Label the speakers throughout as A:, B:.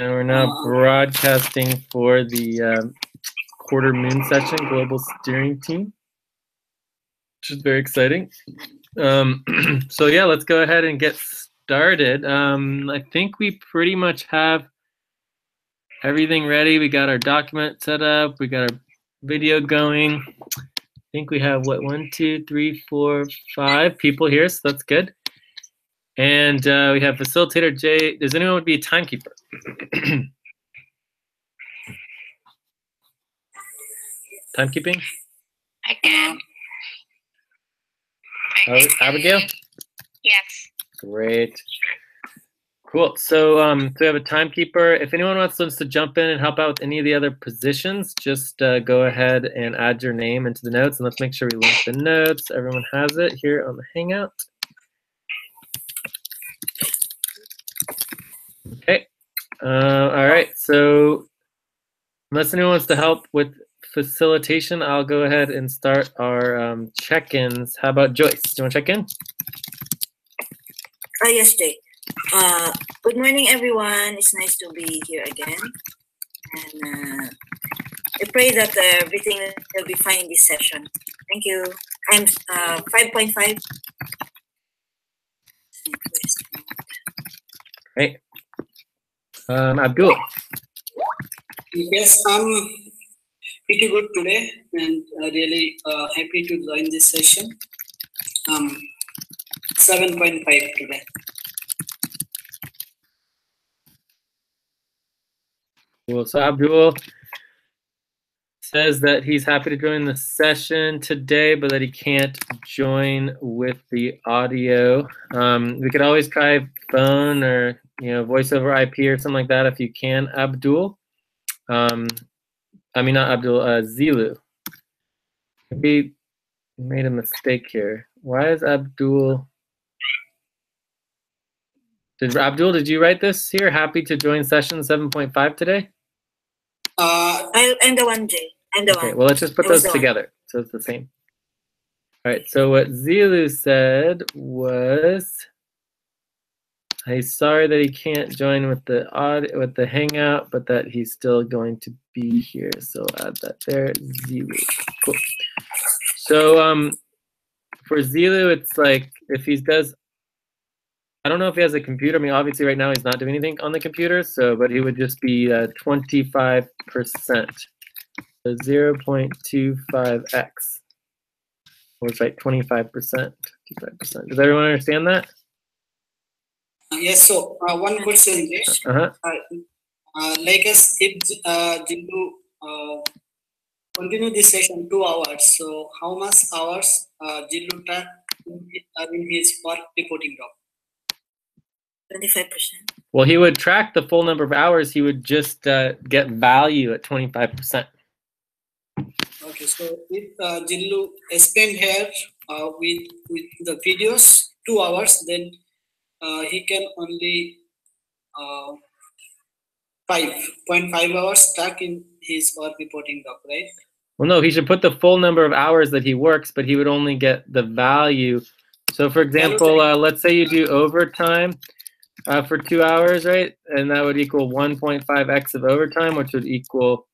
A: And we're now broadcasting for the quarter moon session, Global Steering Team, which is very exciting. So yeah, let's go ahead and get started. I think we pretty much have everything ready. We got our document set up. We got our video going. I think we have, what, 1, 2, 3, 4, 5 people here, so that's good. And we have facilitator Jay. Does anyone want to be a timekeeper? Timekeeping?
B: I can.
A: Abigail?
B: Yes.
A: Great. Cool. So we have a timekeeper. If anyone wants to jump in and help out with any of the other positions, just go ahead and add your name into the notes. And let's make sure we link the notes. Everyone has it here on the Hangout. Okay. All right. So unless anyone wants to help with facilitation, I'll go ahead and start our check-ins. How about Joyce? Do you want to check in?
C: Yes, Jay. Good morning, everyone. It's nice to be here again. And I pray that everything will be fine in this session. Thank you. I'm 5.5.
A: Great. Abdul.
D: Yes, I'm pretty good today and really happy to join this session. 7.5 today.
A: Cool. So Abdul says that he's happy to join the session today, but that he can't join with the audio. We could always try phone or voice over IP or something like that if you can, Abdul. I mean, not Abdul, Zilu. Maybe made a mistake here. Why is Abdul? Did you write this here? Happy to join session 7.5 today?
C: I'm the one, Jay. I'm the one.
A: Okay, well, let's just put those together so it's the same. All right, so what Zilu said was, he's sorry that he can't join with the Hangout, but that he's still going to be here. So I'll add that there, Zilu. Cool. So for Zilu, it's like if he does, I don't know if he has a computer. I mean, obviously right now he's not doing anything on the computer, but he would just be 25%. So 0.25x. Or it's like 25%. 25%. Does everyone understand that?
D: Yes, so one question is, like us, if Jillu continue this session 2 hours, so how much hours Jillu track in his work reporting doc?
C: 25%.
A: Well, he would track the full number of hours. He would just get value at 25%.
D: Okay, so if Jillu spend here with the videos 2 hours, then he can only 5.5 hours stuck in his work reporting doc, right?
A: Well, no, he should put the full number of hours that he works, but he would only get the value. So, for example, let's say you do overtime for 2 hours, right? And that would equal 1.5x of overtime, which would equal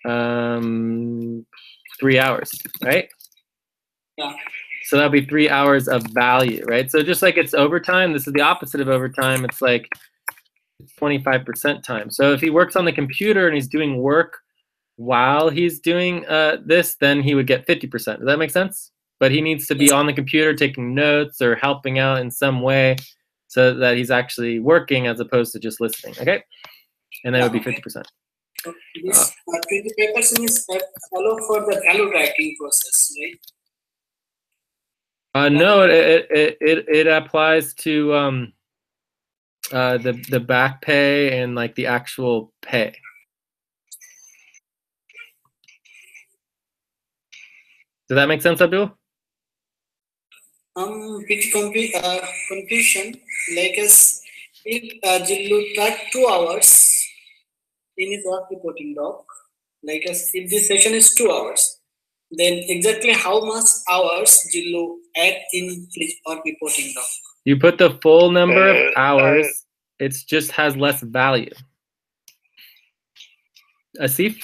A: 3 hours, right?
D: Yeah.
A: So that'll be 3 hours of value, right? So just like it's overtime, this is the opposite of overtime. It's like 25% time. So if he works on the computer and he's doing work while he's doing this, then he would get 50%. Does that make sense? But he needs to be on the computer taking notes or helping out in some way so that he's actually working as opposed to just listening, okay? And that would be 50%.
D: So this 25% is follow for the value tracking process, right?
A: No, it applies to the back pay and like the actual pay. Does that make sense, Abdul?
D: With confusion, like as if Jillu track 2 hours in his work reporting doc, like as if this session is 2 hours, then exactly how much hours Jillu add in his work reporting doc?
A: You put the full number of hours. It just has less value. Asif?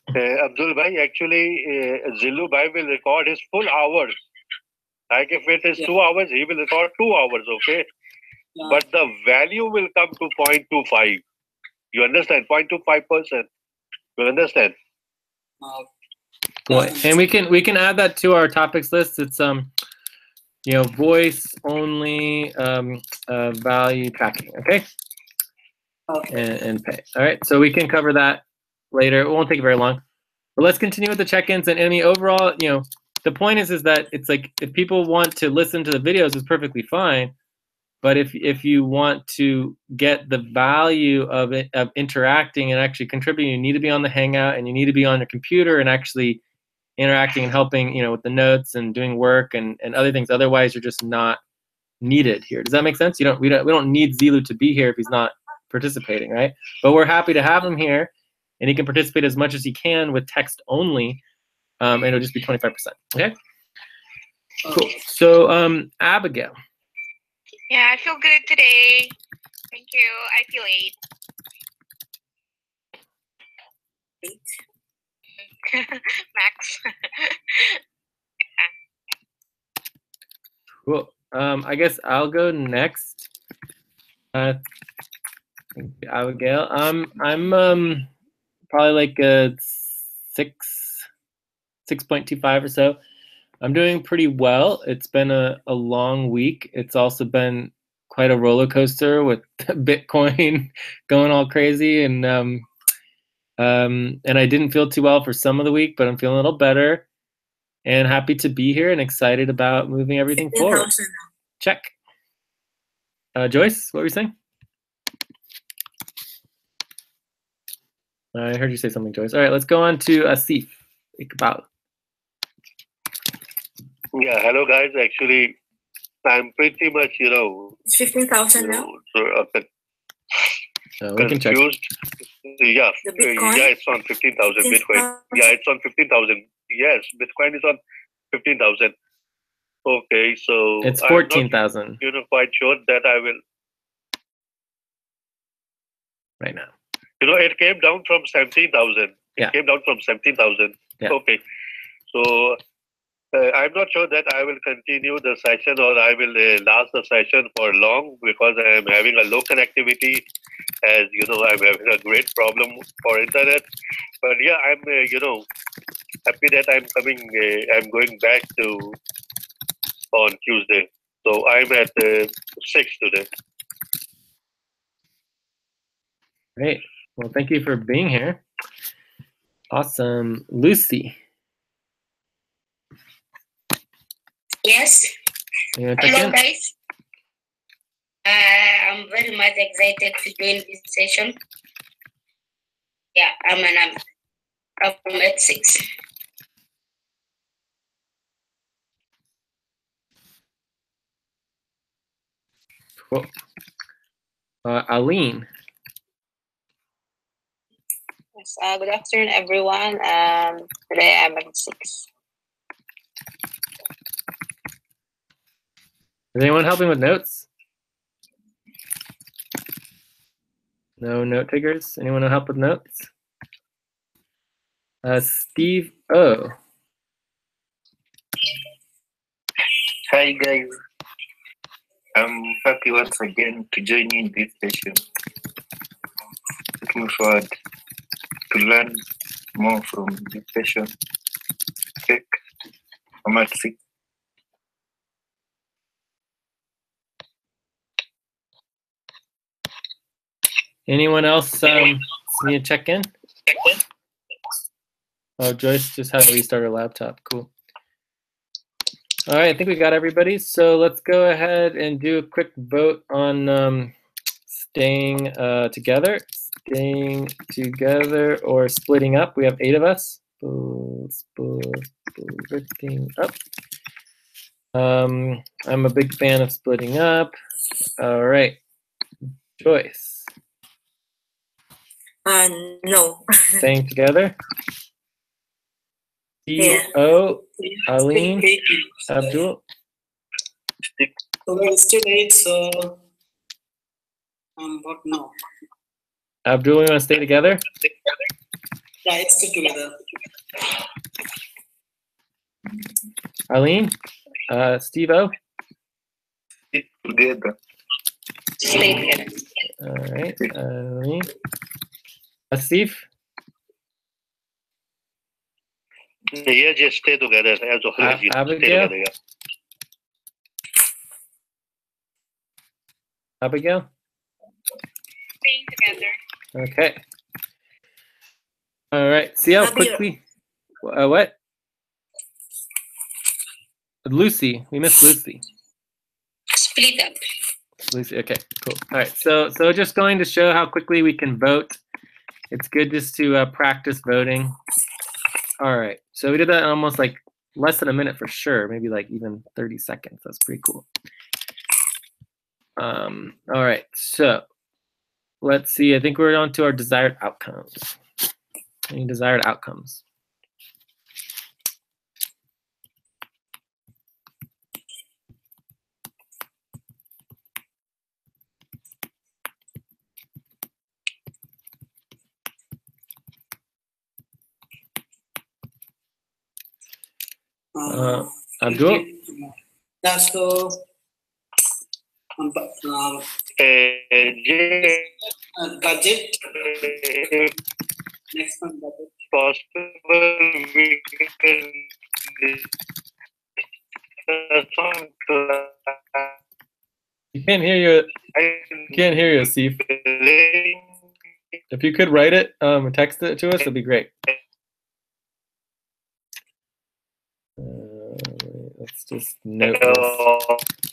E: Abdul Bhai, actually, Zillu Bhai will record his full hours. Like if it is 2 hours, he will record 2 hours, okay?
D: Yeah.
E: But the value will come to 0.25. You understand? 0.25%. You understand?
A: Cool. And we can add that to our topics list. It's voice only value tracking. Okay. And pay. All right. So we can cover that later. It won't take very long. But let's continue with the check-ins. And I mean, overall, the point is that it's like if people want to listen to the videos, it's perfectly fine. But if you want to get the value of it, of interacting and actually contributing, you need to be on the Hangout and you need to be on your computer and actually interacting and helping, with the notes and doing work and other things. Otherwise, you're just not needed here. Does that make sense? We don't need Zilu to be here if he's not participating, right? But we're happy to have him here, and he can participate as much as he can with text only, and it'll just be 25%. Okay. Cool. So, Abigail.
B: Yeah, I feel good today. Thank you. I feel 8. Max.
A: Cool. I guess I'll go next. Thank you, Abigail. I'm probably like a 6.25 or so. I'm doing pretty well. It's been a long week. It's also been quite a roller coaster with Bitcoin going all crazy, and I didn't feel too well for some of the week, but I'm feeling a little better and happy to be here and excited about moving everything forward. Check. Joyce, what were you saying? I heard you say something, Joyce. All right, let's go on to Asif Iqbal.
E: Yeah, hello guys. Actually, I'm pretty much,
C: It's 15,000 now.
A: We can check.
E: confused. Yeah,
C: The Bitcoin?
E: yeah, it's on 15,000 Bitcoin. Yeah, it's on 15,000. Yes, Bitcoin is on 15,000. Okay, so
A: It's
E: I'm
A: 14,000
E: not, quite sure that I will.
A: right now.
E: It came down from 17,000.
A: Yeah.
E: It came down from 17,000.
A: Yeah.
E: Okay, so I'm not sure that I will continue the session or I will last the session for long because I am having a low connectivity. As you know, I'm having a great problem for internet. But yeah, I'm happy that I'm coming. I'm going back on Tuesday. So I'm at 6 today.
A: Great. Well, thank you for being here. Awesome. Lucy.
B: Yes.
A: You want to check
B: Hello,
A: in?
B: guys. I'm very much excited to join this session. Yeah, I'm at 6.
A: Cool. Aline.
F: Yes, good afternoon, everyone. Today I'm at 6.
A: Is anyone helping with notes? No note takers? Anyone to help with notes? Steve O.
G: Hi guys, I'm happy once again to join in this session. Looking forward to learn more from this session. Okay, I'm at 6.
A: Anyone else need to check in? Oh, Joyce just had to restart her laptop. Cool. All right, I think we got everybody. So let's go ahead and do a quick vote on staying together. Staying together or splitting up. We have 8 of us. Splitting up. I'm a big fan of splitting up. All right, Joyce.
C: No.
A: Staying together.
C: Yeah.
A: CEO, Aline, Abdul.
D: So we're still 8, so what now?
A: Abdul, we want to stay together?
D: Yeah, it's still together.
A: Arlene? Steve-O?
G: Together.
F: Stay together.
A: All right. Arlene? Asif?
E: Yeah, just stay together as always. Stay
A: Abigail?
E: together, yeah.
A: Abigail?
F: Staying together.
A: Okay. All right. See how
C: Abby-
A: quickly. What? Lucy. We missed Lucy.
B: Split up.
A: Lucy. Okay. Cool. All right. So just going to show how quickly we can vote. It's good just to practice voting. All right. So we did that in almost like less than a minute for sure. Maybe like even 30 seconds. That's pretty cool. All right. So let's see. I think we're on to our desired outcomes. Any desired outcomes? Abdul?
D: Yeah, so budget,
E: If
D: next month budget.
E: possible, we can discuss on
A: You can't hear you. Can't hear you, Asif. If you could write it and text it to us, it'd be great. Let's just note this.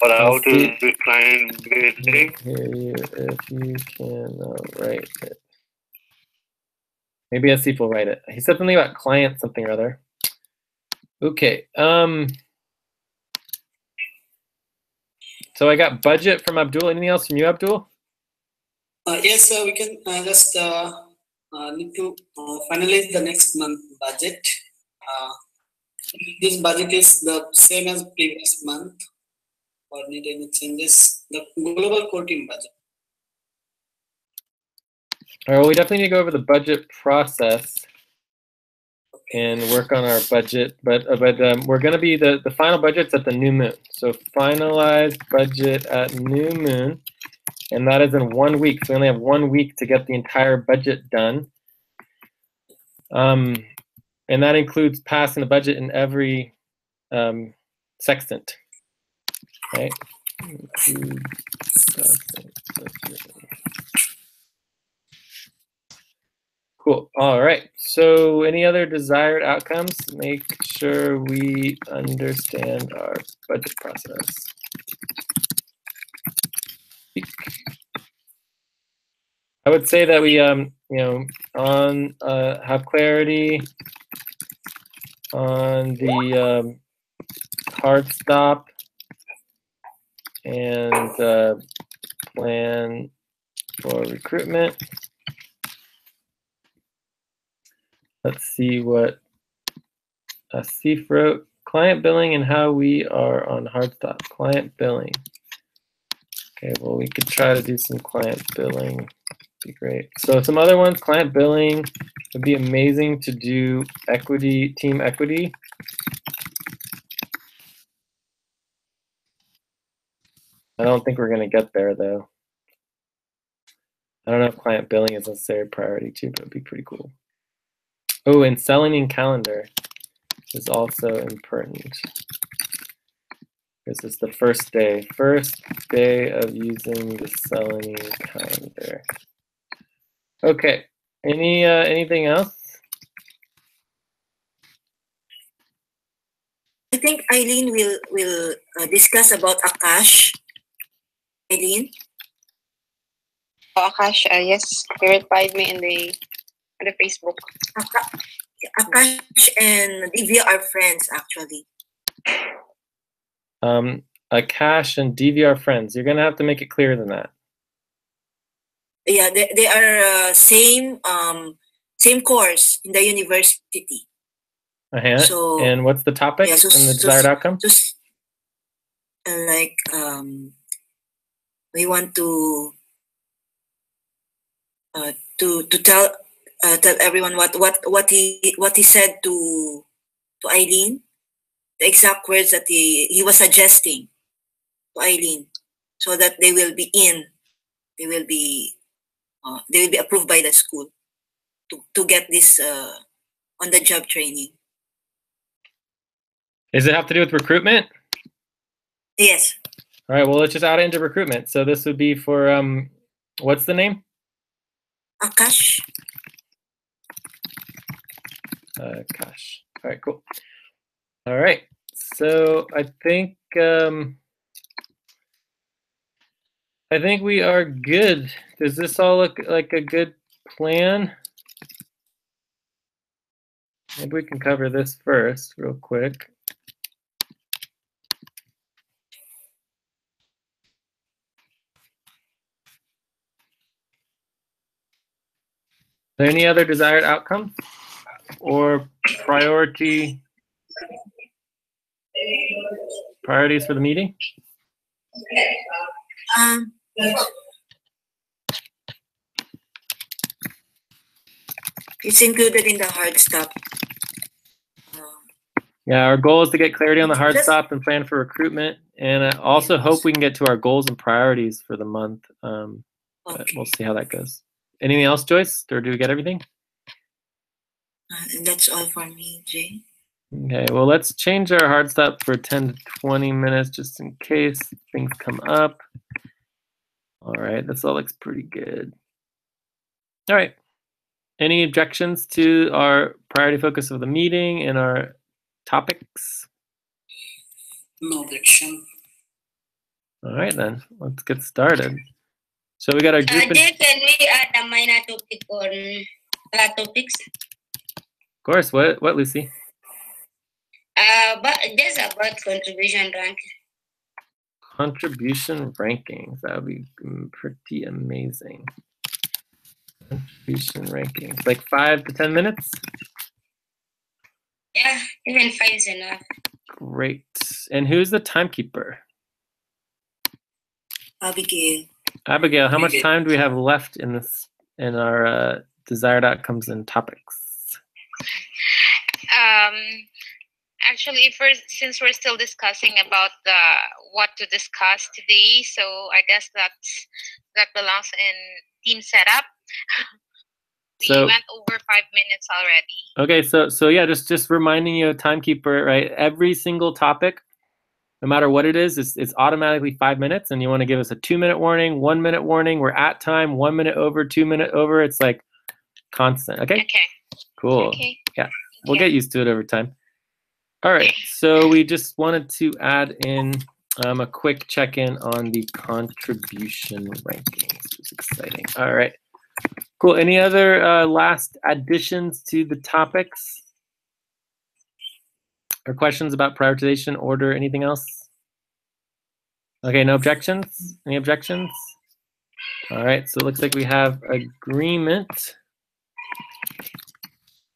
E: Or how to decline bidding.
A: Hear you if you can write it. Maybe Asif will write it. He said something about client something or other. Okay. So I got budget from Abdul. Anything else from you, Abdul?
D: Yes, we can just need to finalize the next month budget. This budget is the same as previous month, or need any changes? The global core team budget.
A: All right, well, we definitely need to go over the budget process and work on our budget, but we're going to be the final budget's at the new moon. So finalize budget at new moon, and that is in 1 week. So we only have 1 week to get the entire budget done. And that includes passing the budget in every sextant. Okay. Cool. All right. So any other desired outcomes? Make sure we understand our budget process. I would say that we, have clarity on the hard stop and plan for recruitment. Let's see what Asif wrote. Client billing and how we are on hard stop. Client billing. Okay, well, we could try to do some client billing. Be great. So some other ones, client billing would be amazing to do equity, team equity. I don't think we're going to get there, though. I don't know if client billing is necessary priority too, but it'd be pretty cool. Oh, and selling in calendar is also important. This is the first day of using the selling calendar. Okay. Anything else?
C: I think Eileen will discuss about Akash. Eileen?
F: Oh, Akash, yes, he replied me in the Facebook.
C: Akash and Divya are friends, actually.
A: Akash and Divya are friends. You're gonna have to make it clearer than that.
C: Yeah, they are same course in the university. So,
A: and what's the topic and the desired outcome?
C: Just we want to tell everyone what he said to Eileen, the exact words that he was suggesting to Eileen, so that they will be approved by the school to get this on the job training.
A: Does it have to do with recruitment?
C: Yes.
A: All right, well, let's just add it into recruitment. So this would be for, what's the name?
C: Akash.
A: Akash. All right, cool. All right, so I think we are good. Does this all look like a good plan? Maybe we can cover this first real quick. Are there any other desired outcomes or priorities for the meeting?
C: It's included in the hard stop.
A: Yeah, our goal is to get clarity on the hard stop and plan for recruitment. And I also hope we can get to our goals and priorities for the month. But we'll see how that goes. Anything else, Joyce? Or do we get everything?
C: That's all for me, Jay.
A: Okay, well, let's change our hard stop for 10 to 20 minutes just in case things come up. All right, this all looks pretty good. All right. Any objections to our priority focus of the meeting and our topics?
D: No objection.
A: All right, then. Let's get started. So we got our group.
B: Jay, can we add a minor topic on topics?
A: Of course. What, Lucy?
B: But just about contribution ranking.
A: Contribution rankings. That would be pretty amazing. Contribution rankings. Like 5 to 10 minutes?
B: Yeah, even 5 is enough.
A: Great. And who's the timekeeper?
C: Abigail.
A: Abigail, how much time do we have left in our desired outcomes and topics?
H: Actually, since we're still discussing about what to discuss today, so I guess that belongs in team setup. We went over 5 minutes already.
A: Okay, so yeah, just reminding you of timekeeper, right? Every single topic, no matter what it is, it's automatically 5 minutes, and you want to give us a 2-minute warning, 1 minute warning. We're at time, 1 minute over, 2 minute over. It's like constant. Okay.
H: Okay.
A: Cool.
H: Okay.
A: Yeah, we'll get used to it over time. All right, so we just wanted to add in a quick check-in on the contribution rankings, which is exciting. All right, cool. Any other last additions to the topics or questions about prioritization, order, anything else? Okay, no objections? Any objections? All right, so it looks like we have agreement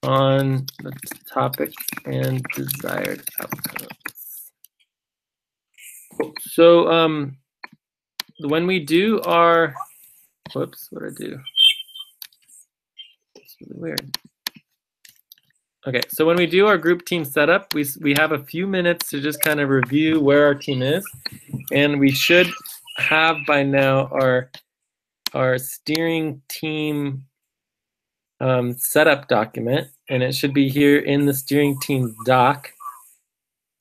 A: on the topic and desired outcomes. So when we do our, whoops, what did I do? It's really weird. Okay, so when we do our group team setup, we have a few minutes to just kind of review where our team is, and we should have by now our steering team setup document, and it should be here in the steering team doc.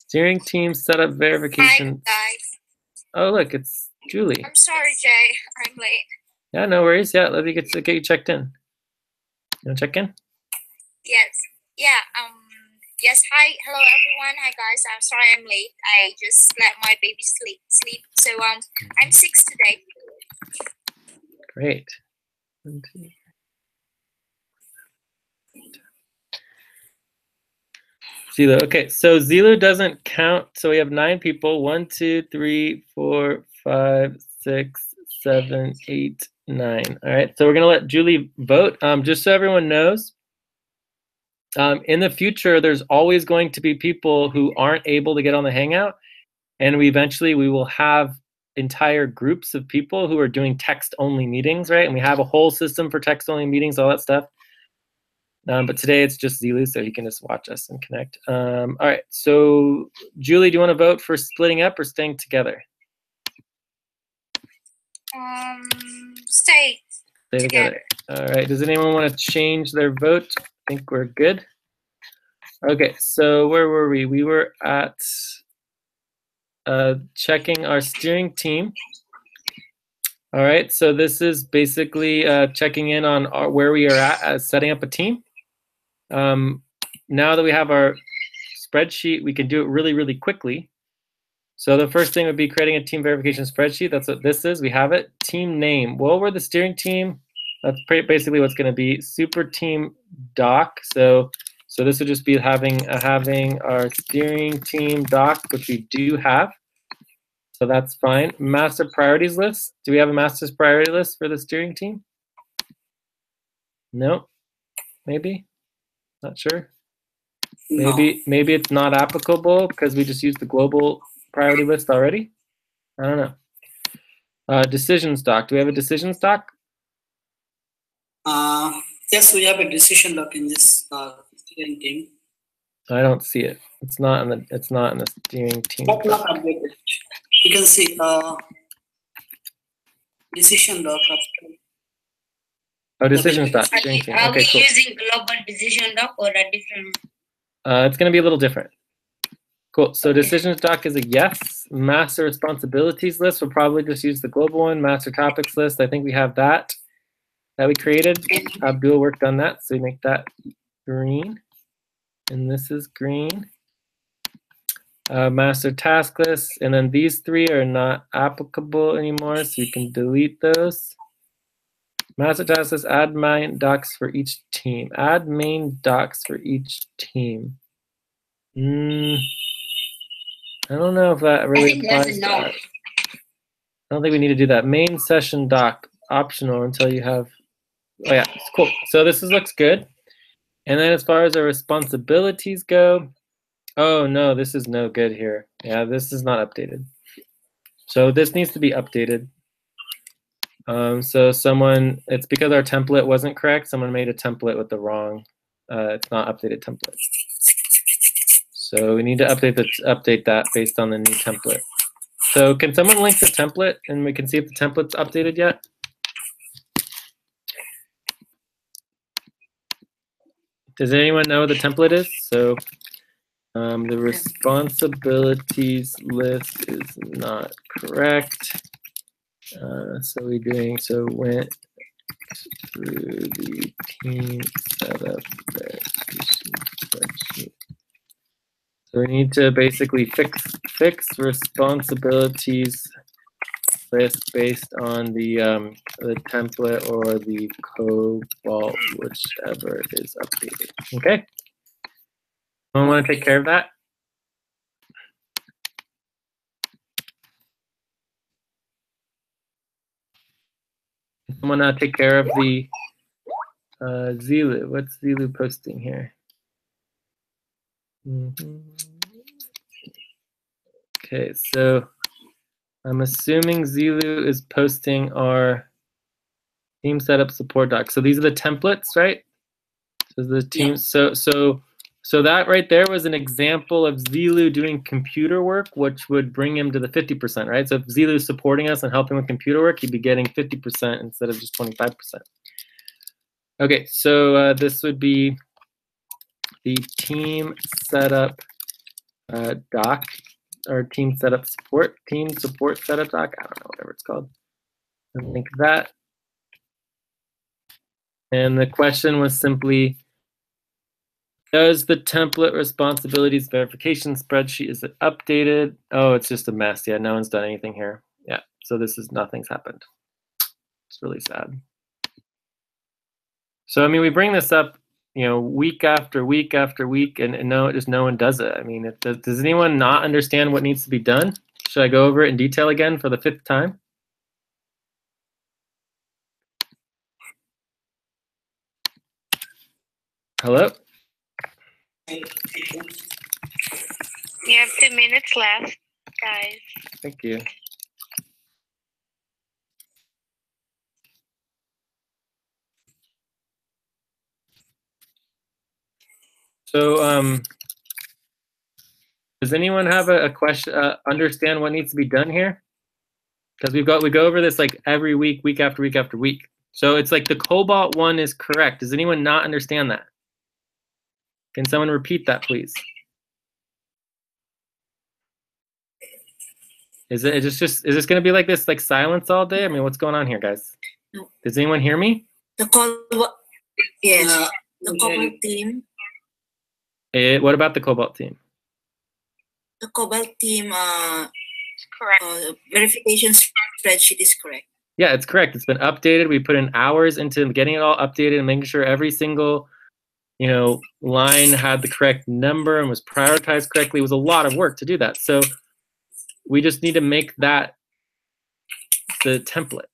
A: Steering team setup verification.
H: Hi, guys.
A: Oh, look, it's Julie.
H: I'm sorry, Jay. I'm late.
A: Yeah, no worries. Yeah, let me get you checked in. You want to check in?
H: Yes. Yeah. Yes. Hi. Hello, everyone. Hi, guys. I'm sorry I'm late. I just let my baby sleep. So I'm 6 today.
A: Great. Zilo. Okay, so Zilo doesn't count. So we have 9 people. 1, 2, 3, 4, 5, 6, 7, 8, 9. All right, so we're gonna let Julie vote. Just so everyone knows, in the future, there's always going to be people who aren't able to get on the Hangout, and we will have entire groups of people who are doing text-only meetings, right? And we have a whole system for text-only meetings, all that stuff. But today it's just Zilu, so he can just watch us and connect. All right, so Julie, do you want to vote for splitting up or staying together?
B: Stay
A: Together. All right, does anyone want to change their vote? I think we're good. Okay, so where were we? We were at checking our steering team. All right, so this is basically checking in on where we are at setting up a team. Now that we have our spreadsheet, we can do it really, really quickly. So the first thing would be creating a team verification spreadsheet. That's what this is. We have it. Team name. Well, we're the steering team. That's basically what's going to be. Super team doc. So this would just be having our steering team doc, which we do have. So that's fine. Master priorities list. Do we have a master's priority list for the steering team? No. Maybe. Not sure.
D: No.
A: Maybe it's not applicable because we just used the global priority list already. I don't know. Decisions doc. Do we have a decisions doc?
D: Yes, we have a decision doc in this steering team.
A: I don't see it. It's not in the steering team.
D: But not updated. You can see decision doc after.
A: Oh, decisions doc.
B: Are
A: Steering team.
B: we
A: Okay, cool.
B: using global decision doc or a different?
A: It's going to be a little different. Cool. So decisions doc is a yes. Master responsibilities list. We'll probably just use the global one. Master topics list. I think we have that we created. Abdul worked on that, so we make that green. And this is green. Master task list. And then these three are not applicable anymore, so you can delete those. Master task list, add main docs for each team. Add main docs for each team. I don't know if that really applies to that. I don't think we need to do that. Main session doc, optional until you have, oh yeah, it's cool. So this looks good. And then as far as our responsibilities go, oh no, this is no good here. Yeah, this is not updated. So this needs to be updated. So it's because our template wasn't correct. Someone made a template with the wrong, it's not updated template. So we need to update that based on the new template. So can someone link the template and we can see if the template's updated yet? Does anyone know what the template is? So the responsibilities list is not correct. So went through the team setup verification spreadsheet. So we need to basically fix responsibilities list based on the template or the Cobalt, whichever is updated. Okay. Someone want to take care of that? Someone take care of the Zilu. What's Zilu posting here? Okay, so I'm assuming Zilu is posting our team setup support doc. So these are the templates, right? So the team. Yeah. So that right there was an example of Zilu doing computer work, which would bring him to the 50%, right? So if Zilu is supporting us and helping with computer work, he'd be getting 50% instead of just 25%. Okay, so this would be the team setup doc, or team setup support, team support setup doc. I don't know, whatever it's called. And link that. And the question was simply, does the template responsibilities verification spreadsheet, is it updated? Oh, it's just a mess. Yeah, no one's done anything here. Yeah, so nothing's happened. It's really sad. So, I mean, we bring this up, week after week after week, and no one does it. I mean, does anyone not understand what needs to be done? Should I go over it in detail again for the 5th time? Hello?
H: You have 2 minutes left, guys.
A: Thank you. So does anyone have a question? Understand what needs to be done here? Because we go over this like every week, week after week after week. So it's like the Cobalt one is correct. Does anyone not understand that? Can someone repeat that, please? Is this going to be like this, like silence all day? I mean, what's going on here, guys?
C: No.
A: Does anyone hear me?
C: The Cobalt, yes, the Cobalt team.
A: What about the Cobalt team?
C: The Cobalt team
H: Correct.
C: verification spreadsheet is correct.
A: Yeah, it's correct. It's been updated. We put in hours into getting it all updated and making sure every single, line had the correct number and was prioritized correctly. It was a lot of work to do that. So we just need to make that the template,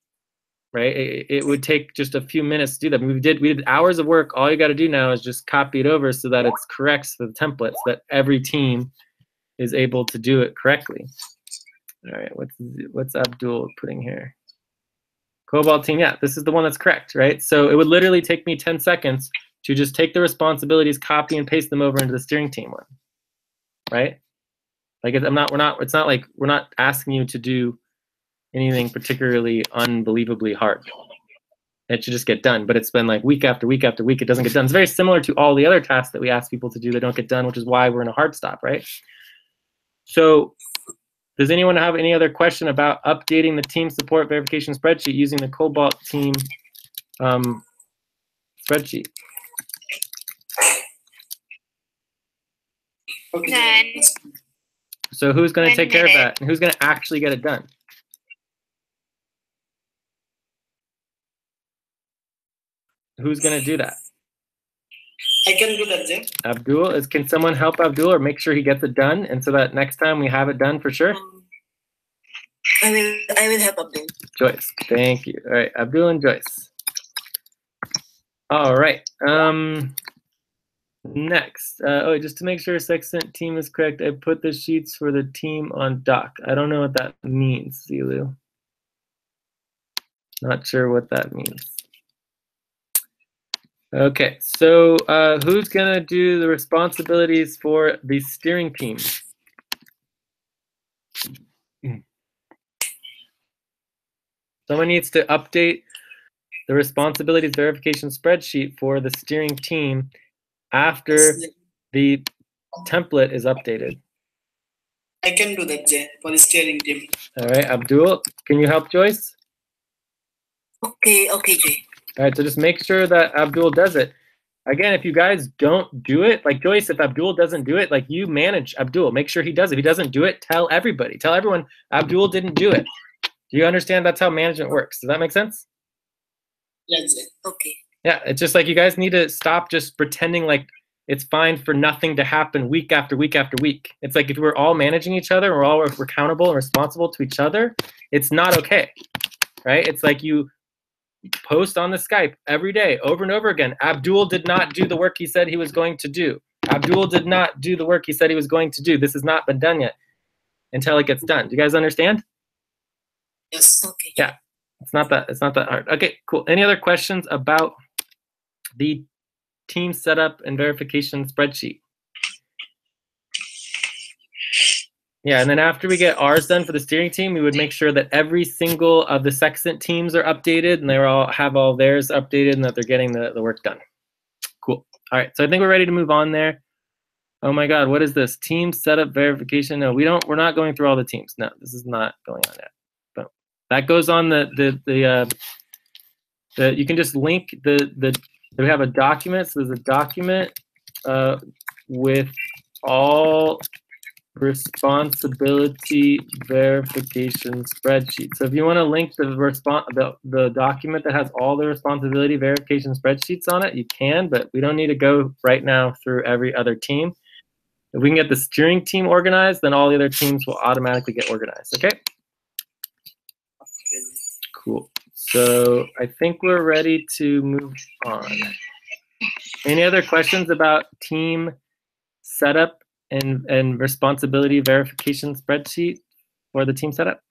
A: right? It would take just a few minutes to do that. We did hours of work. All you got to do now is just copy it over so that it's correct for the template, so that every team is able to do it correctly. All right, what's Abdul putting here? Cobalt team, yeah, this is the one that's correct, right? So it would literally take me 10 seconds to just take the responsibilities, copy and paste them over into the steering team one, right? Like it's not like we're not asking you to do anything particularly unbelievably hard. It should just get done, but it's been like week after week after week, it doesn't get done. It's very similar to all the other tasks that we ask people to do that don't get done, which is why we're in a hard stop, right? So does anyone have any other question about updating the team support verification spreadsheet using the Cobalt team spreadsheet?
D: Okay.
H: None.
A: So who's going to
H: 1
A: take care of
H: minute.
A: that? And who's going to actually get it done? Who's going to do that?
D: I can do that, Jay.
A: Abdul? Can someone help Abdul or make sure he gets it done, and so that next time we have it done for sure?
C: I will help Abdul.
A: Joyce, thank you. All right, Abdul and Joyce. All right. Next, just to make sure Sextant team is correct, I put the sheets for the team on doc. I don't know what that means, Zilu. Not sure what that means. Okay, so who's gonna do the responsibilities for the steering team? Someone needs to update the responsibilities verification spreadsheet for the steering team after the template is updated.
D: I can do that, Jay, for the steering team.
A: All right, Abdul, can you help Joyce?
C: Okay, Jay.
A: All right, so just make sure that Abdul does it. Again, if you guys don't do it, like Joyce, if Abdul doesn't do it, like you manage Abdul, make sure he does it. If he doesn't do it, tell everybody. Tell everyone Abdul didn't do it. Do you understand that's how management works? Does that make sense?
D: Yes, Jay.
C: Okay.
A: Yeah, it's just like you guys need to stop just pretending like it's fine for nothing to happen week after week after week. It's like if we're all managing each other, we're accountable and responsible to each other, it's not okay, right? It's like you post on the Skype every day over and over again. Abdul did not do the work he said he was going to do. Abdul did not do the work he said he was going to do. This has not been done yet until it gets done. Do you guys understand?
D: Yes.
C: Okay.
A: Yeah, it's not that hard. Okay, cool. Any other questions about the team setup and verification spreadsheet? Yeah, and then after we get ours done for the steering team, we would make sure that every single of the Sextant teams are updated and they all have all theirs updated and that they're getting the work done. Cool. All right, so I think we're ready to move on there. Oh my God, what is this? Team setup verification? No, we're not going through all the teams. No, this is not going on yet. But that goes on the you can just link we have a document. So there's a document with all responsibility verification spreadsheet. So if you want to link the document that has all the responsibility verification spreadsheets on it, you can, but we don't need to go right now through every other team. If we can get the steering team organized, then all the other teams will automatically get organized, okay? Cool. So I think we're ready to move on. Any other questions about team setup and responsibility verification spreadsheet for the team setup?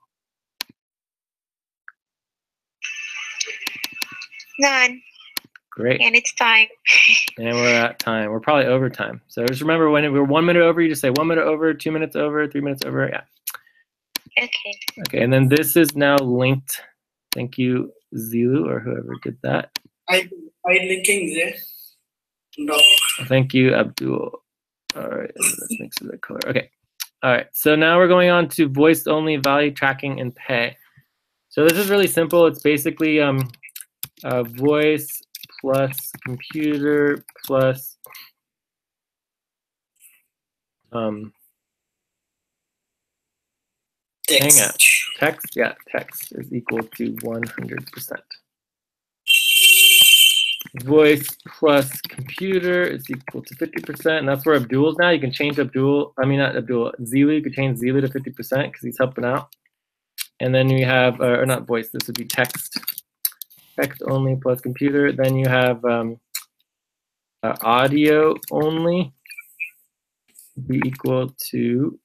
H: None.
A: Great.
H: And it's time.
A: And we're at time. We're probably over time. So just remember, when we're 1 minute over, you just say 1 minute over, 2 minutes over, 3 minutes over. Yeah.
H: Okay.
A: Okay, and then this is now linked. Thank you, Zilu, or whoever did that.
D: I linking there. No.
A: Thank you, Abdul. All right, let's make sure the color. Okay. All right, so now we're going on to voice only value tracking and pay. So this is really simple. It's basically voice plus computer plus
D: Text.
A: Hangout. Text, yeah, text is equal to 100%. Voice plus computer is equal to 50%, and that's where Abdul's now. You can change Abdul, I mean not Abdul, Zilu, you could change Zilu to 50% because he's helping out. And then you have, or not voice, this would be text. Text only plus computer. Then you have audio only be equal to,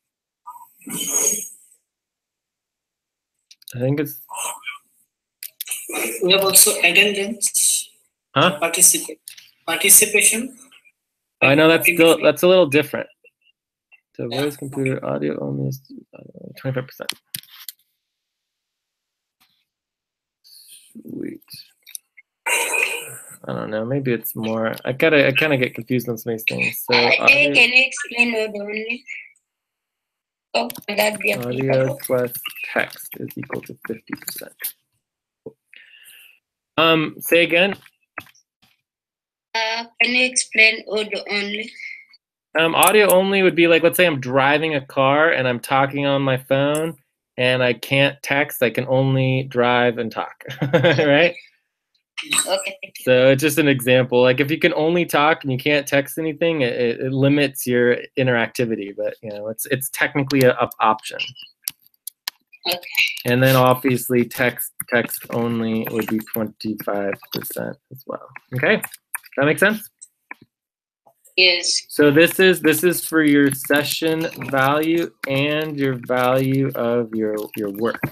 A: I think it's,
D: We have also attendance.
A: huh?
D: Participation.
A: I know that's a little different. So voice, computer, audio only is 25%. Sweet. I don't know. Maybe it's more. I kind of get confused on some of these things. So
B: Can you explain audio only? Oh, that be
A: audio
B: applicable.
A: plus text is equal to 50%. Say again.
B: Can you explain audio only?
A: Audio only would be like, let's say I'm driving a car and I'm talking on my phone and I can't text. I can only drive and talk, right?
B: Okay.
A: So it's just an example. Like if you can only talk and you can't text anything, it limits your interactivity. But you know, it's technically an option.
B: Okay.
A: And then obviously text only would be 25% as well. Okay, does that make sense?
B: Yes.
A: So this is for your session value and your value of your work.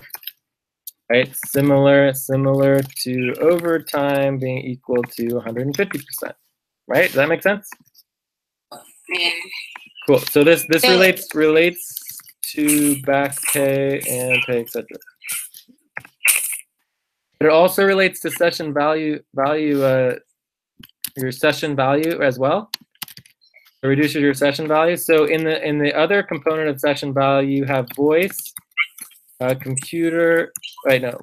A: Right, similar to overtime being equal to 150%. Right, does that make sense?
B: Yeah.
A: Cool. So this relates to back pay and pay, etc. It also relates to session value, your session value as well. It reduces your session value. So in the other component of session value, you have voice, computer, right? No,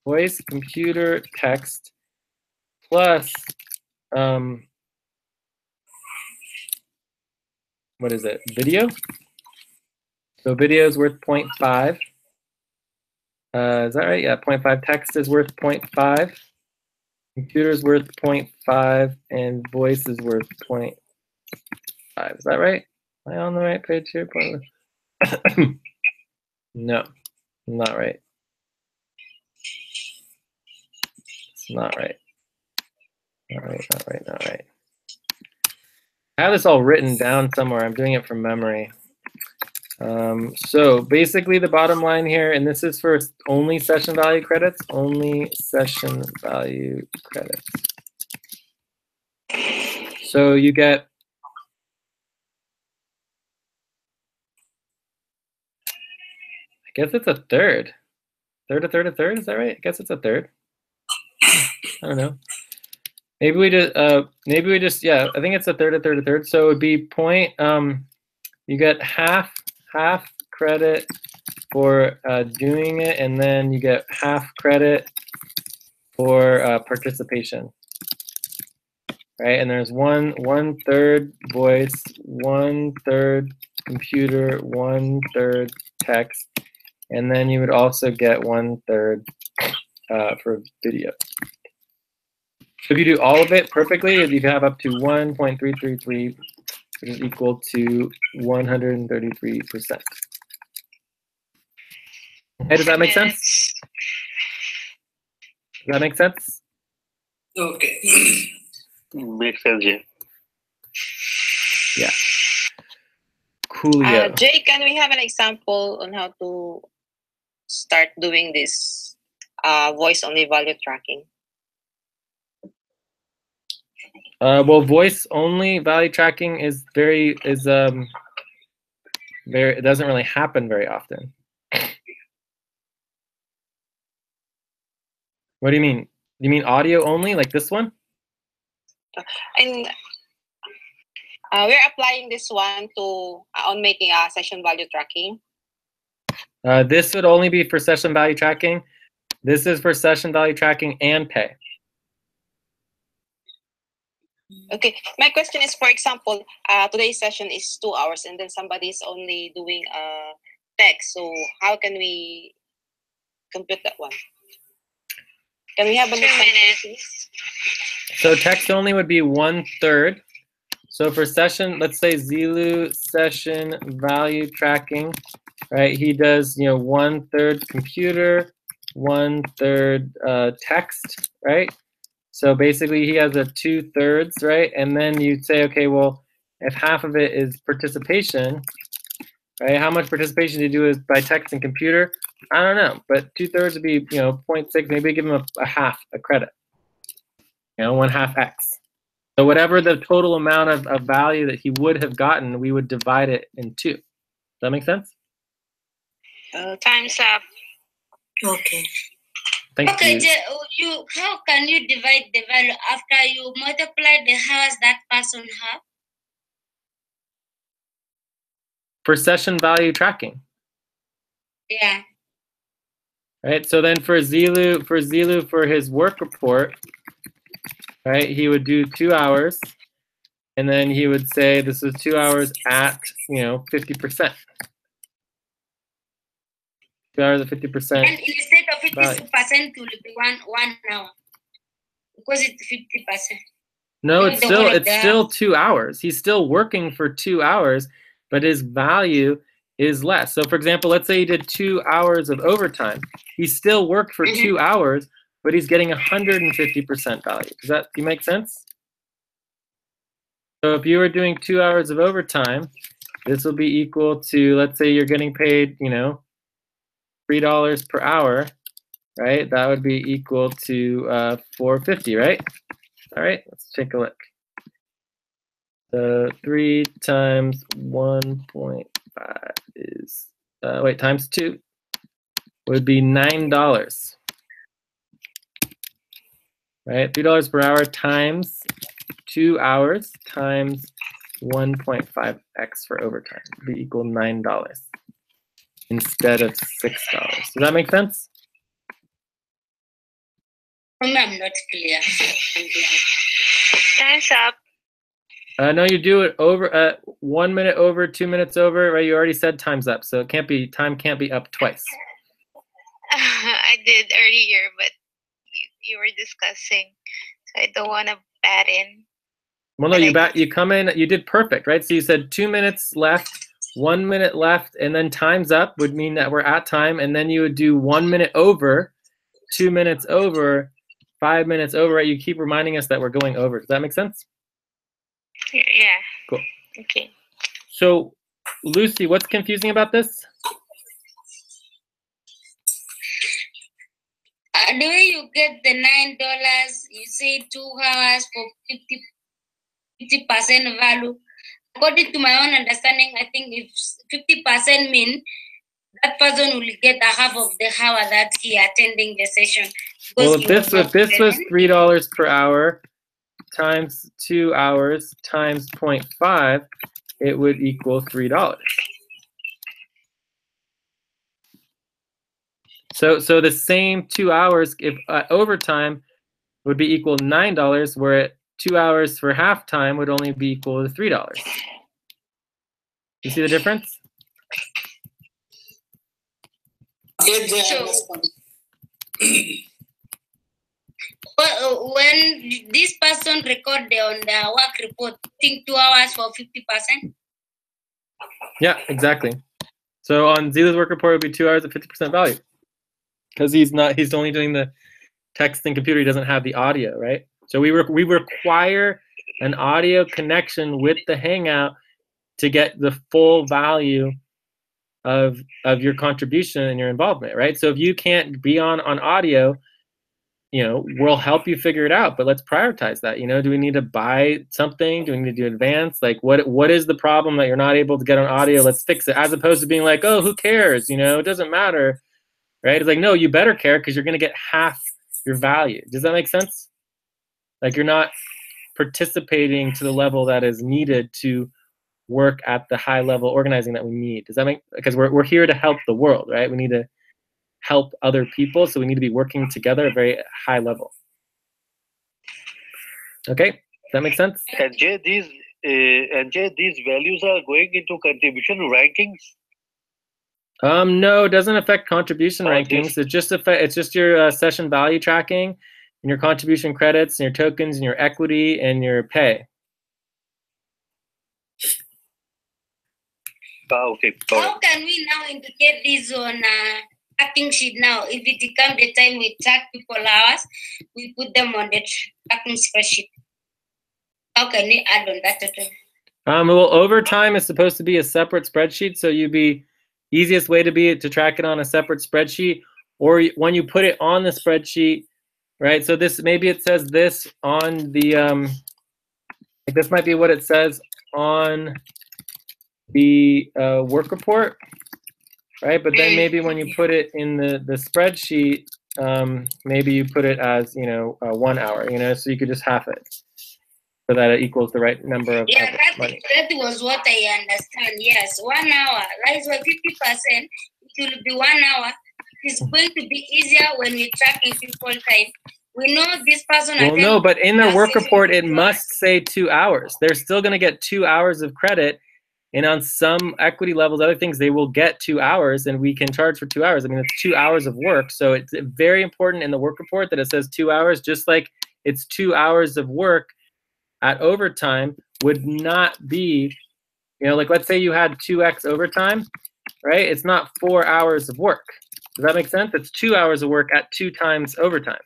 A: voice, computer, text, plus what is it? Video. So video is worth 0.5. Is that right? Yeah, 0.5. Text is worth 0.5. Computer is worth 0.5, and voice is worth 0.5. Is that right? Am I on the right page here? No, not right. It's not right. Not right. I have this all written down somewhere. I'm doing it from memory. So basically the bottom line here, and this is for only session value credits, So you get, I guess it's a third. A third, is that right? I guess it's a third. I don't know. Maybe we just, yeah, I think it's a third. So it would be you get half credit for doing it, and then you get half credit for participation, right? And there's one third voice, 1/3 computer, 1/3 text, and then you would also get 1/3 for video. So if you do all of it perfectly, you can have up to 1.333, which is equal to 133%. Okay, does that make sense? Does that make sense?
D: Okay.
E: Makes sense, yeah.
A: Yeah. Coolio.
F: Jay, can we have an example on how to start doing this voice only value tracking?
A: Well, voice only value tracking is very, it doesn't really happen very often. What do you mean? You mean audio only, like this one?
F: And we're applying this one to on making a session value tracking.
A: This would only be for session value tracking. This is for session value tracking and pay.
F: Okay, my question is, for example, today's session is 2 hours, and then somebody is only doing text. So how can we compute that one? Can we have a
H: 2 minutes?
A: So text only would be 1/3. So for session, let's say Zilu session value tracking, right? He does 1/3 computer, 1/3 text, right? So basically he has a 2/3, right? And then you'd say, okay, well, if half of it is participation, right? How much participation do you do is by text and computer? I don't know, but 2/3 would be 0.6. Maybe give him a half, a credit. 1/2 X. So whatever the total amount of value that he would have gotten, we would divide it in 2. Does that make sense?
H: Time's up.
C: Okay.
A: Thank
B: Okay,
A: you.
B: how can you divide the value after you multiply the hours that person have?
A: For session value tracking.
B: Yeah.
A: Right. So then for Zilu for his work report, right, he would do 2 hours, and then he would say this is 2 hours at 50%. 2 hours at 50%.
B: And instead of 50%, it will be one hour because it's 50%.
A: No, it's still 2 hours. He's still working for 2 hours, but his value is less. So for example, let's say he did 2 hours of overtime. He still worked for 2 hours, but he's getting 150% value. Do you make sense? So if you were doing 2 hours of overtime, this will be equal to, let's say you're getting paid, $3 per hour, right? That would be equal to $4.50, right? All right, let's take a look. So 3 times 1.5 is, times 2 would be $9. Right, $3 per hour times 2 hours times 1.5x for overtime would be equal $9 instead of $6. Does that make sense?
B: I'm not clear.
H: Time's up.
A: No, you do it over 1 minute over, 2 minutes over, right? You already said time's up, so time can't be up twice.
H: I did earlier, but you were discussing, so I don't want to bat in.
A: Well, no, you come in, you did perfect, right? So you said 2 minutes left, 1 minute left, and then time's up would mean that we're at time, and then you would do 1 minute over, 2 minutes over, 5 minutes over, right? You keep reminding us that we're going over. Does that make sense?
H: Yeah.
A: Cool.
H: Okay.
A: So, Lucy, what's confusing about this?
B: The way you get the $9, you say 2 hours for 50% value. According to my own understanding, I think if 50% mean that person will get a half of the hour that he attending the session.
A: Well, if this was $3 per hour times 2 hours times 0.5, it would equal $3. So the same 2 hours if overtime would be equal to $9, where 2 hours for halftime would only be equal to $3. You see the difference?
B: When this person recorded on the work report, I think 2 hours for 50%.
A: Yeah, exactly. So on Zilu's work report, it would be 2 hours at 50% value, because he's only doing the text and computer. He doesn't have the audio, right? So we require an audio connection with the Hangout to get the full value of your contribution and your involvement, right? So if you can't be on audio, we'll help you figure it out, but let's prioritize that. Do we need to buy something? Do we need to do advance? Like what is the problem that you're not able to get on audio? Let's fix it, as opposed to being like, oh, who cares? It doesn't matter, right? It's like, no, you better care, because you're going to get half your value. Does that make sense? Like, you're not participating to the level that is needed to work at the high level organizing that we need. Does that make, because we're here to help the world, right? We need to help other people, so we need to be working together at a very high level. Okay, does that make sense?
E: And Jay, these values are going into contribution rankings.
A: No, it doesn't affect contribution rankings. It's just your session value tracking, and your contribution credits, and your tokens, and your equity, and your pay.
E: Okay.
B: How can we now indicate this on tracking sheet now? If it comes the time we track people hours, we put them on the tracking spreadsheet. How can we add on that at all?
A: Well, overtime is supposed to be a separate spreadsheet, so easiest way to track it on a separate spreadsheet, or when you put it on the spreadsheet, right? So maybe it says this on the like this might be what it says on the work report, right? But then maybe when you put it in the spreadsheet, maybe you put it as 1 hour, so you could just half it, so that it equals the right number of money.
B: That was what I understand. Yes, 1 hour. Rise by 50%. It will be 1 hour. It's going to be easier when we're tracking people time. We know this person.
A: Well, no, but in their work report, it must say 2 hours. They're still going to get 2 hours of credit. And on some equity levels, other things, they will get 2 hours, and we can charge for 2 hours. I mean, it's 2 hours of work. So it's very important in the work report that it says 2 hours, just like it's 2 hours of work at overtime would not be, like let's say you had 2x overtime, right? It's not 4 hours of work. Does that make sense? It's 2 hours of work at 2 times overtime.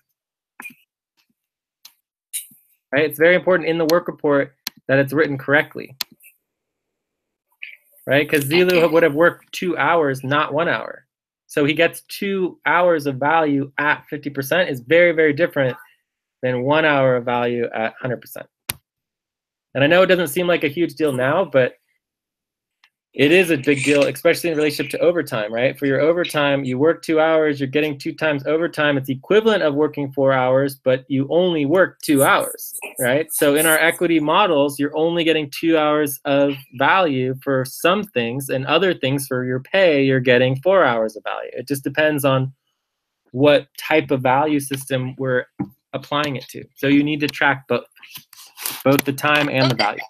A: Right? It's very important in the work report that it's written correctly. Right? Because Zilu would have worked 2 hours, not 1 hour. So he gets 2 hours of value at 50% is very, very different than 1 hour of value at 100%. And I know it doesn't seem like a huge deal now, but it is a big deal, especially in relationship to overtime, right? For your overtime, you work 2 hours, you're getting 2 times overtime. It's equivalent of working 4 hours, but you only work 2 hours, right? So in our equity models, you're only getting 2 hours of value for some things, and other things for your pay, you're getting 4 hours of value. It just depends on what type of value system we're applying it to. So you need to track both the time and the value.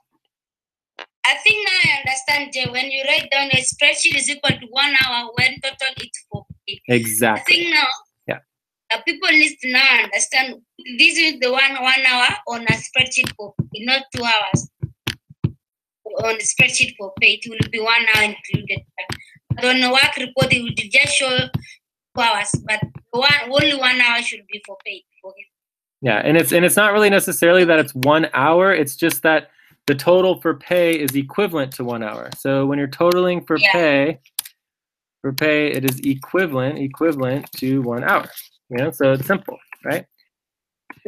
B: I think now I understand, Jay. When you write down a spreadsheet is equal to 1 hour, when total it's 4 pay.
A: Exactly.
B: I think now, people need to now understand this is the 1 hour on a spreadsheet for pay, not 2 hours. On the spreadsheet for pay, it will be 1 hour included. But on the work report, it will just show 2 hours, but only 1 hour should be for pay.
A: Yeah, and it's not really necessarily that it's 1 hour. It's just that the total for pay is equivalent to 1 hour. So when you're totaling for pay, it is equivalent to 1 hour. So it's simple, right?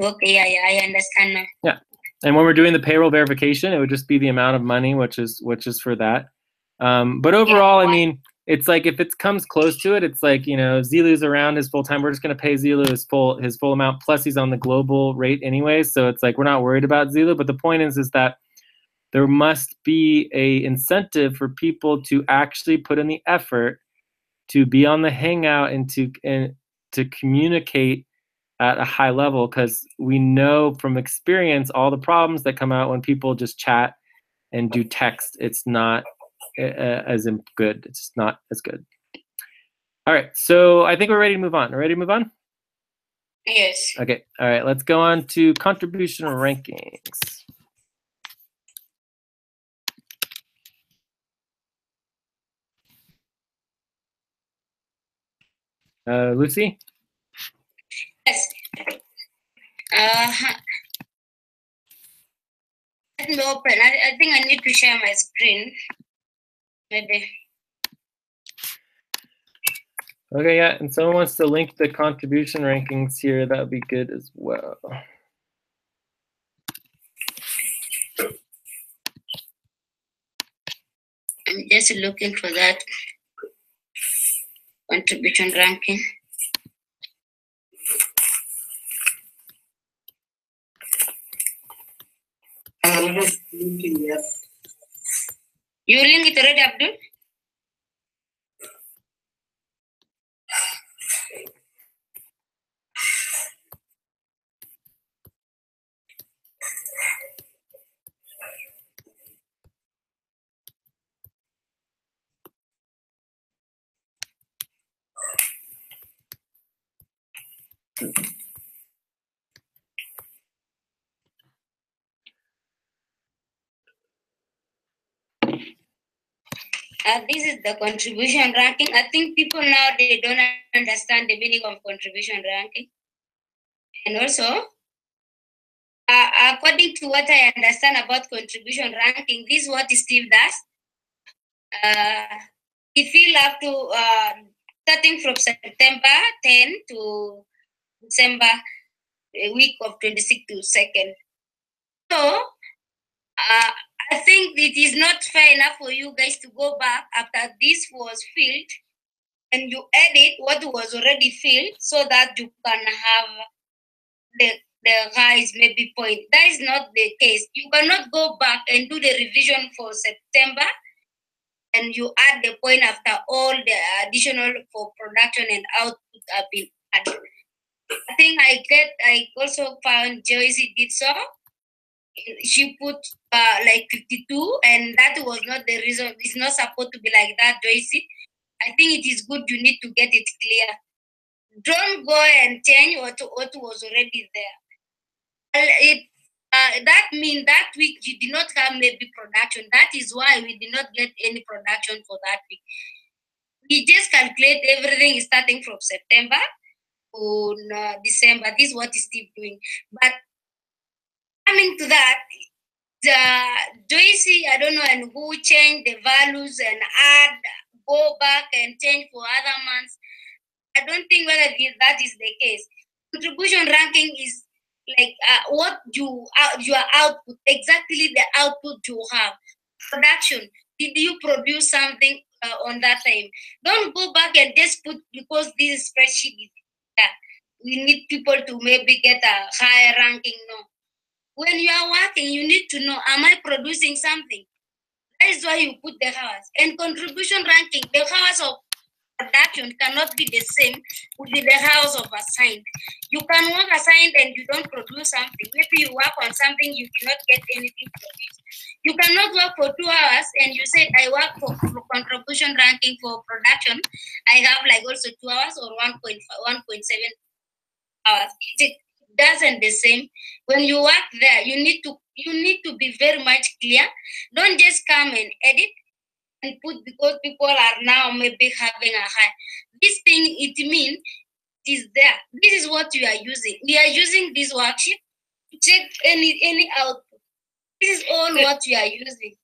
B: Okay, I understand now.
A: Yeah, and when we're doing the payroll verification, it would just be the amount of money, which is for that. But overall, I mean, it's like if it comes close to it, it's like Zilu's around his full time. We're just gonna pay Zilu his full amount. Plus, he's on the global rate anyway, so it's like we're not worried about Zilu. But the point is that there must be a incentive for people to actually put in the effort to be on the Hangout and to communicate at a high level, because we know from experience all the problems that come out when people just chat and do text. It's not as good. It's just not as good. All right, so I think we're ready to move on. Ready to move on?
B: Yes.
A: Okay, all right, let's go on to contribution rankings. Lucy?
B: Yes. Let me open. I think I need to share my screen. Maybe.
A: Okay, yeah, and someone wants to link the contribution rankings here. That would be good as well.
B: I'm just looking for that contribution ranking. You link it already, Abdul? This is the contribution ranking. I think people now, they don't understand the meaning of contribution ranking. And also, according to what I understand about contribution ranking, this is what Steve does. He fill up to starting from September 10 to December, a week of 26 to 2nd. So I think it is not fair enough for you guys to go back after this was filled and you edit what was already filled so that you can have the rise maybe point. That is not the case. You cannot go back and do the revision for September and you add the point after all the additional for production and output have been added. I think I also found Joyce did so. She put like 52, and that was not the reason. It's not supposed to be like that, Joyce. I think it is good. You need to get it clear. Don't go and change what was already there. That means that week you did not have maybe production. That is why we did not get any production for that week. We just calculate everything starting from September to December. This is what is still doing. But coming to that, Joyce, I don't know, and who changed the values and add, go back and change for other months. I don't think whether that is the case. Contribution ranking is like what your output, exactly the output you have. Production, did you produce something on that time? Don't go back and just put because this spreadsheet is we need people to maybe get a higher ranking. No. When you are working, you need to know, am I producing something? That is why you put the hours. And contribution ranking, the hours of production cannot be the same with the hours of assigned. You can work assigned and you don't produce something. Maybe you work on something, you cannot get anything produced. You cannot work for 2 hours and you said, I work for contribution ranking for production. I have like also 2 hours or 1.7 hours. It doesn't the same. When you work there, you need to be very much clear. Don't just come and edit and put because people are now maybe having a high. This thing, it means it is there. This is what you are using. We are using this worksheet to check any output. This is all what we are using.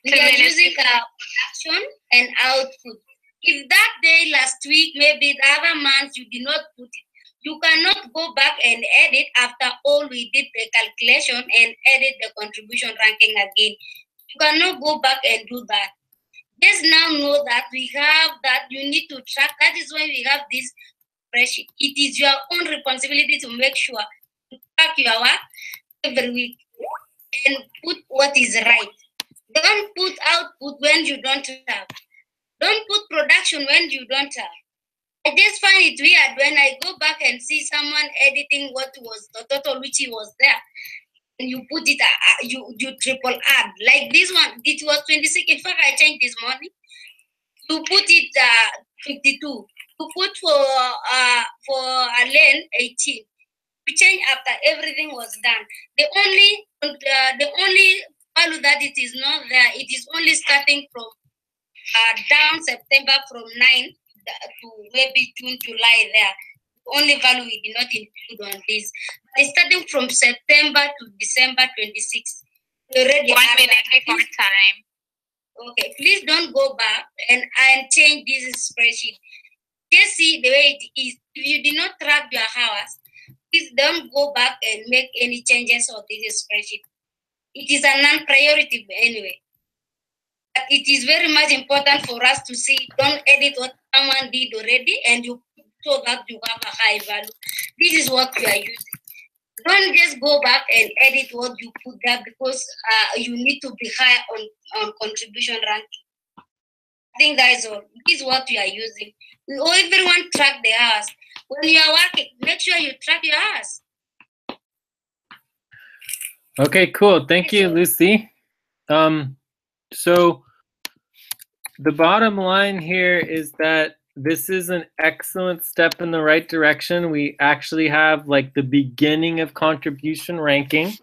B: We are using production and output. If that day last week, maybe the other month you did not put it, you cannot go back and edit after all we did the calculation and edit the contribution ranking again. You cannot go back and do that. Just now know that we have that you need to track. That is why we have this spreadsheet. It is your own responsibility to make sure to track your work every week and put what is right. Don't put output when you don't have. Don't put production when you don't have. I just find it weird when I go back and see someone editing what was the total which was there. And you put it, you triple add. Like this one, it was 26. In fact, I changed this morning. To put it 52. To put for a lane 18. To change after everything was done. The only value that it is not there, it is only starting from down September from 9 to maybe June, July there. Only value we did not include on this. But starting from September to December 26. Already
H: 1 minute before time.
B: Okay, please don't go back and change this spreadsheet. just see the way it is. If you did not track your hours, please don't go back and make any changes on this spreadsheet. It is a non-priority anyway. But it is very much important for us to see, don't edit what someone did already and you so that you have a high value. This is what you are using. Don't just go back and edit what you put there because you need to be high on contribution ranking. I think that is all. This is what you are using. Everyone track the hours. When you are working, make sure you track your hours.
A: Okay, cool. Thank you, Lucy. So the bottom line here is that this is an excellent step in the right direction. We actually have like the beginning of contribution ranking.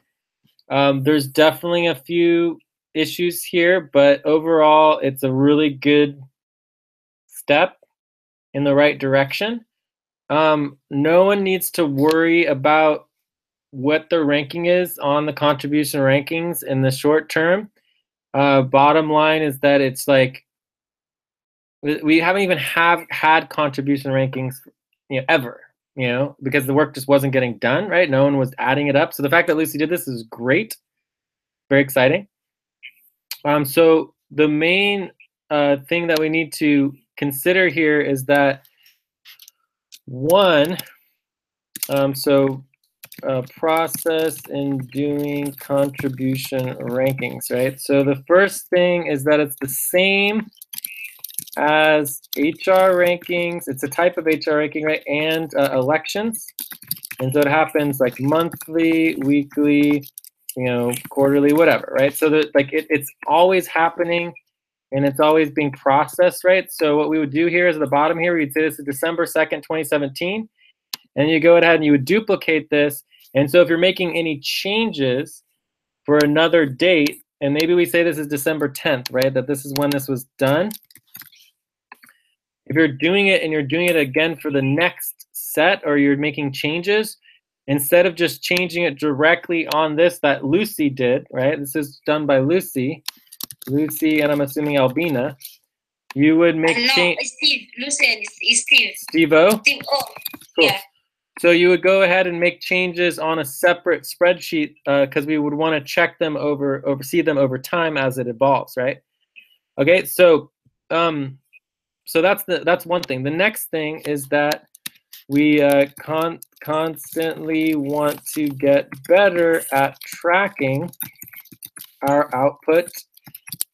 A: There's definitely a few issues here, but overall it's a really good step in the right direction. No one needs to worry about what the ranking is on the contribution rankings in the short term. Bottom line is that it's like we haven't even had contribution rankings, ever, because the work just wasn't getting done, right? No one was adding it up. So the fact that Lucy did this is great, very exciting. So the main thing that we need to consider here is that one, process in doing contribution rankings, right? So the first thing is that it's the same as HR rankings. It's a type of HR ranking, right? And elections. And so it happens like monthly, weekly, quarterly, whatever, right? So that it's always happening and it's always being processed, right? So what we would do here is at the bottom here, we'd say this is December 2nd, 2017. And you go ahead and you would duplicate this. And so if you're making any changes for another date, and maybe we say this is December 10th, right? That this is when this was done. If you're doing it and you're doing it again for the next set, or you're making changes, instead of just changing it directly on this that Lucy did, right? This is done by Lucy, and I'm assuming Albina. You would make change.
B: No, Steve. Lucy is Steve.
A: Steve-O?
B: Steve-O.
A: Cool.
B: Yeah.
A: So you would go ahead and make changes on a separate spreadsheet because we would want to check them oversee them over time as it evolves, right? Okay, so that's one thing. The next thing is that we constantly want to get better at tracking our output,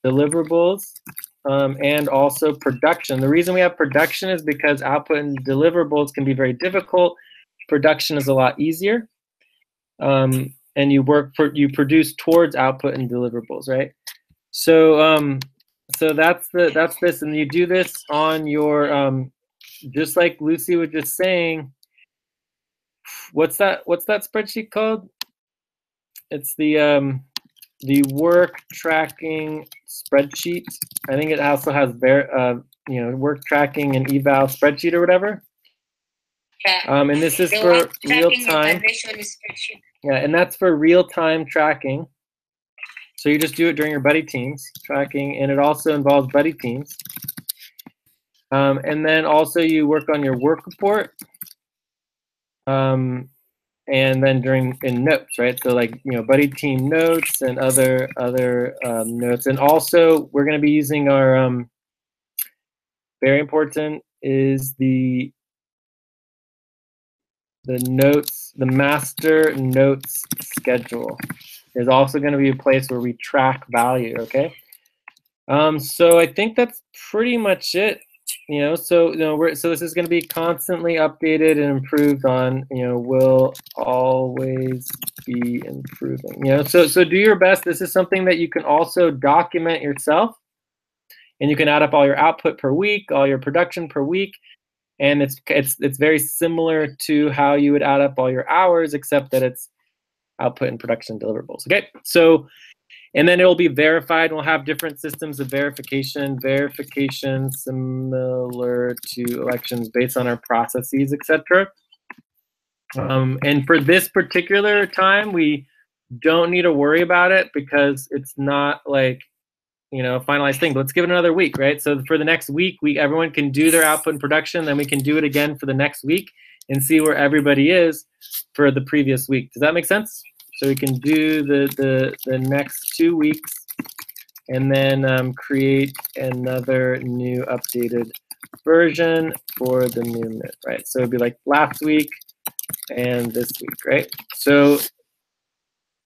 A: deliverables, and also production. The reason we have production is because output and deliverables can be very difficult. Production is a lot easier, and you produce towards output and deliverables, right? So so that's this, and you do this on your just like Lucy was just saying. What's that spreadsheet called? It's the work tracking spreadsheet. I think it also has work tracking and eval spreadsheet or whatever.
B: Yeah.
A: And this is for real time. Yeah, and that's for real time tracking. So you just do it during your buddy teams tracking, and it also involves buddy teams. And then also you work on your work report. And then in notes, right? So like buddy team notes and other notes, and also we're going to be using our very important is the notes, the master notes schedule is also going to be a place where we track value. Okay, so I think that's pretty much it. So this is going to be constantly updated and improved on. Will always be improving. So do your best. This is something that you can also document yourself, and you can add up all your output per week, all your production per week, and it's very similar to how you would add up all your hours, except that it's output and production deliverables. Okay, so. And then it will be verified. We'll have different systems of verification similar to elections based on our processes, etc. And for this particular time, we don't need to worry about it because it's not like finalized thing. But let's give it another week, right? So for the next week, everyone can do their output and production. Then we can do it again for the next week and see where everybody is for the previous week. Does that make sense? So we can do the next 2 weeks and then create another new updated version for the new MIT, right? So it'd be like last week and this week, right? So,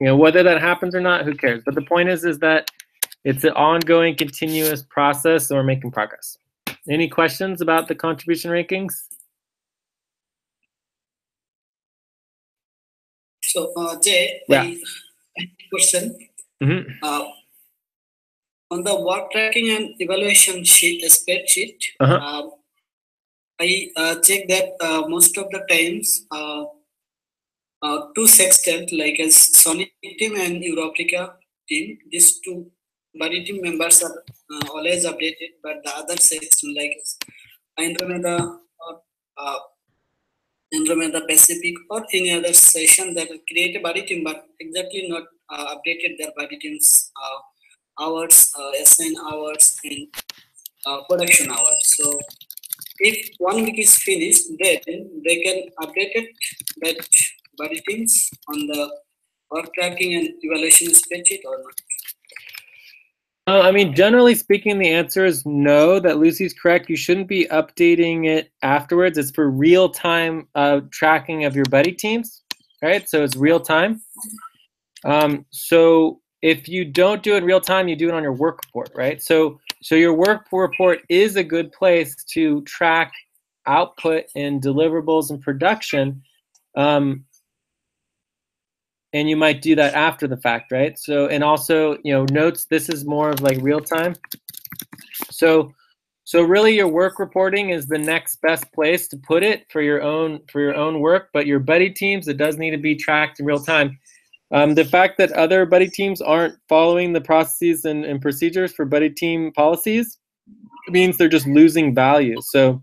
A: whether that happens or not, who cares? But the point is that it's an ongoing, continuous process, so we're making progress. Any questions about the contribution rankings?
D: So, Jay,
A: yeah.
D: I have a question.
A: Mm-hmm.
D: On the work tracking and evaluation spreadsheet, I check that most of the times, two sextant, like as Sonic team and Europlica team, these two body team members are always updated, but the other sextant, like Andromeda or Andromeda Pacific or any other session that will create a body team, but exactly not updated their body teams hours, assign hours, and production hours. So if 1 week is finished, then they can update it, that body teams on the work tracking and evaluation spreadsheet or not?
A: I mean, generally speaking, the answer is no, that Lucy's correct. You shouldn't be updating it afterwards. It's for real-time tracking of your buddy teams, right? So it's real time. So if you don't do it in real time, you do it on your work report, right? So your work report is a good place to track output and deliverables and production. And you might do that after the fact, right? So, and also, notes, this is more of like real time. So really your work reporting is the next best place to put it for your own work, but your buddy teams, it does need to be tracked in real time. The fact that other buddy teams aren't following the processes and procedures for buddy team policies means they're just losing value. So,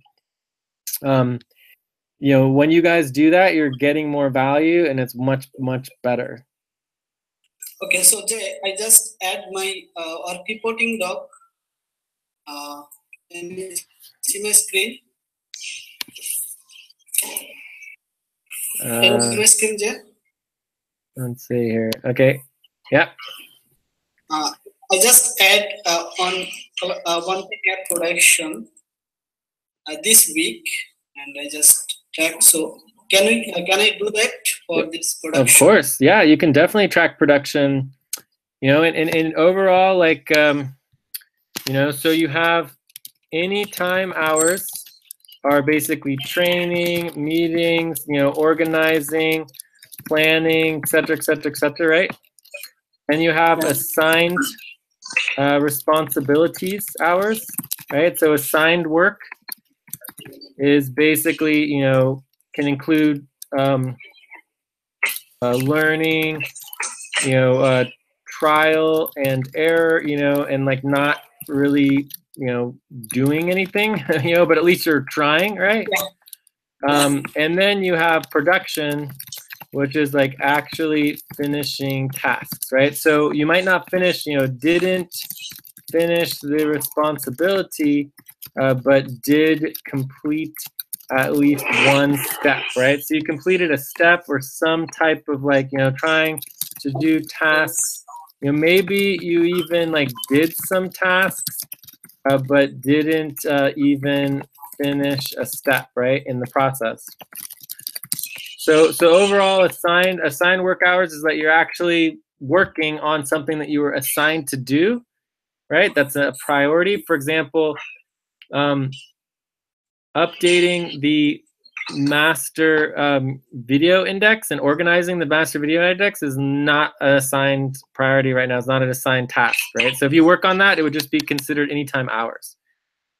A: when you guys do that, you're getting more value and it's much, much better.
D: Okay, so Jay, I just add my work reporting doc and see my screen. Can you see my screen, Jay?
A: Let's see here. Okay. Yeah.
D: I just add on one thing at production this week, and I just track. So can I do that for this production?
A: Of course. Yeah, you can definitely track production. And overall, like so you have anytime hours are basically training, meetings, organizing, planning, et cetera, right? And you have assigned responsibilities hours, right? So assigned work is basically, can include learning, trial and error, and like not really, doing anything, but at least you're trying, right? And then you have production, which is like actually finishing tasks, right? So you might not finish, didn't finish the responsibility, but did complete at least one step, right? So you completed a step or some type of like, trying to do tasks. Maybe you even like did some tasks, but didn't even finish a step, right, in the process. So overall, assigned work hours is that you're actually working on something that you were assigned to do, right? That's a priority. For example, updating the master video index and organizing the master video index is not an assigned priority right now. It's not an assigned task, right? So if you work on that, it would just be considered anytime hours,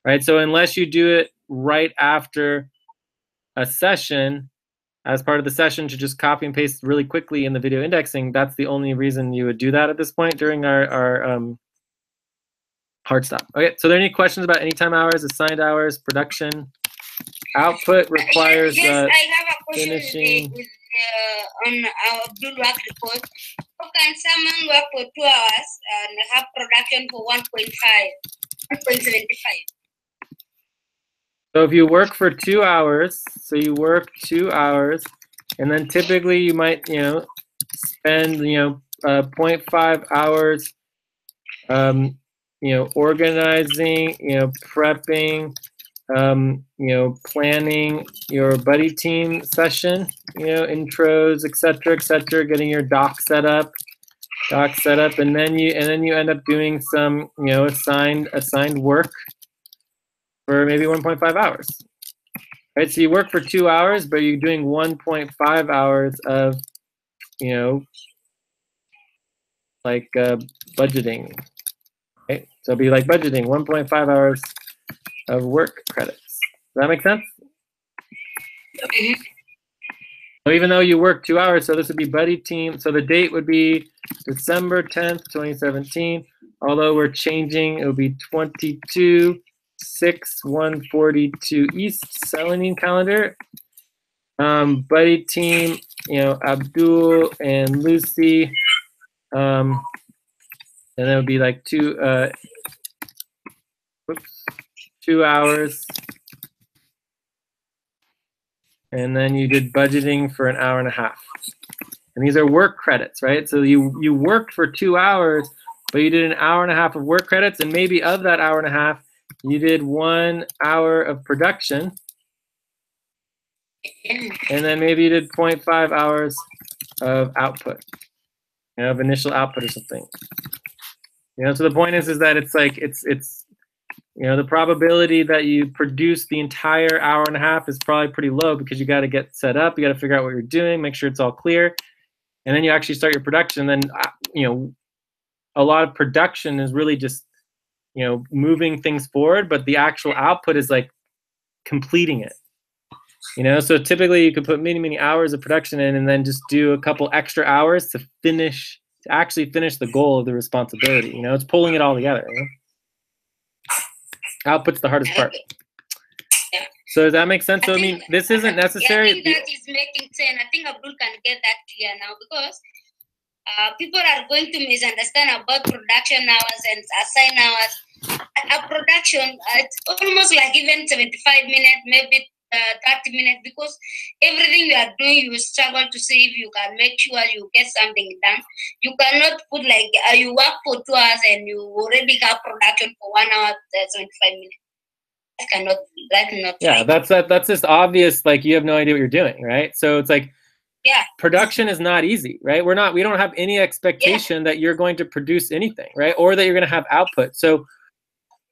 A: right? So unless you do it right after a session, as part of the session, to just copy and paste really quickly in the video indexing, that's the only reason you would do that at this point during our hard stop. Okay, so are there any questions about anytime hours, assigned hours, production? Output requires
B: yes, I have a question
A: finishing.
B: on our blue work report. How can someone work for 2 hours and have production for 1.75?
A: So if you work for 2 hours, so you work 2 hours, and then typically you might, spend, 0.5 hours, organizing, prepping, planning your buddy team session, intros, etc., getting your doc set up, and then you end up doing some, assigned work for maybe 1.5 hours. Right, so you work for 2 hours, but you're doing 1.5 hours of, budgeting. Right, so it'll be like budgeting, 1.5 hours of work credits. Does that make sense? So even though you work 2 hours, so this would be buddy team. So the date would be December 10th, 2017. Although we're changing, it would be 22/6/142 East Selene calendar. Buddy team, Abdul and Lucy. And then it would be like 2 hours. And then you did budgeting for 1.5 hours. And these are work credits, right? So you worked for 2 hours, but you did 1.5 hours of work credits, and maybe of that 1.5 hours, you did 1 hour of production. And then maybe you did 0.5 hours of output, of initial output or something. So the point is that it's like, it's the probability that you produce the entire 1.5 hours is probably pretty low, because you got to get set up, you got to figure out what you're doing, make sure it's all clear, and then you actually start your production. And then, a lot of production is really just, moving things forward, but the actual output is like completing it. So typically you could put many hours of production in, and then just do a couple extra hours to actually finish the goal of the responsibility. It's pulling it all together. Output's the hardest part.
B: Yeah.
A: So does that make sense? So I mean, this isn't necessary.
B: Yeah, I think that is making sense. I think Abdul can get that clear now, because people are going to misunderstand about production hours and assign hours. A production, it's almost like even 75 minutes, maybe 30 minutes, because everything you are doing, you struggle to see if you can make sure you get something done. You cannot put like you work for 2 hours and you already have production for 1 hour, 75 minutes. That's not
A: yeah,
B: right.
A: that's just obvious. Like, you have no idea what you're doing, right? So it's like,
B: yeah,
A: production is not easy, right? We don't have any expectation that you're going to produce anything, right? Or that you're going to have output. So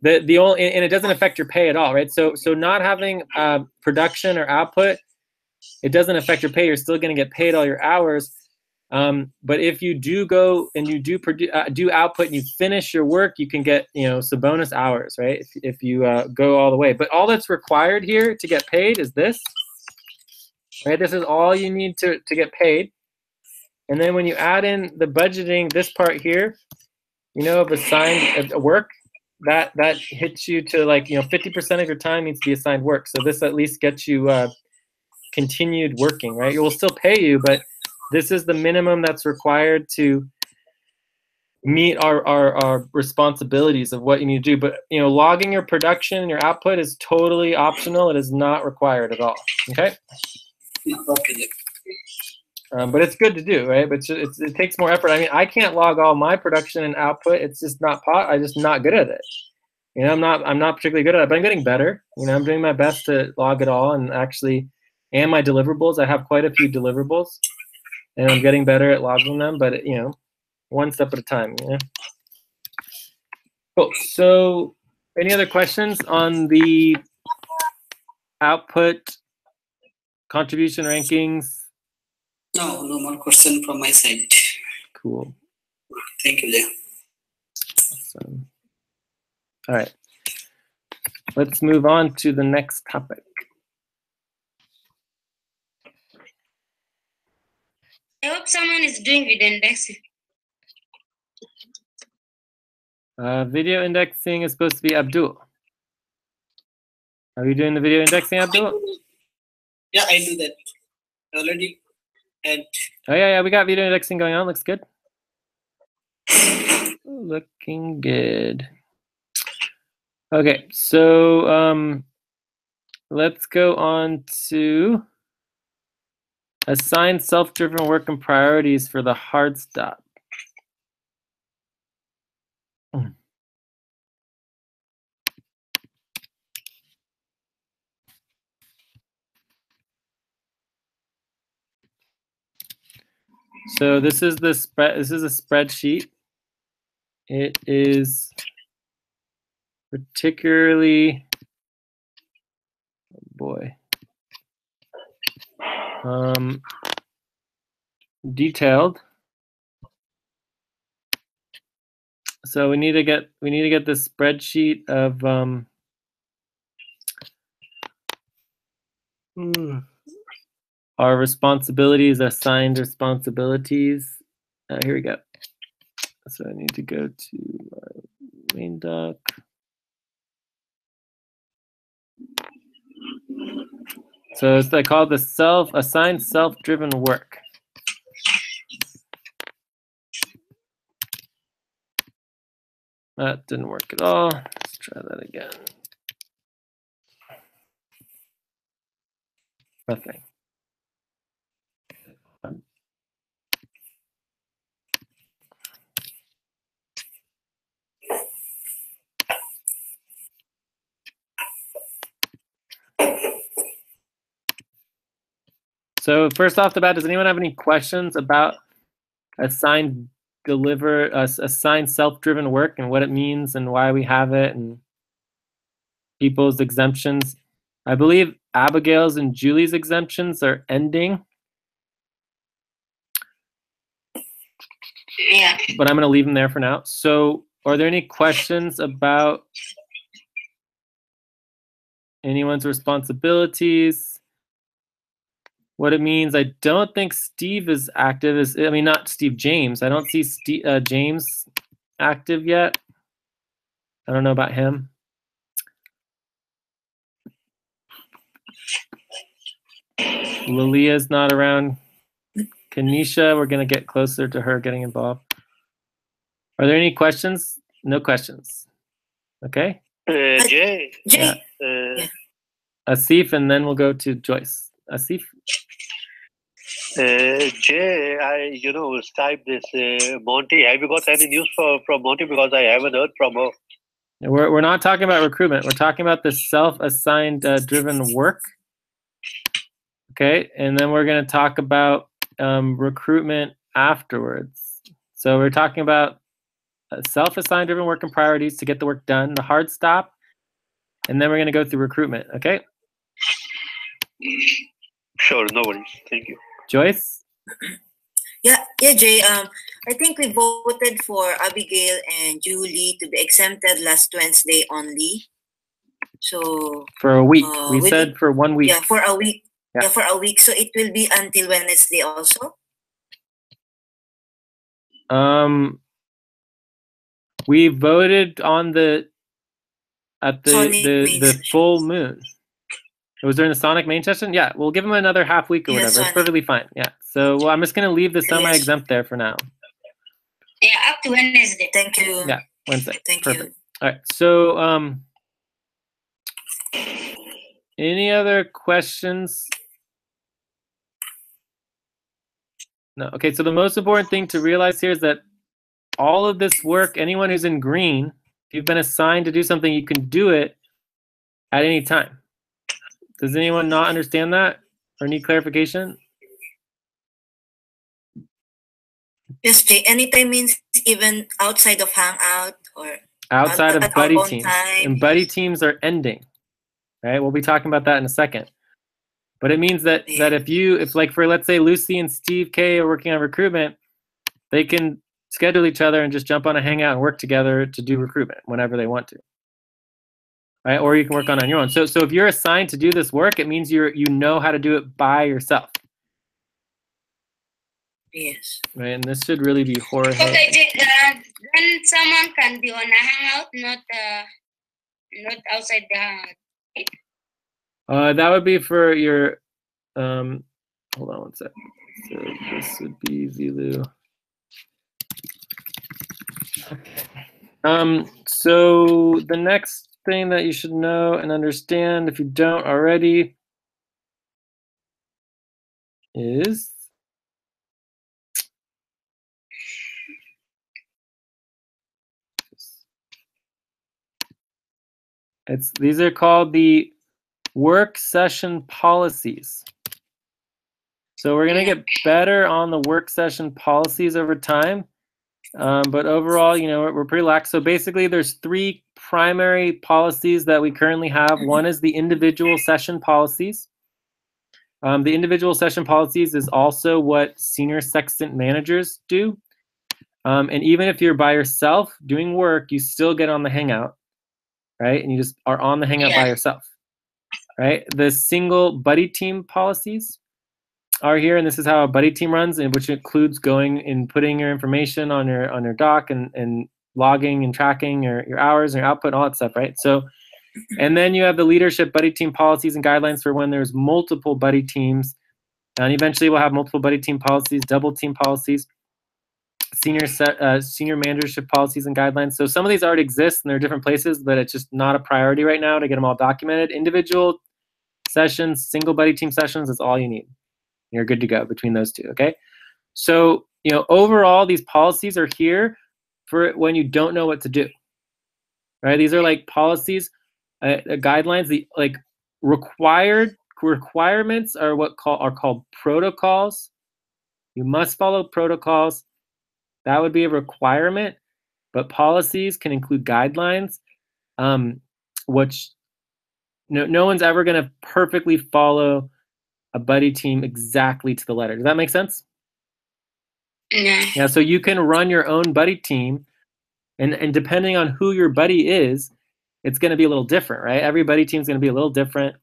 A: the only, and it doesn't affect your pay at all, right? So not having production or output, it doesn't affect your pay. You're still going to get paid all your hours. But if you do go and you do do output and you finish your work, you can get some bonus hours, right? If you go all the way. But all that's required here to get paid is this, right? This is all you need to get paid. And then when you add in the budgeting, this part here, of assigned work, that hits you to like 50% of your time needs to be assigned work. So this at least gets you continued working, right? It will still pay you, but this is the minimum that's required to meet our responsibilities of what you need to do. But logging your production and your output is totally optional. It is not required at all. Okay.
D: Okay.
A: But it's good to do, right? But it takes more effort. I mean, I can't log all my production and output. It's just not I'm just not good at it. I'm not particularly good at it, but I'm getting better. I'm doing my best to log it all, and my deliverables. I have quite a few deliverables, and I'm getting better at logging them. But one step at a time. Cool. So, any other questions on the output contribution rankings?
D: No more question from my side.
A: Cool.
D: Thank you, Leo.
A: Awesome. All right. Let's move on to the next topic.
B: I hope someone is doing video indexing.
A: Video indexing is supposed to be Abdul. Are you doing the video indexing, Abdul?
D: Yeah, I do that already. And
A: oh yeah, we got video indexing going on. Looks good. Looking good. Okay, so let's go on to assign self-driven work and priorities for the hard stop. So this is the spread. This is a spreadsheet. It is particularly, oh boy, detailed. So we need to get this spreadsheet of our responsibilities, assigned responsibilities. Here we go. So I need to go to main doc. So it's called the assigned self-driven work. That didn't work at all. Let's try that again. Nothing. So first off the bat, does anyone have any questions about assigned self-driven work and what it means and why we have it and people's exemptions? I believe Abigail's and Julie's exemptions are ending.
B: Yeah.
A: But I'm going to leave them there for now. So are there any questions about anyone's responsibilities? What it means? I don't think Steve is active. I mean, not Steve, James. I don't see James active yet. I don't know about him. Lilia's not around. Kanisha, we're going to get closer to her getting involved. Are there any questions? No questions. Okay.
E: Jay.
C: Jay.
E: Yeah.
A: Asif, and then we'll go to Joyce. Asif.
E: Jay, I Skype this Monty. Have you got any news from Monty? Because I haven't heard from her.
A: We're not talking about recruitment. We're talking about the self-assigned driven work. Okay, and then we're going to talk about recruitment afterwards. So we're talking about self-assigned driven work and priorities to get the work done, the hard stop, and then we're going to go through recruitment. Okay.
E: Sure, no worries. Thank you.
A: Joyce?
C: Yeah, Jay. I think we voted for Abigail and Julie to be exempted last Wednesday only. So
A: for a week. We said for 1 week.
C: Yeah, for a week. Yeah, for a week. So it will be until Wednesday also.
A: We voted on the full moon. It was during the Sonic main session? Yeah, we'll give them another half week or whatever. It's perfectly fine. Yeah. So I'm just going to leave the semi-exempt there for now.
B: Yeah, up to Wednesday.
C: Thank you.
A: Yeah, Wednesday.
C: Thank you.
A: All right. So any other questions? No. Okay, so the most important thing to realize here is that all of this work, anyone who's in green, if you've been assigned to do something, you can do it at any time. Does anyone not understand that or need clarification?
C: Yes, Jay. Anytime means even outside of Hangout or
A: outside of buddy teams. And buddy teams are ending. Right? We'll be talking about that in a second. But it means that if like for let's say Lucy and Steve K are working on recruitment, they can schedule each other and just jump on a Hangout and work together to do recruitment whenever they want to. Right? Or you can work on your own. So if you're assigned to do this work, it means you know how to do it by yourself.
C: Yes.
A: Right, and this should really be Jorge.
B: Okay, then someone can be on a Hangout, not outside the Hangout.
A: That would be for your hold on one sec. So this would be Zilu. So the next thing that you should know and understand, if you don't already, is these are called the work session policies. So we're going to get better on the work session policies over time. But overall, you know, we're pretty lax. So basically, there's 3 primary policies that we currently have. One is the individual session policies. The individual session policies is also what senior sextant managers do. And even if you're by yourself doing work, you still get on the Hangout, right? And you just are on the Hangout by yourself, right? The single buddy team policies are here, and this is how a buddy team runs, and which includes going and putting your information on your doc and logging and tracking your hours and your output and all that stuff, right? So, and then you have the leadership buddy team policies and guidelines for when there's multiple buddy teams, and eventually we'll have multiple buddy team policies, double team policies, senior managership policies and guidelines. So some of these already exist and they're different places, but it's just not a priority right now to get them all documented. Individual sessions, single buddy team sessions, that's all you need. You're good to go between those two, okay? So, you know, overall, these policies are here for when you don't know what to do, right? These are like policies, guidelines. The like requirements are are called protocols. You must follow protocols. That would be a requirement, but policies can include guidelines, which no one's ever going to perfectly follow a buddy team exactly to the letter. Does that make sense? Yeah, so you can run your own buddy team, and depending on who your buddy is, it's going to be a little different, right? Every buddy team is going to be a little different.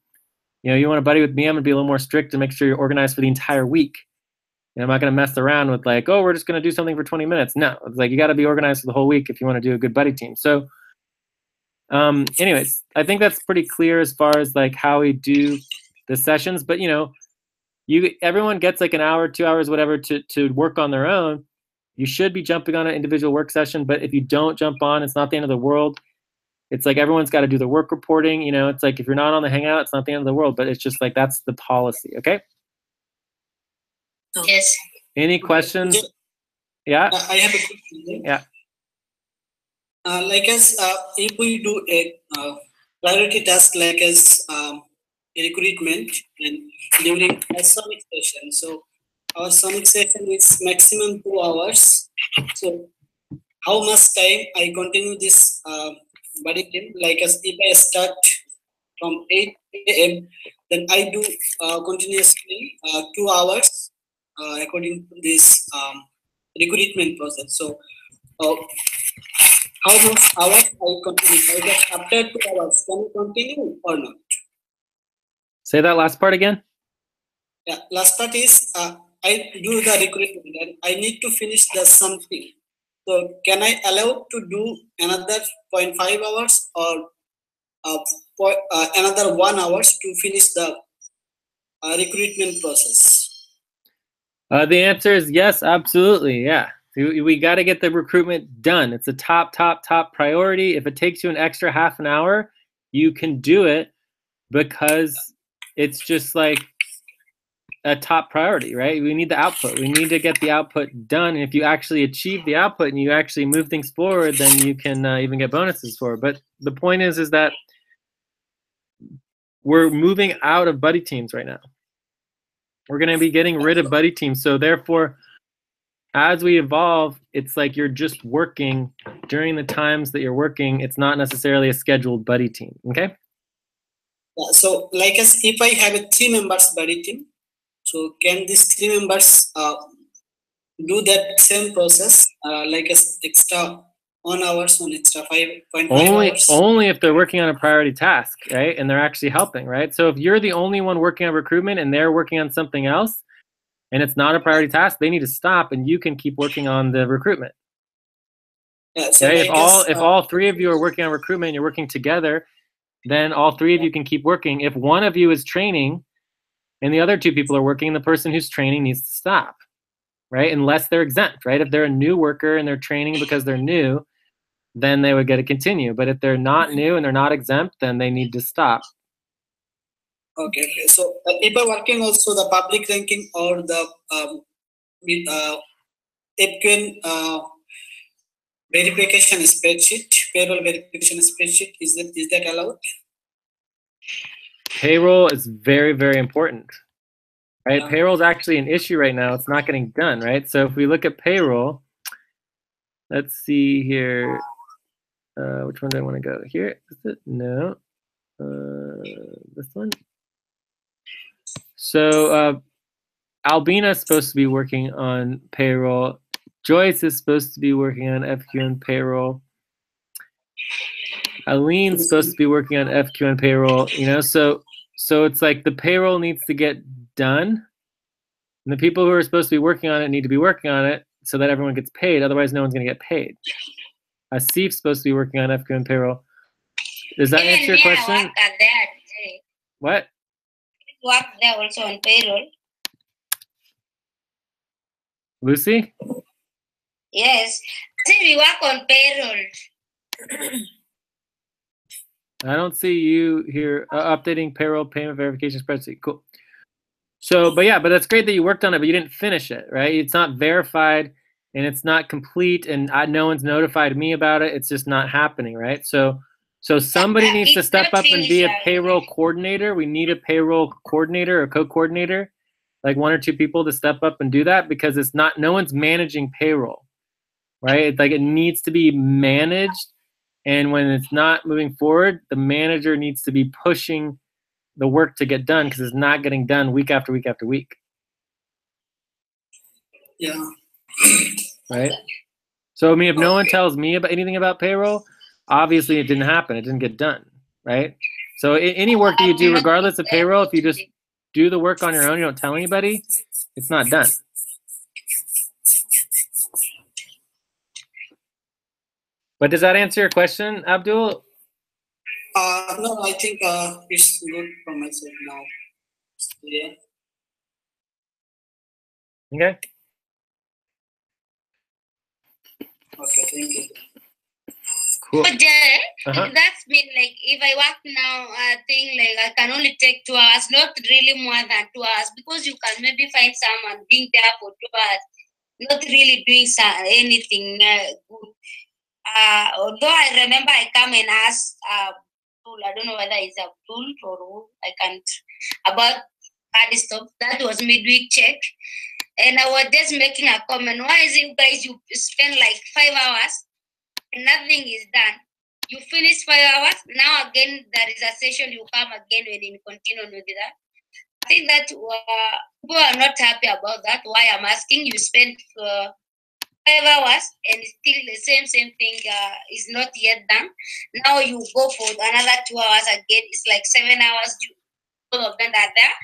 A: You know, you want a buddy with me, I'm going to be a little more strict to make sure you're organized for the entire week. And I'm not going to mess around with like, oh, we're just going to do something for 20 minutes. No, it's like you got to be organized for the whole week if you want to do a good buddy team. So anyways, I think that's pretty clear as far as like how we do the sessions. But, you know, everyone gets like an hour, 2 hours, whatever to work on their own. You should be jumping on an individual work session. But if you don't jump on, it's not the end of the world. It's like everyone's got to do the work reporting. You know, it's like if you're not on the Hangout, it's not the end of the world. But it's just like that's the policy. Okay.
B: Yes.
A: Any questions? Yeah.
D: I have a question.
A: Yeah.
D: Like as if we do a priority task like as recruitment and during a summit session, so our summit session is maximum 2 hours. So how much time I continue this buddy team? Like as if I start from 8 a.m., then I do continuously 2 hours according to this recruitment process. So how much hours I continue? I guess after 2 hours, can I continue or not?
A: Say that last part again.
D: Yeah, last part is I do the recruitment and I need to finish the something. So can I allow to do another 0.5 hours or another 1 hour to finish the recruitment process?
A: The answer is yes, absolutely. Yeah. We got to get the recruitment done. It's a top priority. If it takes you an extra half an hour, you can do it because it's just like a top priority, right? We need the output. We need to get the output done. And if you actually achieve the output and you actually move things forward, then you can even get bonuses for it. But the point is that we're moving out of buddy teams right now. We're going to be getting rid of buddy teams. So therefore, as we evolve, it's like you're just working during the times that you're working. It's not necessarily a scheduled buddy team. Okay.
D: Yeah, so like as if I have a 3 members buddy team, so can these 3 members do that same process like as extra 1 hours on extra 5.5 hours?
A: Only if they're working on a priority task, right? And they're actually helping, right? So if you're the only one working on recruitment and they're working on something else and it's not a priority task, they need to stop and you can keep working on the recruitment.
D: Yeah, so
A: okay? If all 3 of you are working on recruitment and you're working together, then all 3 of you can keep working. If one of you is training and the other 2 people are working, the person who's training needs to stop, right? Unless they're exempt, right? If they're a new worker and they're training because they're new, then they would get to continue. But if they're not new and they're not exempt, then they need to stop.
D: Okay. So people working also the public ranking or the FQN verification spreadsheet, payroll verification spreadsheet, is that allowed?
A: Payroll is very, very important, right?
D: Yeah.
A: Payroll is actually an issue right now. It's not getting done, right? So if we look at payroll, let's see here. Which one do I want to go? Here, is it? No. This one. So Albina is supposed to be working on payroll. Joyce is supposed to be working on FQN payroll. Aline's supposed to be working on FQN payroll. You know, so it's like the payroll needs to get done, and the people who are supposed to be working on it need to be working on it so that everyone gets paid. Otherwise, no one's going to get paid. Asif's supposed to be working on FQN payroll. Does that answer your question?
B: Work at that.
A: What?
B: Work there also on payroll.
A: Lucy?
B: Yes. I think we work on payroll.
A: I don't see you here updating payroll payment verification spreadsheet. Cool. So, but that's great that you worked on it, but you didn't finish it, right? It's not verified and it's not complete, and no one's notified me about it. It's just not happening, right? So somebody needs to step up and be a payroll coordinator. We need a payroll coordinator or co-coordinator, like 1 or 2 people to step up and do that, because it's not, no one's managing payroll, right? It's like it needs to be managed. And when it's not moving forward, the manager needs to be pushing the work to get done, because it's not getting done week after week after week.
D: Yeah.
A: Right? So, I mean, if no one tells me about anything about payroll, obviously it didn't happen. It didn't get done, right? So any work that you do, regardless of payroll, if you just do the work on your own, you don't tell anybody, it's not done. But does that answer your question, Abdul?
D: No, I think it's good for myself now. Yeah.
A: Okay.
D: Okay, thank you.
A: Cool.
B: But Jay,
A: Uh-huh.
B: that's mean like if I work now, I think like I can only take 2 hours, not really more than 2 hours, because you can maybe find someone being there for 2 hours, not really doing anything good. Although I remember I come and ask Abdul, I don't know whether it's Abdul or who, I can't, about hard stuff. That was midweek check. And I was just making a comment. Why is it you guys, you spend like 5 hours and nothing is done? You finish 5 hours, now again there is a session, you come again and you continue with that. I think that people are not happy about that. Why I'm asking, you spend 5 hours and still the same thing is not yet done. Now you go for another 2 hours again. It's like 7 hours. Both of them are there.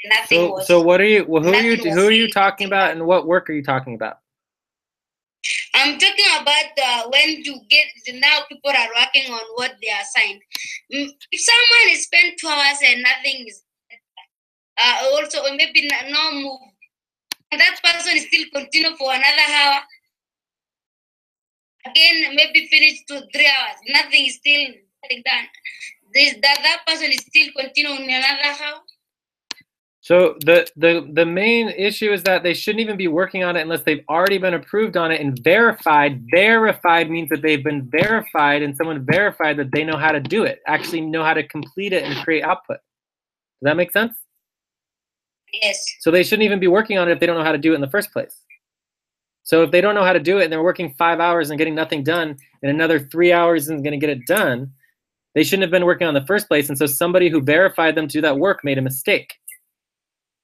B: Nothing was.
A: So what are you? Who are you
B: really
A: talking about, and what work are you talking about?
B: I'm talking about when you get, now people are working on what they are assigned. If someone is spent 2 hours and nothing is also maybe no move, and that person is still continue for another hour. Again, maybe finish 2-3 hours. Nothing is still getting done. That person is still continuing another hour.
A: So the main issue is that they shouldn't even be working on it unless they've already been approved on it and verified. Verified means that they've been verified and someone verified that they know how to do it, actually know how to complete it and create output. Does that make sense?
B: Yes.
A: So they shouldn't even be working on it if they don't know how to do it in the first place. So if they don't know how to do it and they're working 5 hours and getting nothing done, and another 3 hours isn't going to get it done, they shouldn't have been working on the first place. And so somebody who verified them to do that work made a mistake.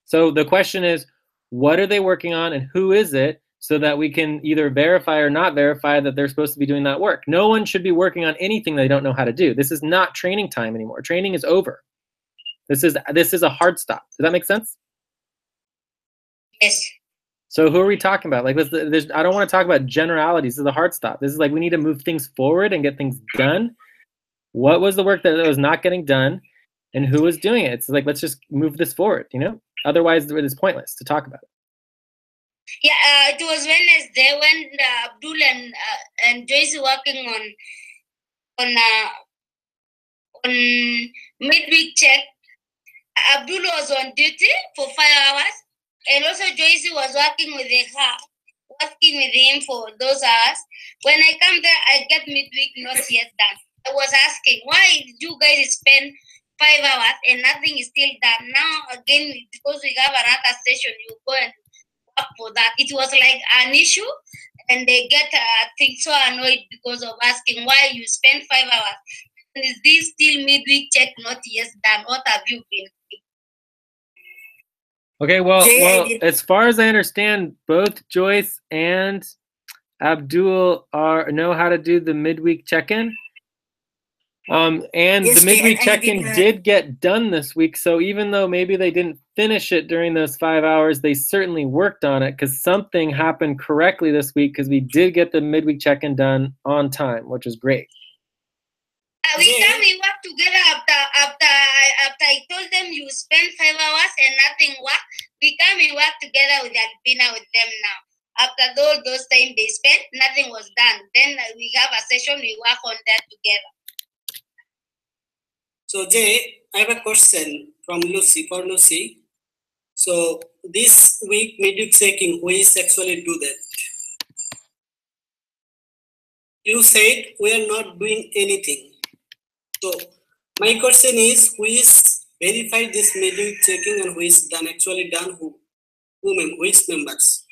A: So the question is, what are they working on and who is it, so that we can either verify or not verify that they're supposed to be doing that work. No one should be working on anything they don't know how to do. This is not training time anymore. Training is over. This is a hard stop. Does that make sense?
B: Yes.
A: So who are we talking about? Like, I don't want to talk about generalities. This is a hard stop. This is like, we need to move things forward and get things done. What was the work that was not getting done, and who was doing it? It's like, let's just move this forward, you know? Otherwise, it's pointless to talk about it.
B: Yeah, it was Wednesday when Abdul and Joyce working on midweek check. Abdul was on duty for 5 hours, and also Joyce was working with him for those hours. When I come there, I get midweek not yet done. I was asking, why did you guys spend 5 hours and nothing is still done? Now again, because we have another session, you go and work for that. It was like an issue, and they get so annoyed because of asking why you spend 5 hours. And is this still midweek check not yet done? What have you been?
A: Okay, well, as far as I understand, both Joyce and Abdul know how to do the midweek check-in. And
C: Yes,
A: the midweek
C: and
A: check-in did get done this week. So even though maybe they didn't finish it during those 5 hours, they certainly worked on it because something happened correctly this week because we did get the midweek check-in done on time, which is great.
B: We work together after I told them you spend 5 hours and nothing work. We work together with Albina with them now. After all those time they spent, nothing was done. Then we have a session, we work on that together.
D: So Jay, I have a question from Lucy, for Lucy. So this week midweek checking, who is actually do that? You said we are not doing anything. So my question is, who is verified this midweek checking and who is actually done? Which members?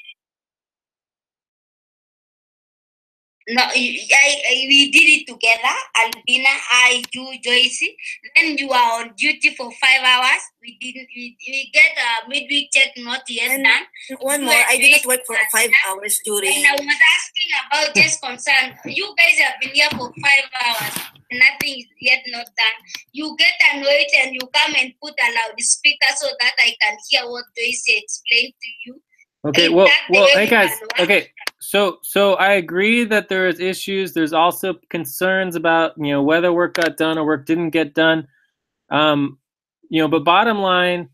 B: No, we did it together. Albina, I, you, Joyce. Then you are on duty for 5 hours. We get a midweek check not yet done.
C: One more, I did not work for 5 hours during.
B: And I was asking about just concern. You guys have been here for 5 hours. Nothing is yet not done. You get annoyed and you come and put a loudspeaker so that I can hear what Joyce explained to you.
A: Okay, well, hey guys, okay. So I agree that there is issues. There's also concerns about, whether work got done or work didn't get done. But bottom line,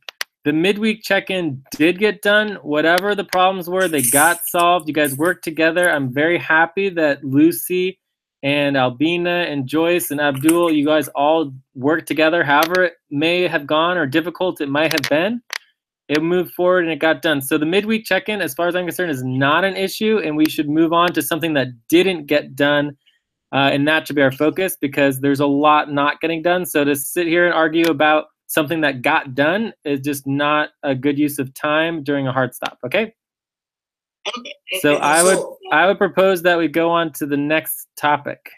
A: the midweek check-in did get done. Whatever the problems were, they got solved. You guys worked together. I'm very happy that Lucy and Albina and Joyce and Abdul, you guys all worked together. However it may have gone or difficult it might have been, it moved forward and it got done. So the midweek check-in, as far as I'm concerned, is not an issue, and we should move on to something that didn't get done, and that should be our focus because there's a lot not getting done. So to sit here and argue about something that got done is just not a good use of time during a hard stop, okay? So I would propose that we go on to the next topic.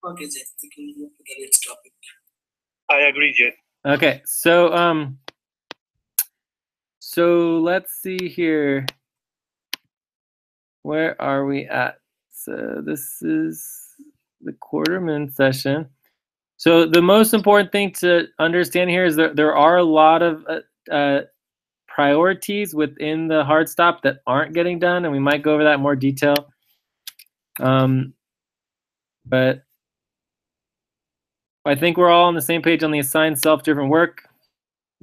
D: Okay, Jay, we can move to the next topic.
E: I agree, Jay.
A: Okay, so let's see here. Where are we at? So this is the quarter-min session. So the most important thing to understand here is that there are a lot of priorities within the hard stop that aren't getting done, and we might go over that in more detail. But I think we're all on the same page on the assigned self-driven work.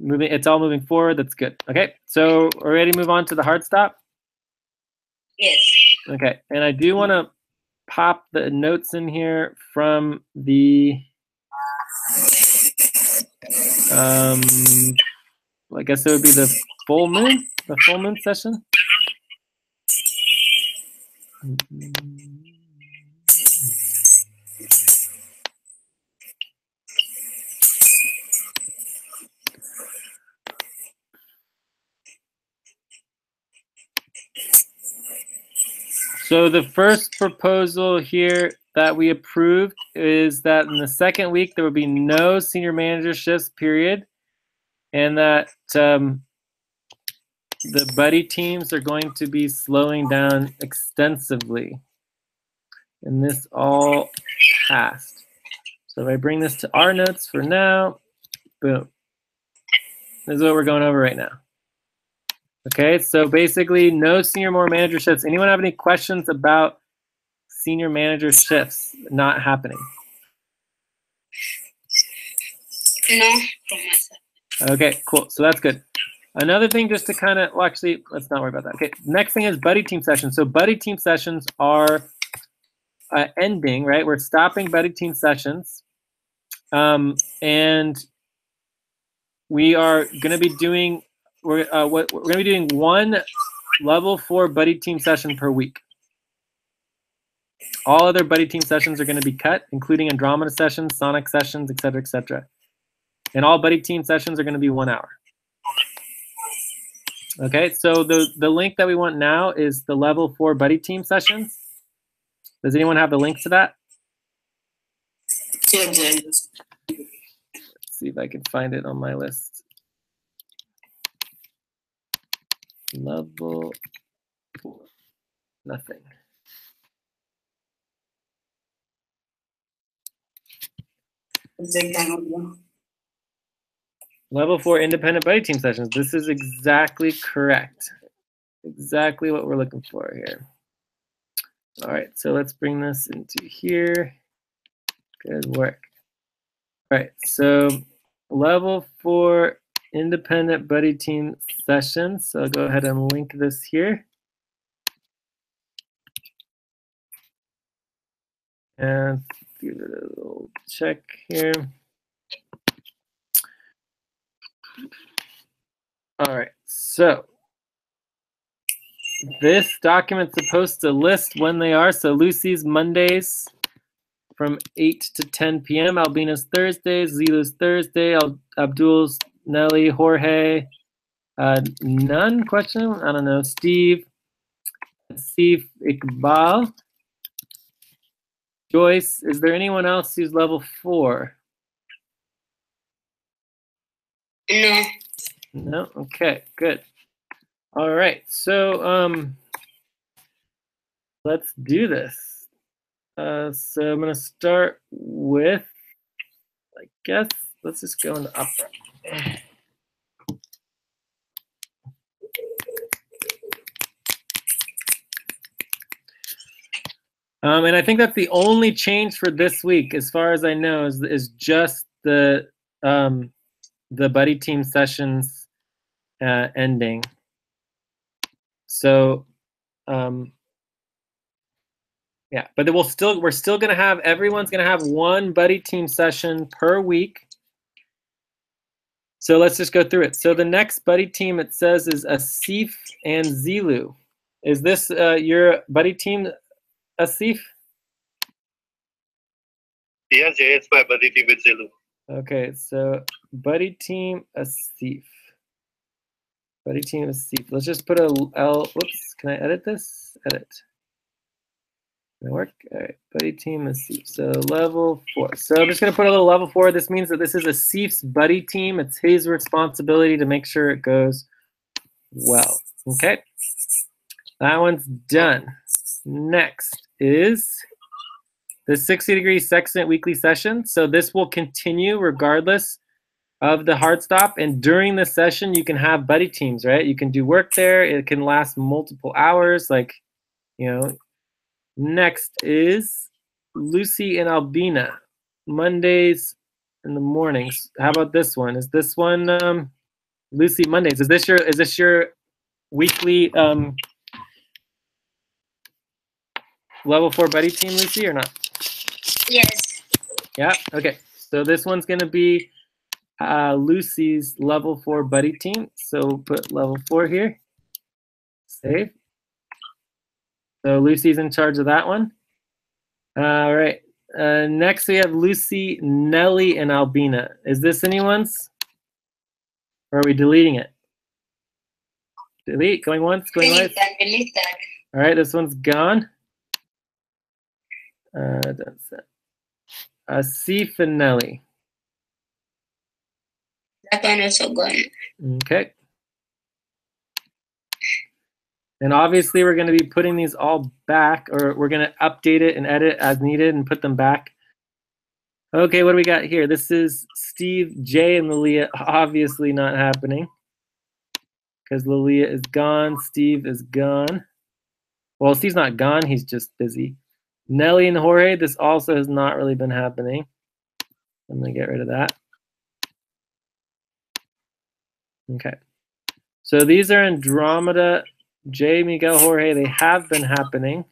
A: It's all moving forward. That's good. Okay, so we're ready to move on to the hard stop?
B: Yes.
A: Okay, and I do want to pop the notes in here from the I guess it would be the full moon session. So the first proposal here that we approved is that in the second week there will be no senior manager shifts, period, and that the buddy teams are going to be slowing down extensively. And this all passed. So if I bring this to our notes for now, boom. This is what we're going over right now. Okay, so basically no senior more manager shifts. Anyone have any questions about senior manager shifts not happening?
B: No, from myself.
A: Okay, cool. So that's good. Another thing just to kind of, well, actually, let's not worry about that. Okay, next thing is buddy team sessions. So buddy team sessions are ending, right? We're stopping buddy team sessions. And we are going to be doing, we're going to be doing one level 4 buddy team session per week. All other buddy team sessions are going to be cut, including Andromeda sessions, Sonic sessions, et cetera, et cetera. And all buddy team sessions are going to be 1 hour. Okay, so the link that we want now is the level 4 buddy team sessions. Does anyone have the link to that?
D: Yeah, Jay.
A: Let's see if I can find it on my list. Level 4, nothing.
D: Take time.
A: Level 4 independent buddy team sessions. This is exactly correct. Exactly what we're looking for here. All right, so let's bring this into here. Good work. All right, so level 4 independent buddy team sessions. So I'll go ahead and link this here. And give it a little check here. All right, so this document's supposed to list when they are. So Lucy's Mondays from 8 to 10 p.m. Albina's Thursdays, Zilu's Thursday, Abdul's, Nelly, Jorge, none question? I don't know. Steve, Asif, Iqbal, Joyce. Is there anyone else who's level 4?
B: No.
A: No? Okay, good. All right, so let's do this. So I'm gonna start with, I guess, let's just go into Opera. And I think that's the only change for this week, as far as I know, is just the buddy team sessions ending. So, yeah, but we're still gonna have, everyone's gonna have one buddy team session per week. So let's just go through it. So the next buddy team, it says, is Asif and Zilu. Is this your buddy team, Asif?
E: Yes, it's my buddy team with Zilu.
A: Okay, so buddy team Asif. Buddy team Asif. Let's just put a L. Whoops, can I edit this? Edit. Can it work? All right, buddy team Asif. So level 4. So I'm just going to put a little level 4. This means that this is Asif's buddy team. It's his responsibility to make sure it goes well. Okay, that one's done. Next is the 60-degree sextant weekly session. So this will continue regardless of the hard stop. And during the session, you can have buddy teams, right? You can do work there. It can last multiple hours. Like, you know. Next is Lucy and Albina, Mondays in the mornings. How about this one? Is this one Lucy Mondays? Is this your weekly level 4 buddy team, Lucy, or not?
B: Yes.
A: Yeah. Okay. So this one's gonna be Lucy's level 4 buddy team. So we'll put level 4 here. Save. So Lucy's in charge of that one. All right. Next we have Lucy, Nelly, and Albina. Is this anyone's? Or are we deleting it? Delete. Going once, going twice.
B: Delete that.
A: All right, this one's gone. That's it. Asif and Nelly.
B: That one also gone.
A: Okay. And obviously we're going to be putting these all back, or we're going to update it and edit as needed and put them back. Okay, what do we got here? This is Steve, Jay, and Lilia. Obviously not happening because Lilia is gone. Steve is gone. Well, Steve's not gone. He's just busy. Nelly and Jorge, this also has not really been happening. I'm going to get rid of that. Okay. So these are Andromeda, Jay, Miguel, Jorge. They have been happening.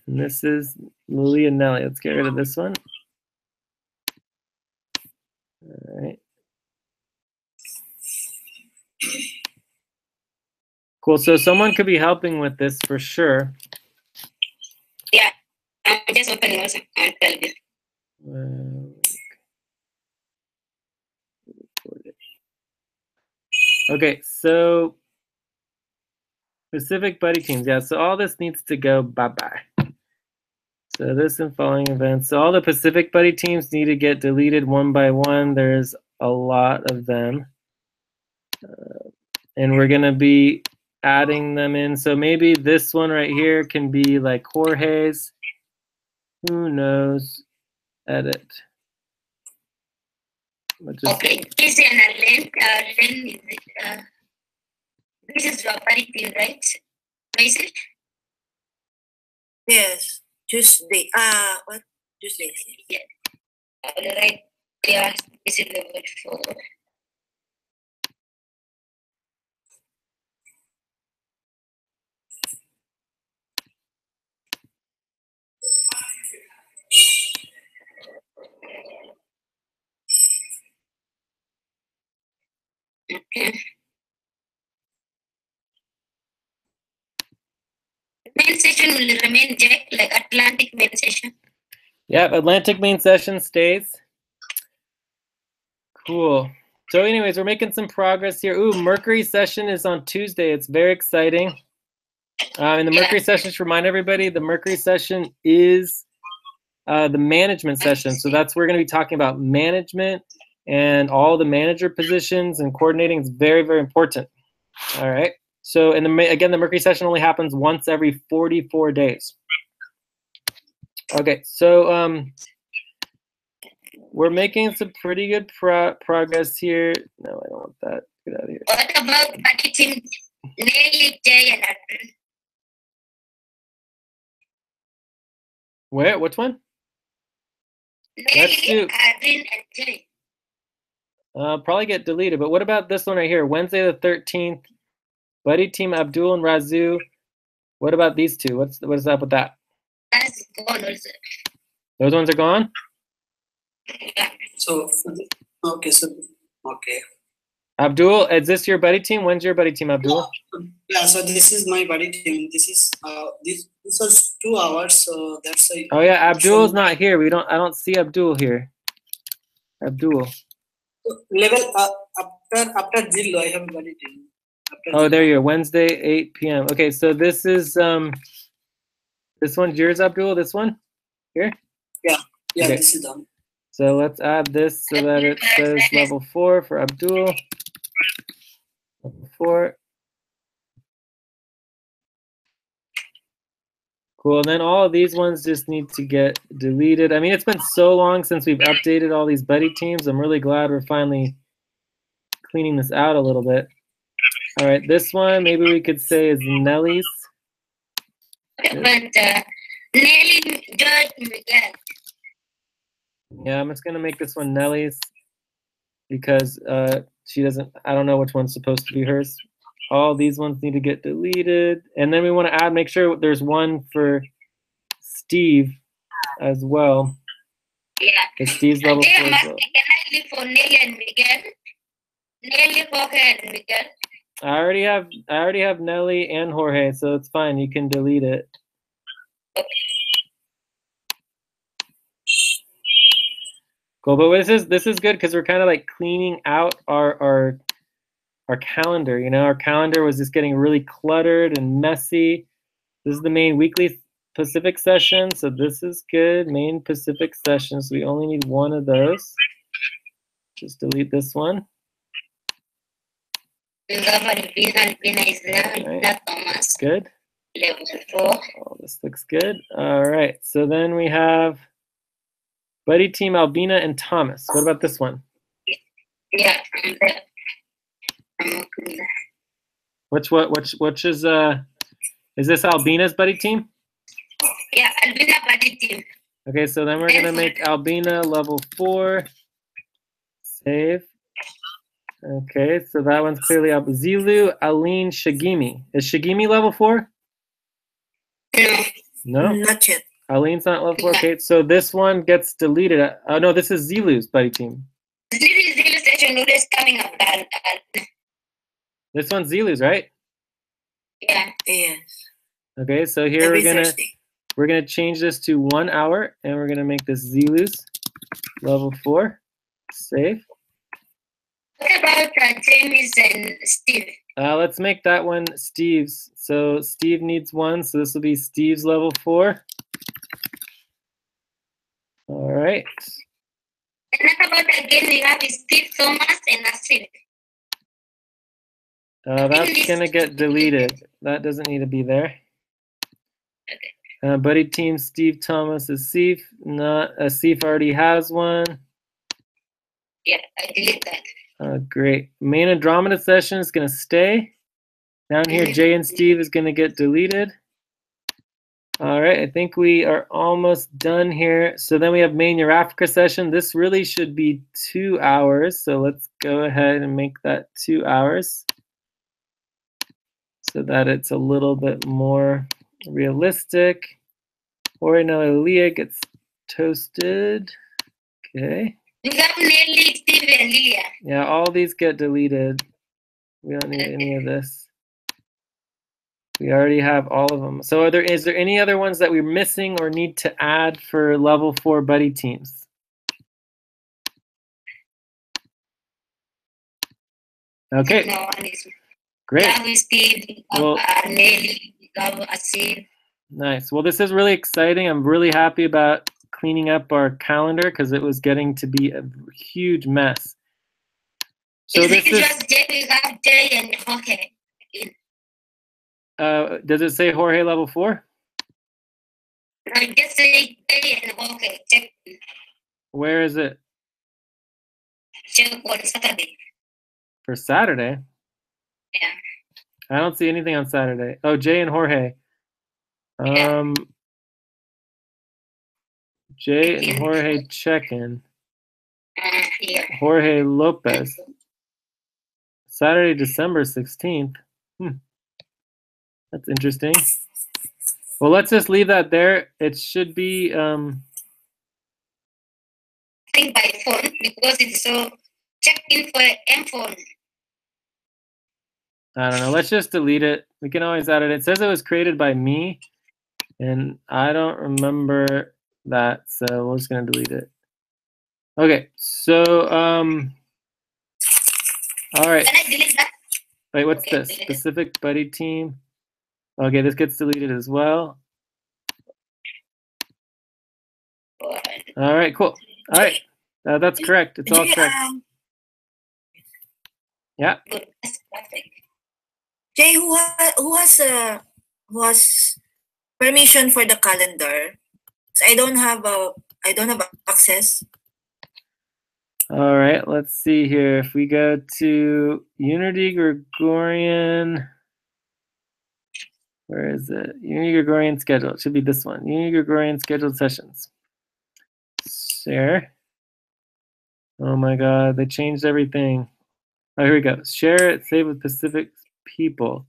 A: And this is Lily and Nelly. Let's get rid of this one. All right. Cool. So someone could be helping with this for sure.
B: Yeah, I'm just opening also. I'll tell you.
A: Okay, so Pacific Buddy Teams. Yeah, so all this needs to go bye-bye. So this and following events. So all the Pacific Buddy Teams need to get deleted one by one. There's a lot of them. And we're going to be adding them in. So maybe this one right here can be like Jorge's. Who knows? Edit.
B: Okay, this is an link. This is your buddy team, right? Is it?
C: Yes. Tuesday. What? Tuesday.
B: Yeah. All right. Yeah, this is the word for. Okay. Main session will remain, Jack, like Atlantic main session.
A: Yep, Atlantic main session stays. Cool. So anyways, we're making some progress here. Ooh, Mercury session is on Tuesday. It's very exciting. And the Mercury session, to remind everybody, the Mercury session is the management session. So that's we're going to be talking about management and all the manager positions, and coordinating is very, very important. All right. So, and again, the Mercury session only happens once every 44 days. Okay, so we're making some pretty good progress here. No, I don't want that. Get out of here.
B: What about packaging Nelly, Jay, and Adrian?
A: Where? Which one? Let's
B: Nelly,
A: do.
B: Adrian, and Jay.
A: Probably get deleted. But what about this one right here? Wednesday the 13th. Buddy Team Abdul and Razu. What about these two? What's up with that?
B: That's gone also.
A: Those ones are gone?
B: Yeah.
D: So, okay, okay.
A: Abdul, is this your buddy team? When's your buddy team, Abdul?
D: Yeah, so this is my buddy team. This is this was 2 hours, so that's a.
A: Oh yeah, Abdul's not here. I don't see Abdul here. Abdul.
D: Level after Zillow, I have a buddy team.
A: Oh, there you are. Wednesday, 8 p.m. Okay, so this is this one's yours, Abdul. This one here.
D: Yeah,
A: okay.
D: This is done.
A: So let's add this so that it says level 4 for Abdul. Level 4. Cool. And then all of these ones just need to get deleted. I mean, it's been so long since we've updated all these buddy teams. I'm really glad we're finally cleaning this out a little bit. All right, this one maybe we could say is Nelly's.
B: But Nelly, George, Miguel.
A: Yeah, I'm just gonna make this one Nelly's because she doesn't. I don't know which one's supposed to be hers. All these ones need to get deleted, and then we want to make sure there's one for Steve as well.
B: Yeah.
A: Because Steve's level 4 as well.
B: Nelly for Nelly and Miguel. Nelly, Jorge, and Miguel.
A: I already have Nelly and Jorge, so it's fine. You can delete it.
B: Okay.
A: Cool, but this is good because we're kind of like cleaning out our calendar. You know, our calendar was just getting really cluttered and messy. This is the main weekly Pacific session, so this is good. Main Pacific session, so we only need one of those. Just delete this one.
B: Right.
A: Good.
B: Level 4.
A: Oh, this looks good. All right, so then we have Buddy Team Albina and Thomas. What about this one?
B: Yeah.
A: Which is this Albina's buddy team?
B: Yeah, Albina buddy team.
A: Okay, so then we're gonna make Albina level 4. Save. Okay, so that one's clearly up. Zilu, Aline, Shagimi. Is Shagimi level 4?
B: No.
A: No.
C: Not yet.
A: Aline's not level 4. Okay, so this one gets deleted. Oh no, this is Zilu's buddy team.
B: Zero station notice coming up.
A: This one's Zilu's, right?
B: Yeah.
C: Yes.
A: Okay, so here
C: Every
A: we're gonna change this to 1 hour, and we're gonna make this Zilu's level 4. Save.
B: What about James and Steve?
A: Let's make that one Steve's. So Steve needs 1, so this will be Steve's level 4. All right.
B: And what about again we have Steve Thomas and Nasir?
A: That's gonna get deleted. That doesn't need to be there.
B: Okay.
A: Buddy team Steve Thomas is Sif. Not Sif already has one.
B: Yeah, I delete that.
A: Great. Main Andromeda session is gonna stay. Down here, Jay and Steve is gonna get deleted. All right, I think we are almost done here. So then we have main Eurafrica session. This really should be 2 hours. So let's go ahead and make that 2 hours so that it's a little bit more realistic. Jorge Leah gets toasted. Okay.
B: We have Nelly, Steve, and Lilia.
A: Yeah, all these get deleted. We don't need any of this. We already have all of them. So is there any other ones that we're missing or need to add for level 4 buddy teams? Okay.
B: No one is.
A: Great.
B: We have Steve,
A: Well,
B: Nelly, we have Asif.
A: nice. Well, this is really exciting. I'm really happy about cleaning up our calendar because it was getting to be a huge mess. So this is.
B: Just Jay, we have Jay and Jorge.
A: Does it say Jorge level 4?
B: I just say Jay and Jorge. Check.
A: Where is it?
B: Check on Saturday.
A: For Saturday?
B: Yeah.
A: I don't see anything on Saturday. Oh, Jay and Jorge.
B: Yeah.
A: Jay and Jorge check-in.
B: Yeah.
A: Jorge Lopez. Saturday, December 16th. That's interesting. Well, let's just leave that there. It should be
B: I think by phone because it's so check in for M phone.
A: I don't know. Let's just delete it. We can always add it. It says it was created by me, and I don't remember that, so we're just gonna delete it. Okay, so all right.
B: Can I delete that?
A: Wait, what's
B: Okay,
A: this?
B: delete it.
A: Specific buddy team. Okay, this gets deleted as well. All right, cool. All right, that's correct. It's all correct. Yeah.
B: Good. That's perfect.
C: Jay, who has permission for the calendar? I don't have access.
A: All right, let's see here. If we go to Unity Gregorian, where is it? Unity Gregorian schedule. It should be this one. Unity Gregorian scheduled sessions. Share. Oh my God, they changed everything. Oh, here we go. Share it, save with Pacific people.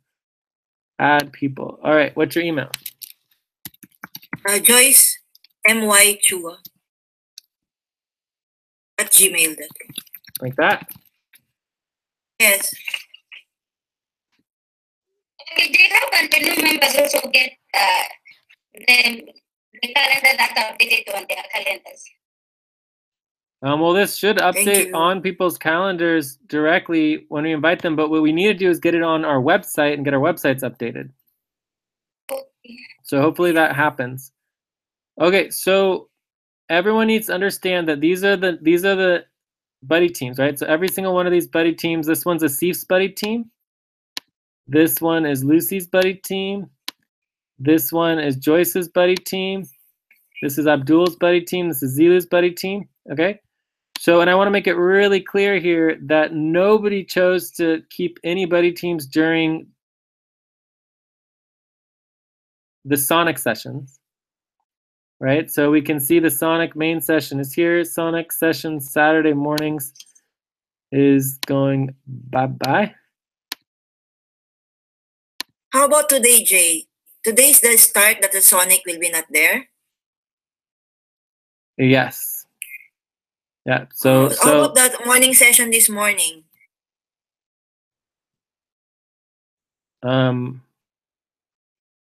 A: Add people. All right, what's your email?
C: Joyce MY Chua at gmail.com.
A: Like that?
C: Yes.
B: Okay, they have and the new members also get the calendar that updated on their calendars.
A: Well, this should update
C: you.
A: on people's calendars directly when we invite them, but what we need to do is get it on our website and get our websites updated.
B: Okay.
A: So hopefully that happens. Okay, so everyone needs to understand that these are the buddy teams, right? So every single one of these buddy teams, this one's a Sif's buddy team. This one is Lucy's buddy team. This one is Joyce's buddy team. This is Abdul's buddy team. This is Zilu's buddy team, okay? So, and I want to make it really clear here that nobody chose to keep any buddy teams during the Sonic sessions, right? So we can see the Sonic main session is here, Sonic sessions Saturday mornings. is going bye-bye.
C: How about today, Jay? Today's the start that the Sonic will be not there.
A: Yes. Yeah. So
C: how about that morning session this morning?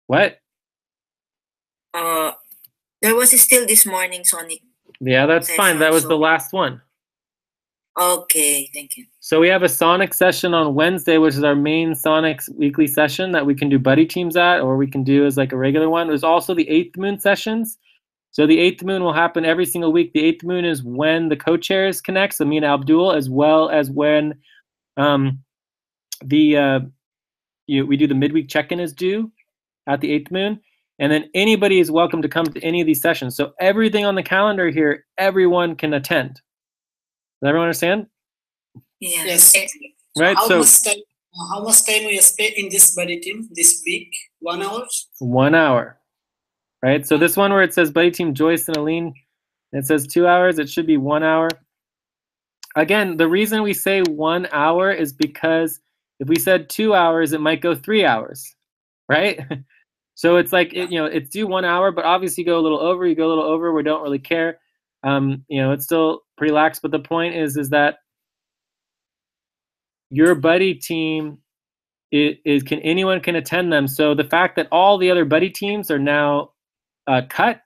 A: What?
C: There was still this morning Sonic.
A: Yeah, that's fine. That was the last one.
C: Okay, thank you.
A: So we have a Sonic session on Wednesday, which is our main Sonic's weekly session that we can do buddy teams at, or we can do as like a regular one. There's also the 8th moon sessions. So the 8th moon will happen every single week. The 8th moon is when the co-chairs connect, so me and Abdul, as well as when we do the midweek check-in is due at the 8th moon. And then anybody is welcome to come to any of these sessions. So everything on the calendar here, everyone can attend. Does everyone understand?
D: Yes.
A: Right.
D: How much time we spend in this buddy team this week? 1 hour?
A: 1 hour. Right. So this one where it says buddy team Joyce and Aline, it says 2 hours. It should be 1 hour. Again, the reason we say 1 hour is because if we said 2 hours, it might go 3 hours. Right. So it's like, it's due 1 hour, but obviously you go a little over, we don't really care. It's still pretty lax, but the point is that your buddy team anyone can attend them. So the fact that all the other buddy teams are now cut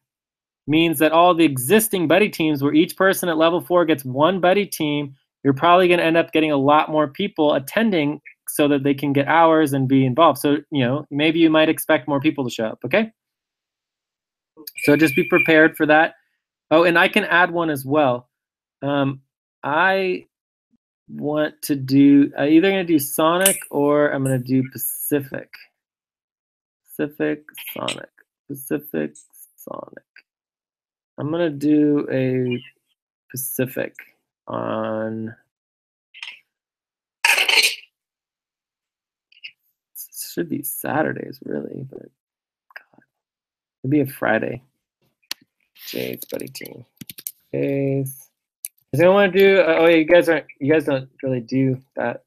A: means that all the existing buddy teams where each person at level 4 gets one buddy team, you're probably going to end up getting a lot more people attending so that they can get hours and be involved. So, maybe you might expect more people to show up, okay? So just be prepared for that. Oh, and I can add one as well. I want to do, either going to do Sonic or I'm going to do Pacific. Pacific, Sonic. Pacific, Sonic. I'm going to do a Pacific on... should be Saturdays, really, but God. It'd be a Friday. Jay's buddy team. Does anyone want to do? Oh, yeah, you guys don't really do that.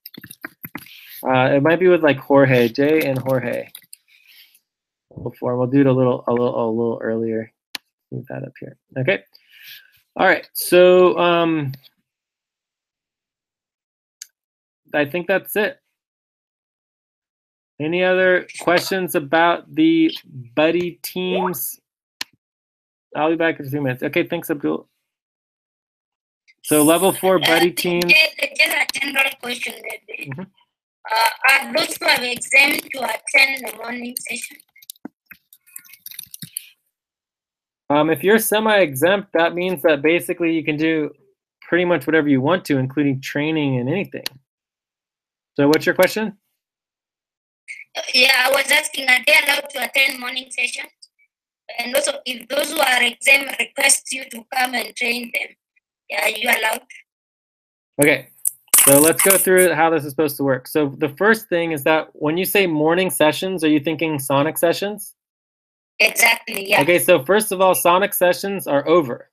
A: It might be with like Jorge, Jay and Jorge. Before we'll do it a little earlier. Move that up here. Okay. All right. So I think that's it. Any other questions about the buddy teams? I'll be back in 2 minutes. Okay, thanks, Abdul. So level 4 buddy teams.
B: Just a general question. Are those who have exam to attend the morning session?
A: If you're semi-exempt, that means that basically you can do pretty much whatever you want to, including training and anything. So what's your question?
B: Yeah, I was asking, are they allowed to attend morning sessions? And also, if those who are exempt request you to come and train them, are you allowed?
A: Okay, so let's go through how this is supposed to work. So the first thing is that when you say morning sessions, are you thinking Sonic sessions?
B: Exactly, yeah.
A: Okay, so first of all, Sonic sessions are over,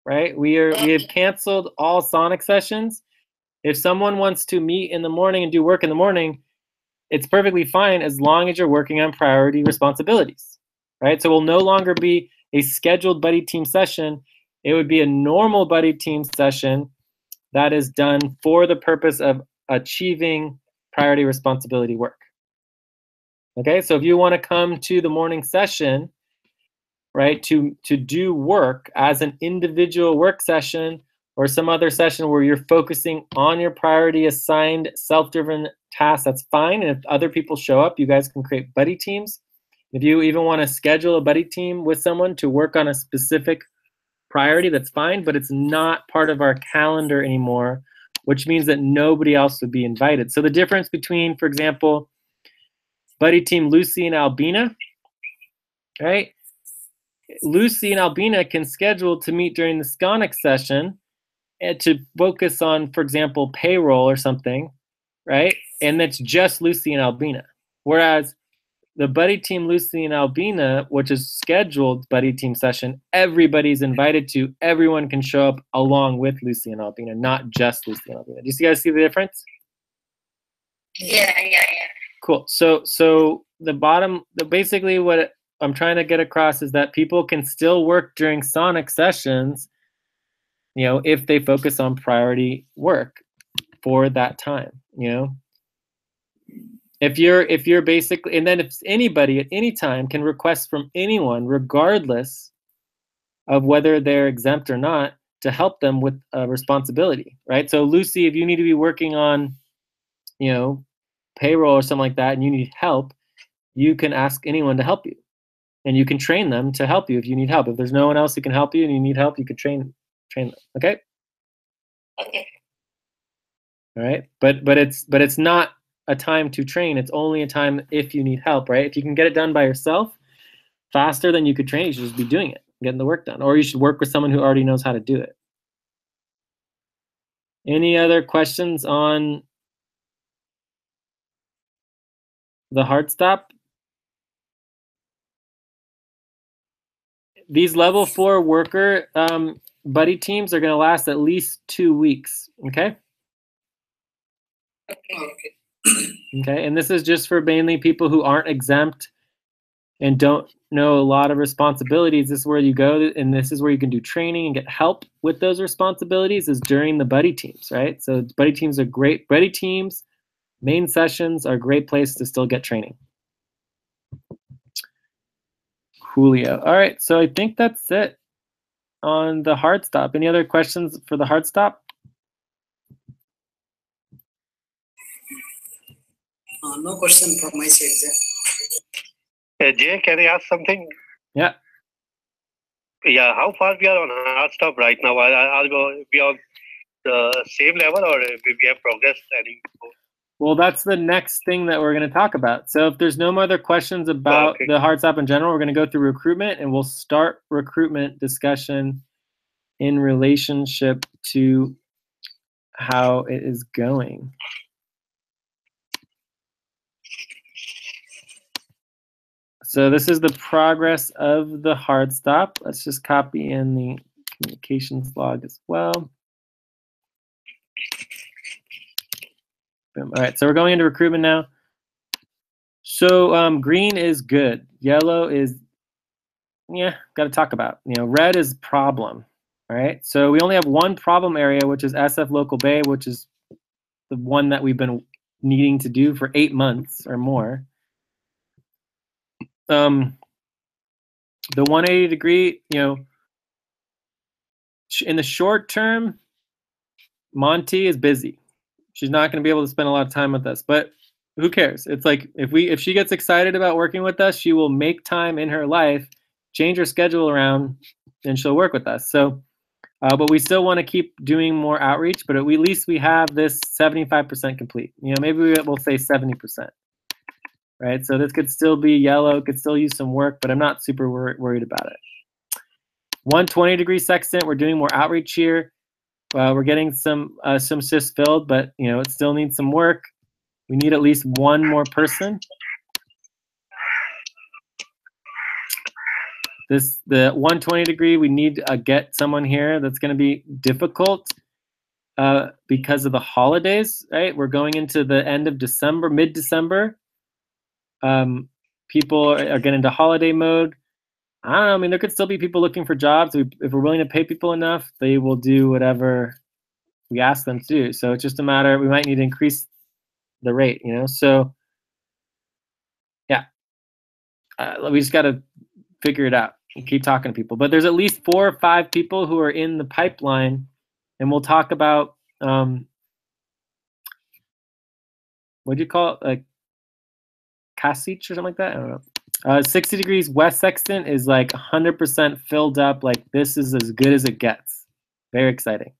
A: right? We have canceled all Sonic sessions. If someone wants to meet in the morning and do work in the morning, it's perfectly fine as long as you're working on priority responsibilities, right? So it will no longer be a scheduled buddy team session. It would be a normal buddy team session that is done for the purpose of achieving priority responsibility work. Okay, so if you want to come to the morning session, right, to do work as an individual work session or some other session where you're focusing on your priority assigned self-driven tasks, that's fine. And if other people show up, you guys can create buddy teams. If you even want to schedule a buddy team with someone to work on a specific priority, that's fine, but it's not part of our calendar anymore, which means that nobody else would be invited. So the difference between, for example, buddy team Lucy and Albina, right? Lucy and Albina can schedule to meet during the Sonic session and to focus on, for example, payroll or something, right? And that's just Lucy and Albina. Whereas the buddy team Lucy and Albina, which is scheduled buddy team session, everybody's invited to. Everyone can show up along with Lucy and Albina, not just Lucy and Albina. Do you guys see the difference?
B: Yeah.
A: Cool. So basically what I'm trying to get across is that people can still work during Sonic sessions, you know, if they focus on priority work for that time, you know. If you're basically, and then if anybody at any time can request from anyone, regardless of whether they're exempt or not, to help them with a responsibility, right? So Lucy, if you need to be working on, you know, payroll or something like that, and you need help, you can ask anyone to help you, and you can train them to help you if you need help. If there's no one else who can help you and you need help, you can train them. Okay.
B: Okay.
A: All right. But it's not a time to train. It's only a time if you need help, right? If you can get it done by yourself faster than you could train, you should just be doing it, getting the work done, or you should work with someone who already knows how to do it. Any other questions on the hard stop? These level 4 worker buddy teams are going to last at least 2 weeks. Okay.
D: Okay.
A: Okay, and this is just for mainly people who aren't exempt and don't know a lot of responsibilities. This is where you go, and this is where you can do training and get help with those responsibilities, is during the buddy teams, right? So buddy teams are great. Buddy teams, main sessions are a great place to still get training. Coolio. All right, so I think that's it on the hard stop. Any other questions for the hard stop?
D: No question from my side, sir.
E: Jay, can I ask something?
A: Yeah.
E: Yeah, how far we are on hard stop right now? Are we on the same level, or we have progressed any?
A: Well, that's the next thing that we're going to talk about. So if there's no more other questions about the hard stop in general, we're going to go through recruitment, and we'll start recruitment discussion in relationship to how it is going. So this is the progress of the hard stop. Let's just copy in the communications log as well. Boom. All right, so we're going into recruitment now. So green is good. Yellow is, yeah, got to talk about. You know, red is problem. All right, so we only have one problem area, which is SF Local Bay, which is the one that we've been needing to do for 8 months or more. The 180 degree, you know, in the short term, Monty is busy. She's not going to be able to spend a lot of time with us, but who cares? It's like if she gets excited about working with us, she will make time in her life, change her schedule around, and she'll work with us. So, but we still want to keep doing more outreach, but at least we have this 75% complete. You know, maybe we'll say 70%. Right, so this could still be yellow, could still use some work, but I'm not super worried about it. 120 degree sextant, we're doing more outreach here. We're getting some shifts filled, but you know, it still needs some work. We need at least one more person. The 120 degree, we need to get someone here. That's going to be difficult because of the holidays, right? We're going into the end of December, mid-December. People are getting into holiday mode. I don't know. I mean, there could still be people looking for jobs. If we're willing to pay people enough, they will do whatever we ask them to do. So it's just a matter, we might need to increase the rate, you know? So yeah, we just got to figure it out and keep talking to people. But there's at least 4 or 5 people who are in the pipeline, and we'll talk about, what do you call it? Like, Kasich or something like that? I don't know. 60 degrees west sextant is like 100% filled up. Like, this is as good as it gets. Very exciting.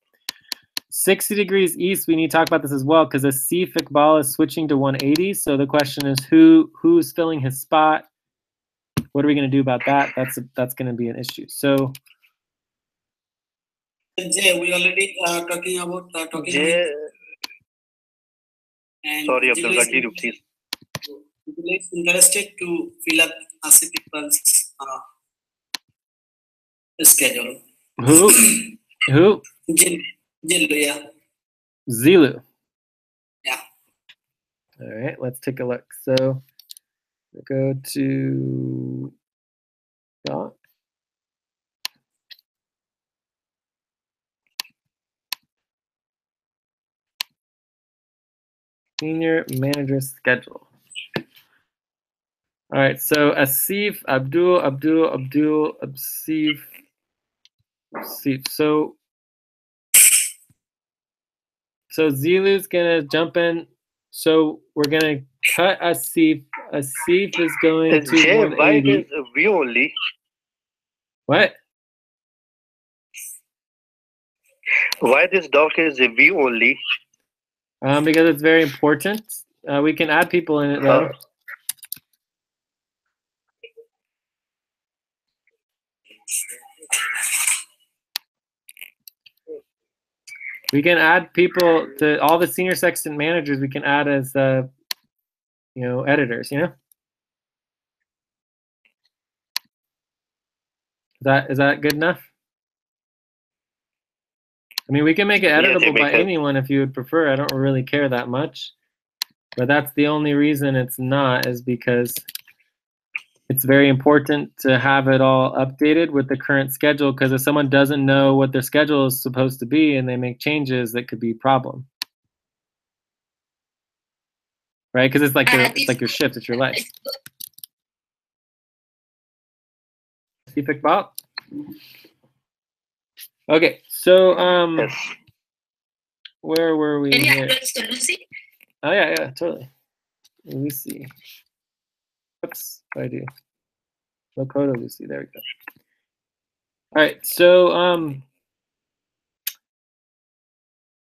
A: 60 degrees east, we need to talk about this as well, because Asif Iqbal is switching to 180. So the question is, who's filling his spot? What are we going to do about that? That's going to be an issue. So
D: Jay, we already talking about
E: Jay, sorry, Abdul, continue, please.
D: People is interested to fill up ASI people's schedule.
A: Who? Who?
D: Jill, yeah.
A: Zilu.
D: Yeah.
A: All right, let's take a look. So go to Doc. Senior manager schedule. All right, so Asif, Abdul, Asif. So Zilu's gonna jump in. So we're gonna cut Asif. Asif is going to
E: Jay, why
A: 180.
E: is view only?
A: What?
E: Why this doc is a view only?
A: Because it's very important. We can add people in it though. We can add people to all the senior section managers. We can add as editors. Is that good enough? I mean, we can make it editable by anyone if you would prefer. I don't really care that much, but that's the only reason it's not, is because it's very important to have it all updated with the current schedule, because if someone doesn't know what their schedule is supposed to be and they make changes, that could be a problem. Right? Because it's like your shift, it's your life. See, Bob? Okay, so
E: yes.
A: Where were we?
B: Can you
A: here?
B: add to Lucy?
A: Oh yeah, totally. Lucy. Oops, what I do? Lakota Lucy. There we go. All right, so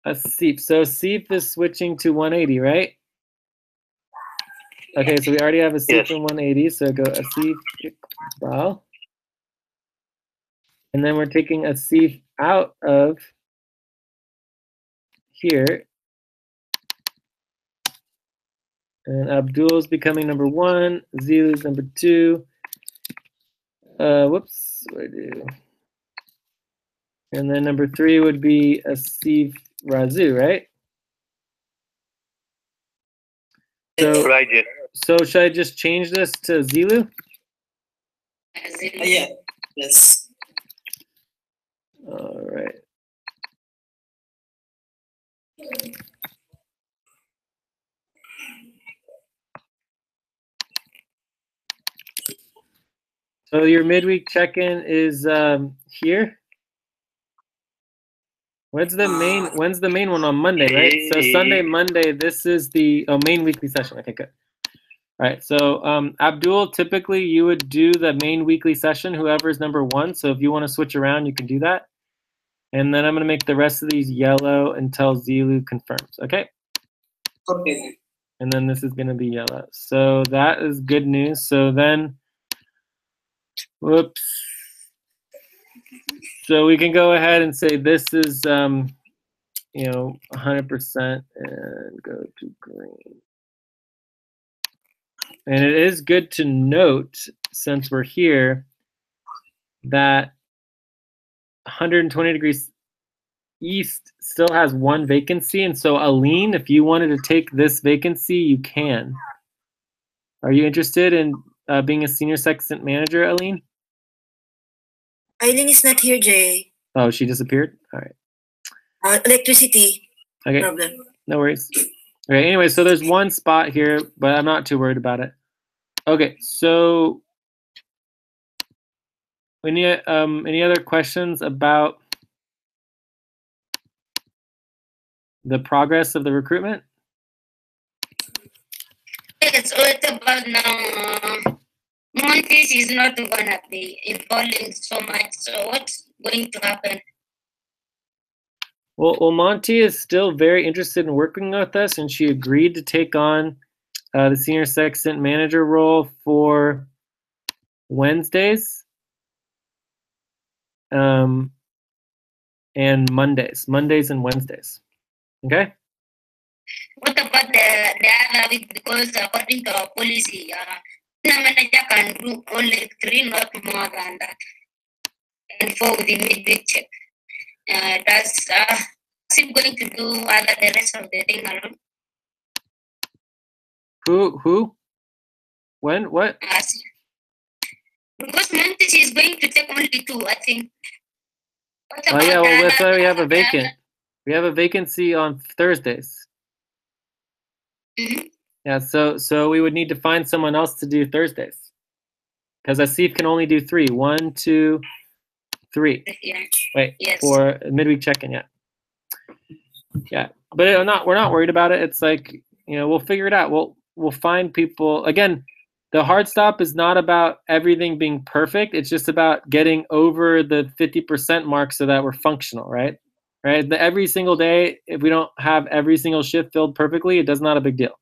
A: Asif. So Asif is switching to 180, right? Okay, so we already have Asif in 180. So go Asif Iqbal. And then we're taking Asif out of here. And Abdul's becoming number 1. Zilu's number 2. Whoops, what did I do? And then number 3 would be Asif Razu, right? So,
E: right, yeah.
A: So should I just change this to Zilu?
D: Yeah. Yes.
A: All right. So your midweek check-in is here. When's the main one on Monday, right? So Sunday, Monday, this is the main weekly session. Okay, good. All right, so Abdul, typically you would do the main weekly session, whoever's number 1. So if you want to switch around, you can do that. And then I'm going to make the rest of these yellow until Zilu confirms, okay?
D: Okay.
A: And then this is going to be yellow. So that is good news. So then, whoops. So we can go ahead and say this is, 100% and go to green. And it is good to note, since we're here, that 120 degrees east still has 1 vacancy. And so Aline, if you wanted to take this vacancy, you can. Are you interested in being a senior section manager, Aline?
C: Eileen is not here, Jay.
A: Oh, she disappeared? All right.
C: Electricity
A: okay.
C: problem.
A: No worries. Okay, anyway, so there's 1 spot here, but I'm not too worried about it. Okay, so any other questions about the progress of the recruitment?
B: Yes, what about now? Montes is not gonna be involving so much. So what's going to happen?
A: Well, Monty is still very interested in working with us, and she agreed to take on the senior section manager role for Wednesdays and Mondays and Wednesdays. Okay.
B: What about the other have it because according to our policy, the manager can do only 3, not more than that. And 4 with the midweek check. That's Asif going to do the rest of the thing alone.
A: Who? When? What?
B: Asif. Because Montes is going to take only 2, I think.
A: Oh yeah, well that's why we have a vacant. We have a vacancy on Thursdays.
B: Mm-hmm.
A: Yeah, so we would need to find someone else to do Thursdays. Because Asif can only do 3. 1, 2, 3.
B: Yeah.
A: Wait,
B: Yes.
A: for midweek check-in, yeah. Yeah. But we're not worried about it. It's like, we'll figure it out. We'll find people. Again, the hard stop is not about everything being perfect. It's just about getting over the 50% mark so that we're functional, right? Right? Every single day, if we don't have every single shift filled perfectly, it does not a big deal.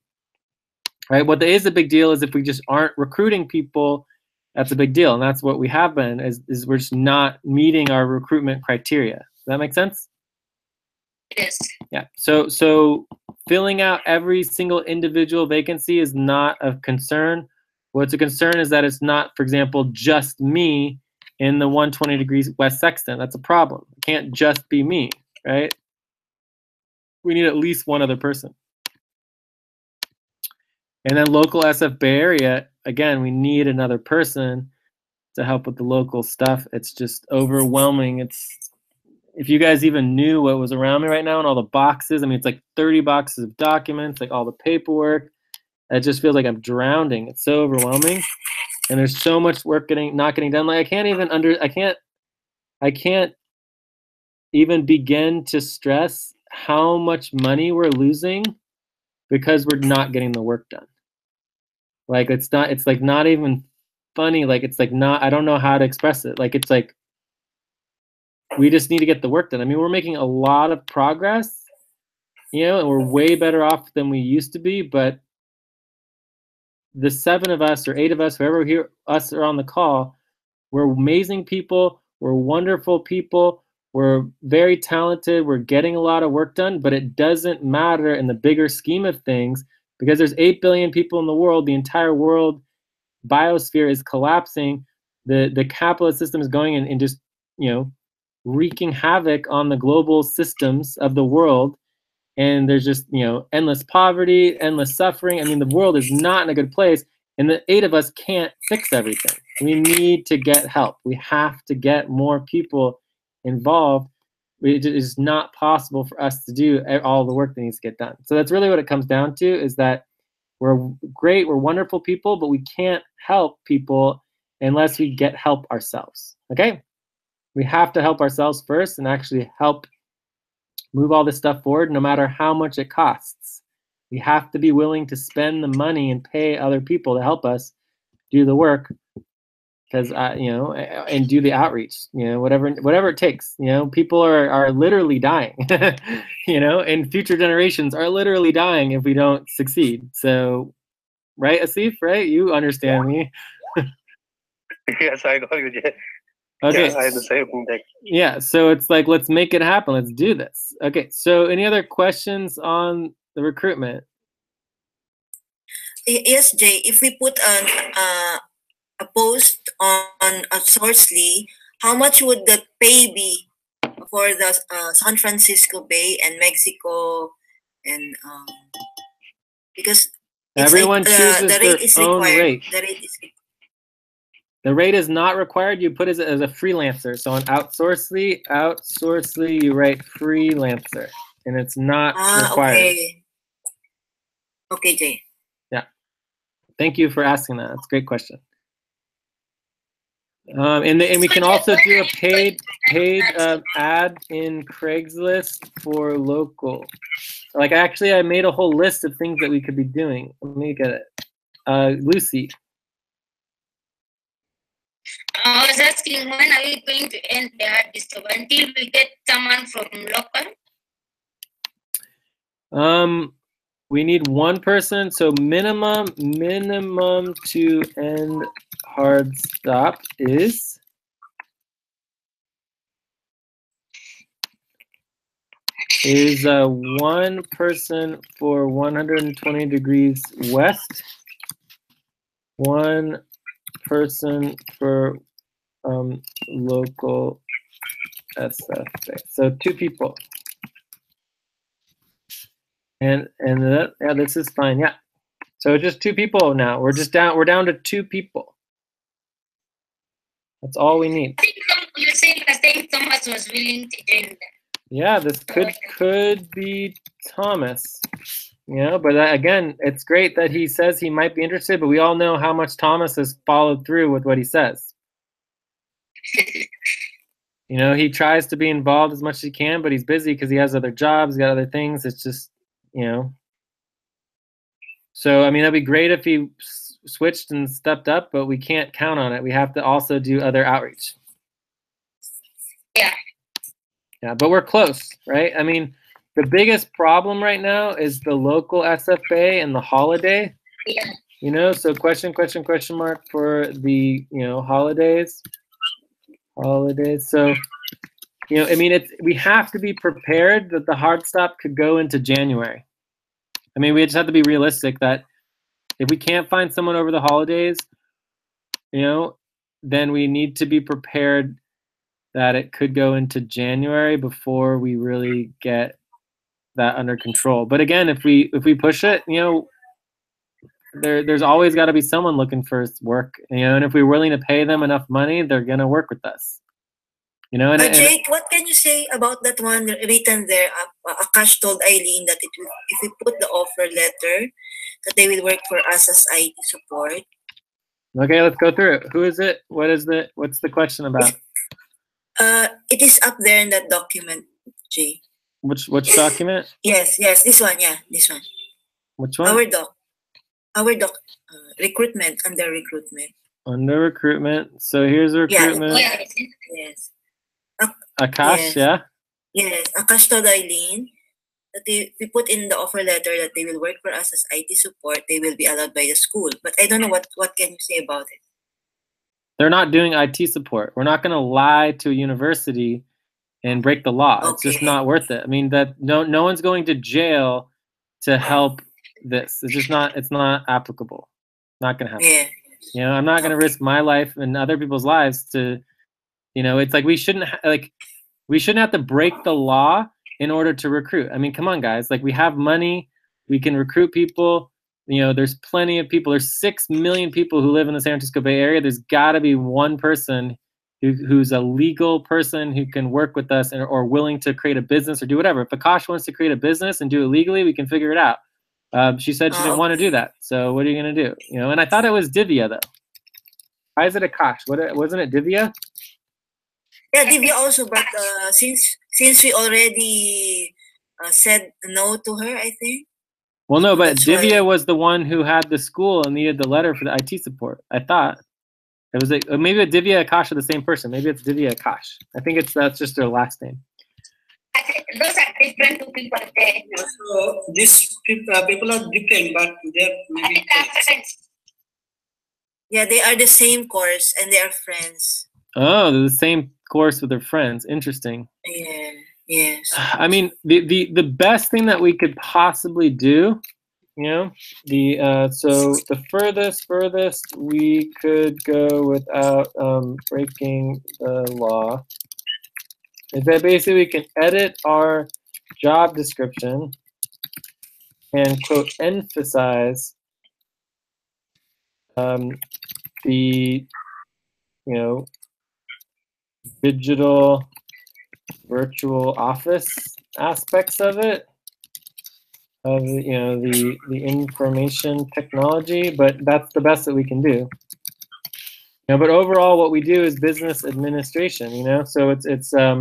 A: Right? What is a big deal is if we just aren't recruiting people, that's a big deal. And that's what we have been, is we're just not meeting our recruitment criteria. Does that make sense?
B: Yes.
A: Yeah. So filling out every single individual vacancy is not a concern. What's a concern is that it's not, for example, just me in the 120 degrees West Sexton. That's a problem. It can't just be me, right? We need at least one other person. And then local SF Bay Area, again, we need another person to help with the local stuff. It's just overwhelming. If you guys even knew what was around me right now and all the boxes, I mean, it's like 30 boxes of documents, like all the paperwork. It just feels like I'm drowning. It's so overwhelming. And there's so much work not getting done. Like I can't even begin to stress how much money we're losing because we're not getting the work done. Like it's like not even funny. Like it's like not, I don't know how to express it. Like it's like, we just need to get the work done. I mean, we're making a lot of progress, and we're way better off than we used to be, but the 7 of us or 8 of us, whoever here us are on the call, we're amazing people, we're wonderful people, we're very talented, we're getting a lot of work done, but it doesn't matter in the bigger scheme of things because there's 8 billion people in the world, the entire world biosphere is collapsing, the capitalist system is going in and just, wreaking havoc on the global systems of the world. And there's just, endless poverty, endless suffering. I mean, the world is not in a good place. And the 8 of us can't fix everything. We need to get help. We have to get more people involved. It is not possible for us to do all the work that needs to get done. So that's really what it comes down to, is that we're great, we're wonderful people, but we can't help people unless we get help ourselves, okay? We have to help ourselves first and actually help move all this stuff forward, no matter how much it costs. We have to be willing to spend the money and pay other people to help us do the work, because and do the outreach. Whatever it takes. People are literally dying. And future generations are literally dying if we don't succeed. So, right, Asif? Right? You understand me.
E: Yes, I know you.
A: Okay.
E: Yeah, I understand.
A: Yeah, so it's like, let's make it happen. Let's do this. Okay, so any other questions on the recruitment?
C: Yes, Jay. If we put a post on Sourcely, how much would the pay be for the San Francisco Bay and Mexico, and because
A: everyone chooses
C: the rate
A: their
C: is
A: own
C: required.
A: rate.
C: The rate is required.
A: The rate is not required. You put it as a freelancer. So on Outsourcely, you write freelancer, and it's not required.
C: Okay. Okay, Jay.
A: Yeah. Thank you for asking that. That's a great question. And we can also do a paid ad in Craigslist for local. Like I made a whole list of things that we could be doing. Let me get it. Lucy.
B: I was asking, when are we going to end the hard stop until we get someone from local?
A: We need one person, so minimum to end hard stop is is one person for 120 degrees west, one person for local SFA. So 2 people. And that, yeah, this is fine. Yeah. So just 2 people now. We're down to 2 people. That's all we need.
B: I think you're saying Thomas was willing to join them.
A: Yeah, this could be Thomas. You know, but again, it's great that he says he might be interested, but we all know how much Thomas has followed through with what he says. You know, he tries to be involved as much as he can, but he's busy because he has other jobs, he's got other things. It's just, you know. So, I mean, that'd be great if he switched and stepped up, but we can't count on it. We have to also do other outreach.
B: Yeah.
A: Yeah, but we're close, right? I mean, the biggest problem right now is the local SFA and the holiday.
B: Yeah.
A: You know, so question mark for the, you know, holidays. So, you know, I mean, we have to be prepared that the hard stop could go into January. I mean, we just have to be realistic that if we can't find someone over the holidays, you know, then we need to be prepared that it could go into January before we really get that under control. But again, if we push it, you know, there's always got to be someone looking for work, you know, and if we're willing to pay them enough money, they're gonna work with us, you know. And
C: Jake, what can you say about that one written there? Akash told Eileen that if we put the offer letter, that they will work for us as IT support.
A: Okay, let's go through it. Who is it? What's the question about?
C: It is up there in that document, Jay.
A: Which document?
C: Yes, this one. Yeah, this one.
A: Which one?
C: Our doc. Recruitment, under recruitment.
A: Under recruitment. So here's recruitment.
C: Yeah. Yes.
A: Akash,
C: yes.
A: Yeah.
C: Yes, Akash told Eileen that we put in the offer letter that they will work for us as IT support. They will be allowed by the school, but I don't know what can you say about it.
A: They're not doing IT support. We're not going to lie to a university and break the law.
C: Okay.
A: It's just not worth it. I mean, that no one's going to jail to help this. It's not applicable. Not going to happen.
C: Yeah.
A: You know, I'm not going to risk my life and other people's lives to, you know, it's like we shouldn't have to break the law in order to recruit. I mean, come on, guys. Like, we have money. We can recruit people. You know, there's plenty of people. There's 6 million people who live in the San Francisco Bay Area. There's got to be one person who's a legal person who can work with us or willing to create a business or do whatever. If Akash wants to create a business and do it legally, we can figure it out. She said she didn't want to do that. So what are you going to do? You know, and I thought it was Divya, though. Why is it Akash? Wasn't it Divya?
C: Yeah, Divya also, but since we already said no to her, I think.
A: Well, no, but Divya was the one who had the school and needed the letter for the IT support. I thought it was maybe Divya Akash are the same person. Maybe it's Divya Akash. I think that's just their last name.
B: I think those are different two people there.
D: So these people are different, but they're maybe
B: friends.
C: Yeah, they are the same course and they are friends.
A: Oh, they're the same course with their friends. Interesting.
C: Yeah. Yes.
A: I mean, the best thing that we could possibly do, you know, so the furthest we could go without breaking the law is that basically we can edit our job description and, quote, emphasize the, you know, digital virtual office aspects of it, of, you know, the information technology, but that's the best that we can do. You know, but overall what we do is business administration, you know, so it's so,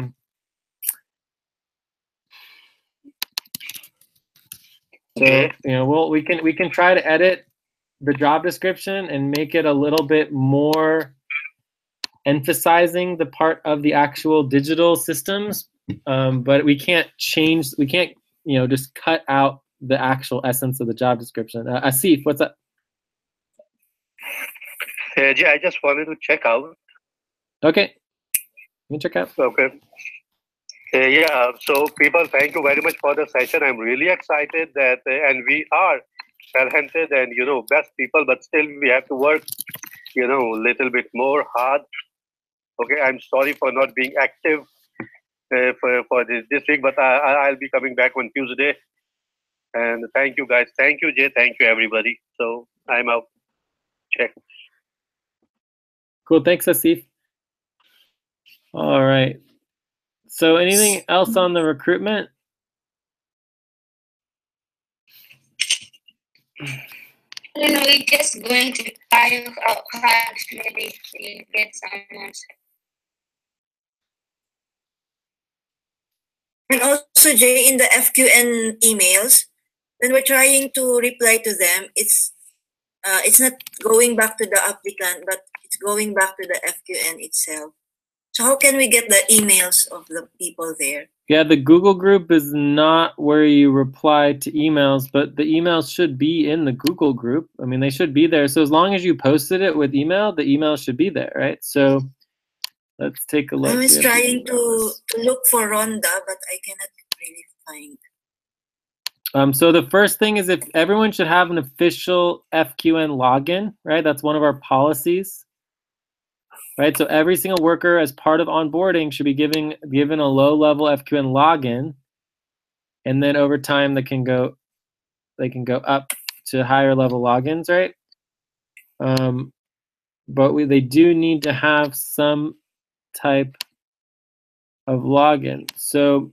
A: you know, we can try to edit the job description and make it a little bit more emphasizing the part of the actual digital systems, but we can't, you know, just cut out the actual essence of the job description. Asif, what's up?
E: Jay, I just wanted to check out.
A: Okay, let me check out.
E: Okay. Yeah, so people, thank you very much for the session. I'm really excited that, and we are talented and, best people, but still we have to work, a little bit more hard. Okay, I'm sorry for not being active for this week, but I'll be coming back on Tuesday. And thank you guys. Thank you, Jay. Thank you, everybody. So I'm out. Check.
A: Cool. Thanks, Asif. All right. So anything else on the recruitment?
B: We're just going to try out hard, maybe we get someone.
C: And also, Jay, in the FQN emails, when we're trying to reply to them, it's not going back to the applicant, but it's going back to the FQN itself. So how can we get the emails of the people there?
A: Yeah, the Google group is not where you reply to emails, but the emails should be in the Google group. I mean, they should be there. So as long as you posted it with email, the email should be there, right? So let's take a look.
C: I was trying to look for Rhonda, but I cannot really find.
A: So the first thing is if everyone should have an official FQN login, right? That's one of our policies. Right, so every single worker as part of onboarding should be given a low-level FQN login, and then over time they can go up to higher level logins, right? But they do need to have some type of login. So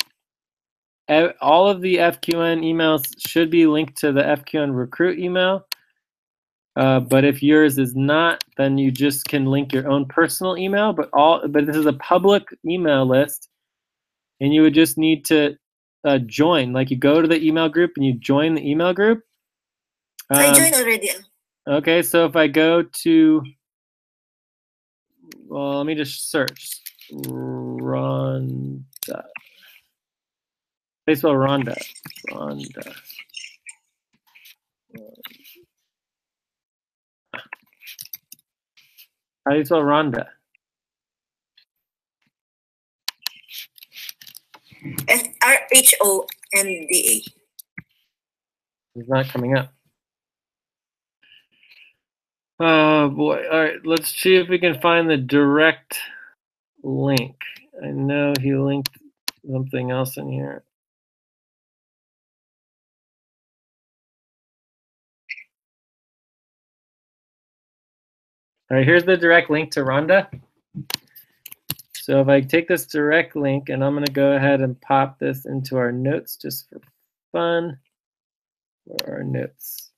A: all of the FQN emails should be linked to the FQN recruit email. But if yours is not, then you just can link your own personal email. But this is a public email list, and you would just need to join. Like you go to the email group and you join the email group.
C: I joined already.
A: Okay, so if I go to, well, let me just search Rhonda. How do you spell Rhonda? Rhonda. How do you spell Rhonda?
C: SRHONDA.
A: It's not coming up. Oh boy. All right, let's see if we can find the direct link. I know he linked something else in here. All right, here's the direct link to Rhonda. So if I take this direct link, and I'm going to go ahead and pop this into our notes just for fun. Where are our notes?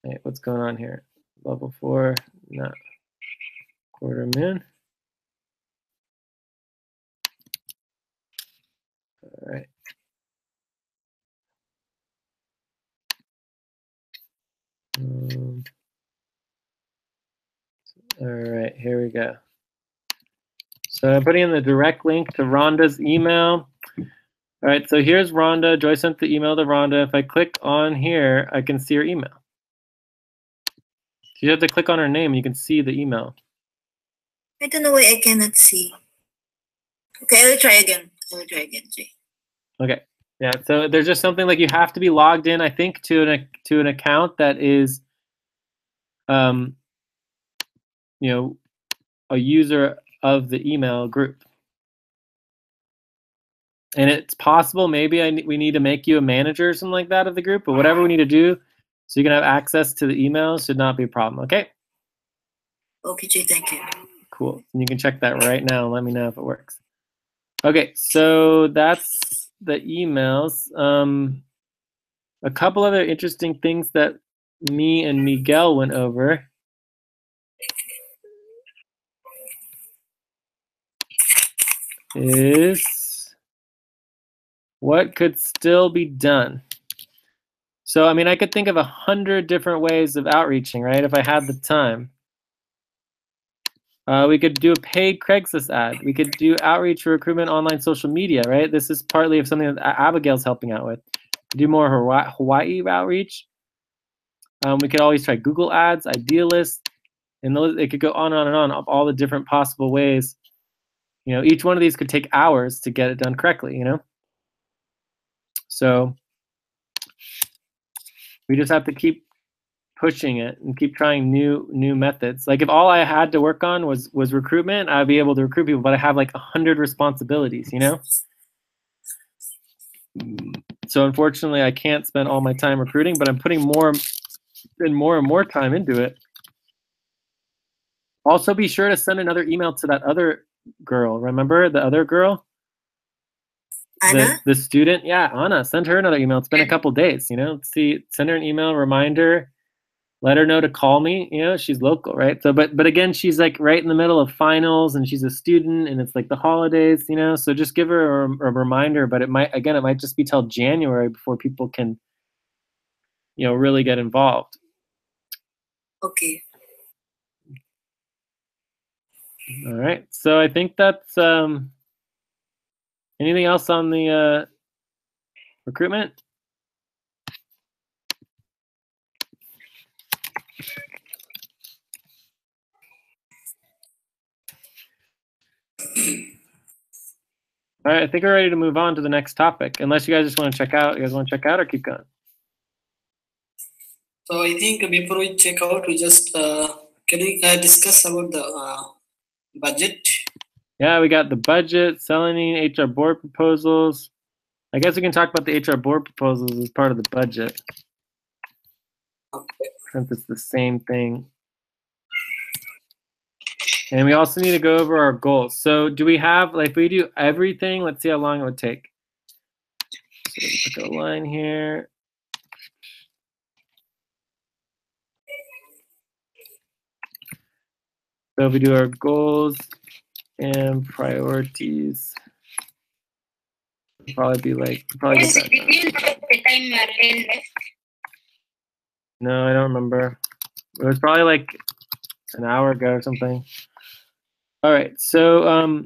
A: Hey, what's going on here? Level 4, not quarter moon. All right. All right, here we go. So I'm putting in the direct link to Rhonda's email. All right, so here's Rhonda. Joy sent the email to Rhonda. If I click on here, I can see her email. So you have to click on her name and you can see the email.
C: I don't know why I cannot see. Okay, I will try again. Jay.
A: Okay, yeah, so there's just something like you have to be logged in, I think, to an account that is, you know, a user of the email group. And it's possible maybe we need to make you a manager or something like that of the group, but whatever we need to do so you can have access to the emails should not be a problem, okay?
C: Okay, Jay, thank you.
A: Cool, and you can check that right now and let me know if it works. Okay, so that's the emails. A couple other interesting things that me and Miguel went over. Is what could still be done. So, I mean, I could think of 100 different ways of outreaching, right? If I had the time. We could do a paid Craigslist ad. We could do outreach for recruitment online social media, right? This is partly of something that Abigail's helping out with. Do more Hawaii outreach. We could always try Google Ads, Idealist, and it could go on and on of all the different possible ways, You know, each one of these could take hours to get it done correctly, you know? So we just have to keep pushing it and keep trying new methods. Like if all I had to work on was recruitment, I'd be able to recruit people, but I have like 100 responsibilities, you know? So unfortunately, I can't spend all my time recruiting, but I'm putting more and more time into it. Also, be sure to send another email to that other girl. Remember the other girl?
C: Anna?
A: The student? Yeah, Anna. Send her another email. It's been a couple days, you know? Send her an email, reminder, let her know to call me. You know, she's local, right? So, but again, she's like right in the middle of finals and she's a student and it's like the holidays, you know? So just give her a reminder, but it might just be till January before people can, you know, really get involved.
C: Okay.
A: All right. So I think that's anything else on the recruitment? All right, I think we're ready to move on to the next topic. Unless you guys just want to check out. You guys want to check out or keep going?
D: So I think before we check out, we just can we discuss about the budget?
A: Yeah, we got the budget, Celanine, HR board proposals. I guess we can talk about the HR board proposals as part of the budget.
D: Okay.
A: Since it's the same thing. And we also need to go over our goals. So do we have, like, if we do everything, let's see how long it would take. So put a line here. So if we do our goals and priorities, it'll probably be like,
B: Yes, did you know the time left?
A: No, I don't remember. It was probably like an hour ago or something. All right. So,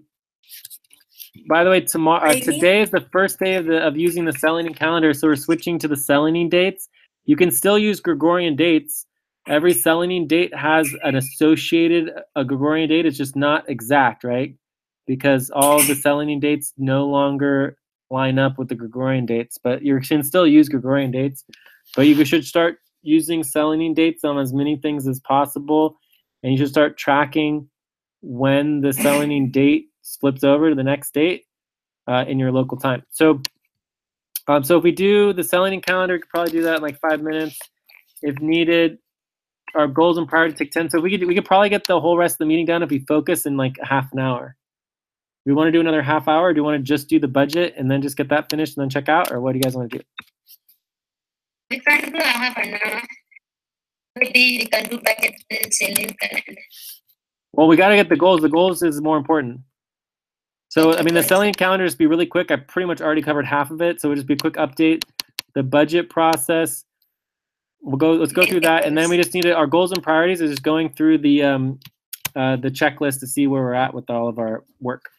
A: by the way, tomorrow, today is the first day of using the Celanine calendar. So we're switching to the Celanine dates. You can still use Gregorian dates. Every Celanine date has an associated Gregorian date. It's just not exact, right? Because all the Celanine dates no longer line up with the Gregorian dates. But you can still use Gregorian dates. But you should start using Celanine dates on as many things as possible. And you should start tracking when the Celanine date flips over to the next date in your local time. So if we do the Celanine calendar, we could probably do that in like 5 minutes. If needed, our goals and priorities take 10. So we could probably get the whole rest of the meeting done if we focus in like half an hour. Do we want to do another half hour? Or do you want to just do the budget and then just get that finished and then check out? Or what do you guys want to do?
B: We can do a half an hour. Maybe we can do budget and Celanine calendar.
A: Well, we got to get the goals. The goals is more important. So, I mean, the Celanine calendar just be really quick. I pretty much already covered half of it. So it'll just be a quick update. The budget process, let's go through that. And then we just need our goals and priorities is just going through the checklist to see where we're at with all of our work.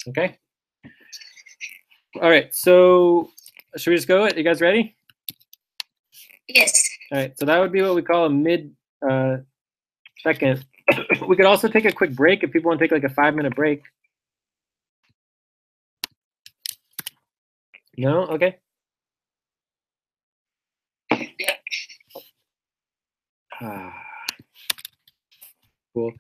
A: Okay. All right. So should we just go? You guys ready?
B: Yes.
A: All right. So that would be what we call a mid second. We could also take a quick break if people want to take like a 5-minute break. No? Okay. Cool.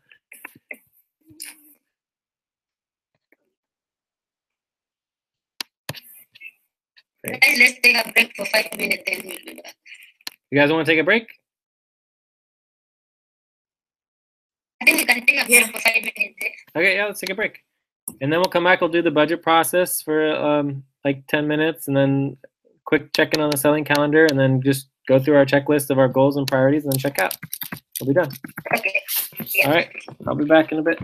B: Okay. Let's take a break for 5 minutes and we'll be back.
A: You guys want to take a break?
B: I think we can take a break for 5 minutes.
A: Okay, yeah, let's take a break. And then we'll come back, we'll do the budget process for like 10 minutes and then quick check-in on the Celanine calendar and then just go through our checklist of our goals and priorities and then check out. We'll be done.
B: Okay. Yeah.
A: All right, I'll be back in a bit.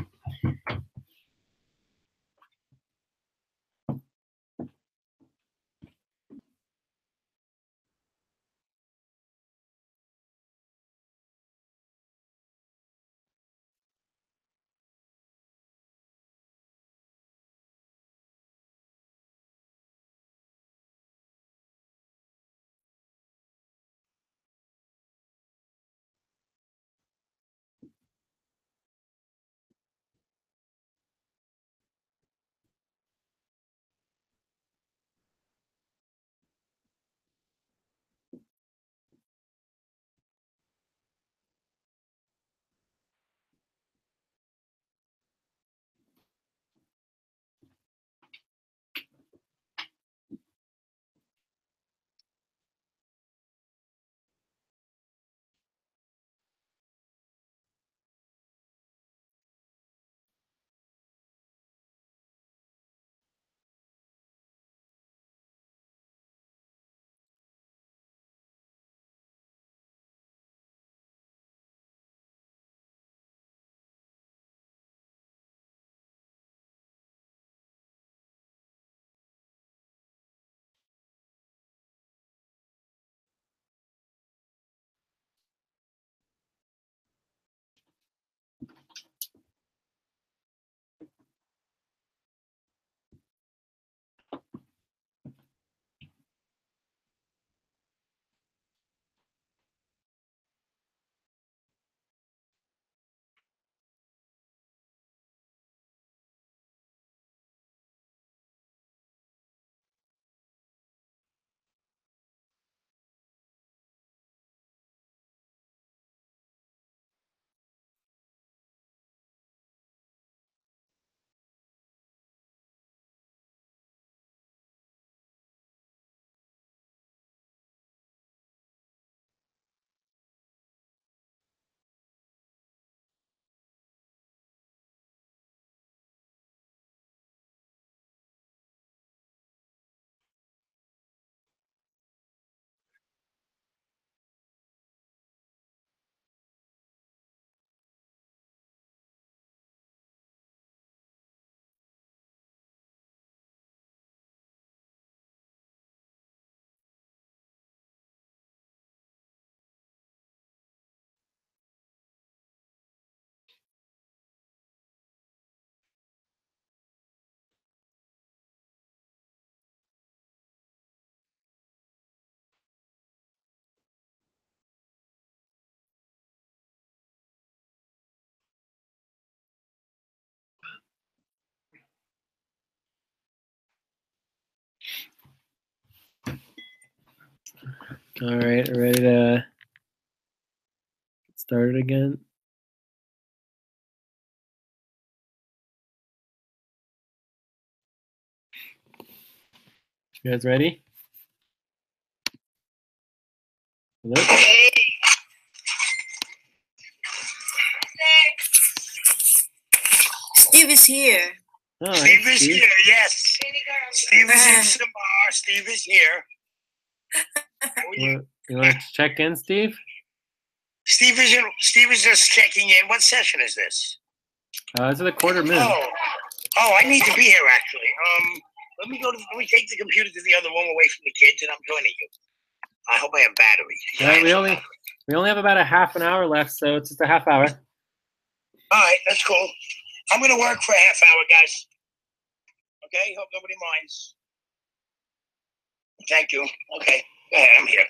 A: All right, ready to get started again? You guys ready? Hello?
C: Steve is here.
A: Oh,
I: Steve
A: hi,
I: is
A: Steve.
I: here, yes. Steve is in Samar. Steve is here.
A: You want to check in, Steve?
I: Steve is just checking in. What session is this?
A: This is a quarter moon.
I: Oh, I need to be here actually. Let me take the computer to the other room away from the kids, and I'm joining you. I hope I have battery.
A: Yeah, we only have about a half an hour left, so it's just a half hour.
I: All right, that's cool. I'm gonna work for a half hour, guys. Okay, hope nobody minds. Thank you. Okay, go ahead. I'm here.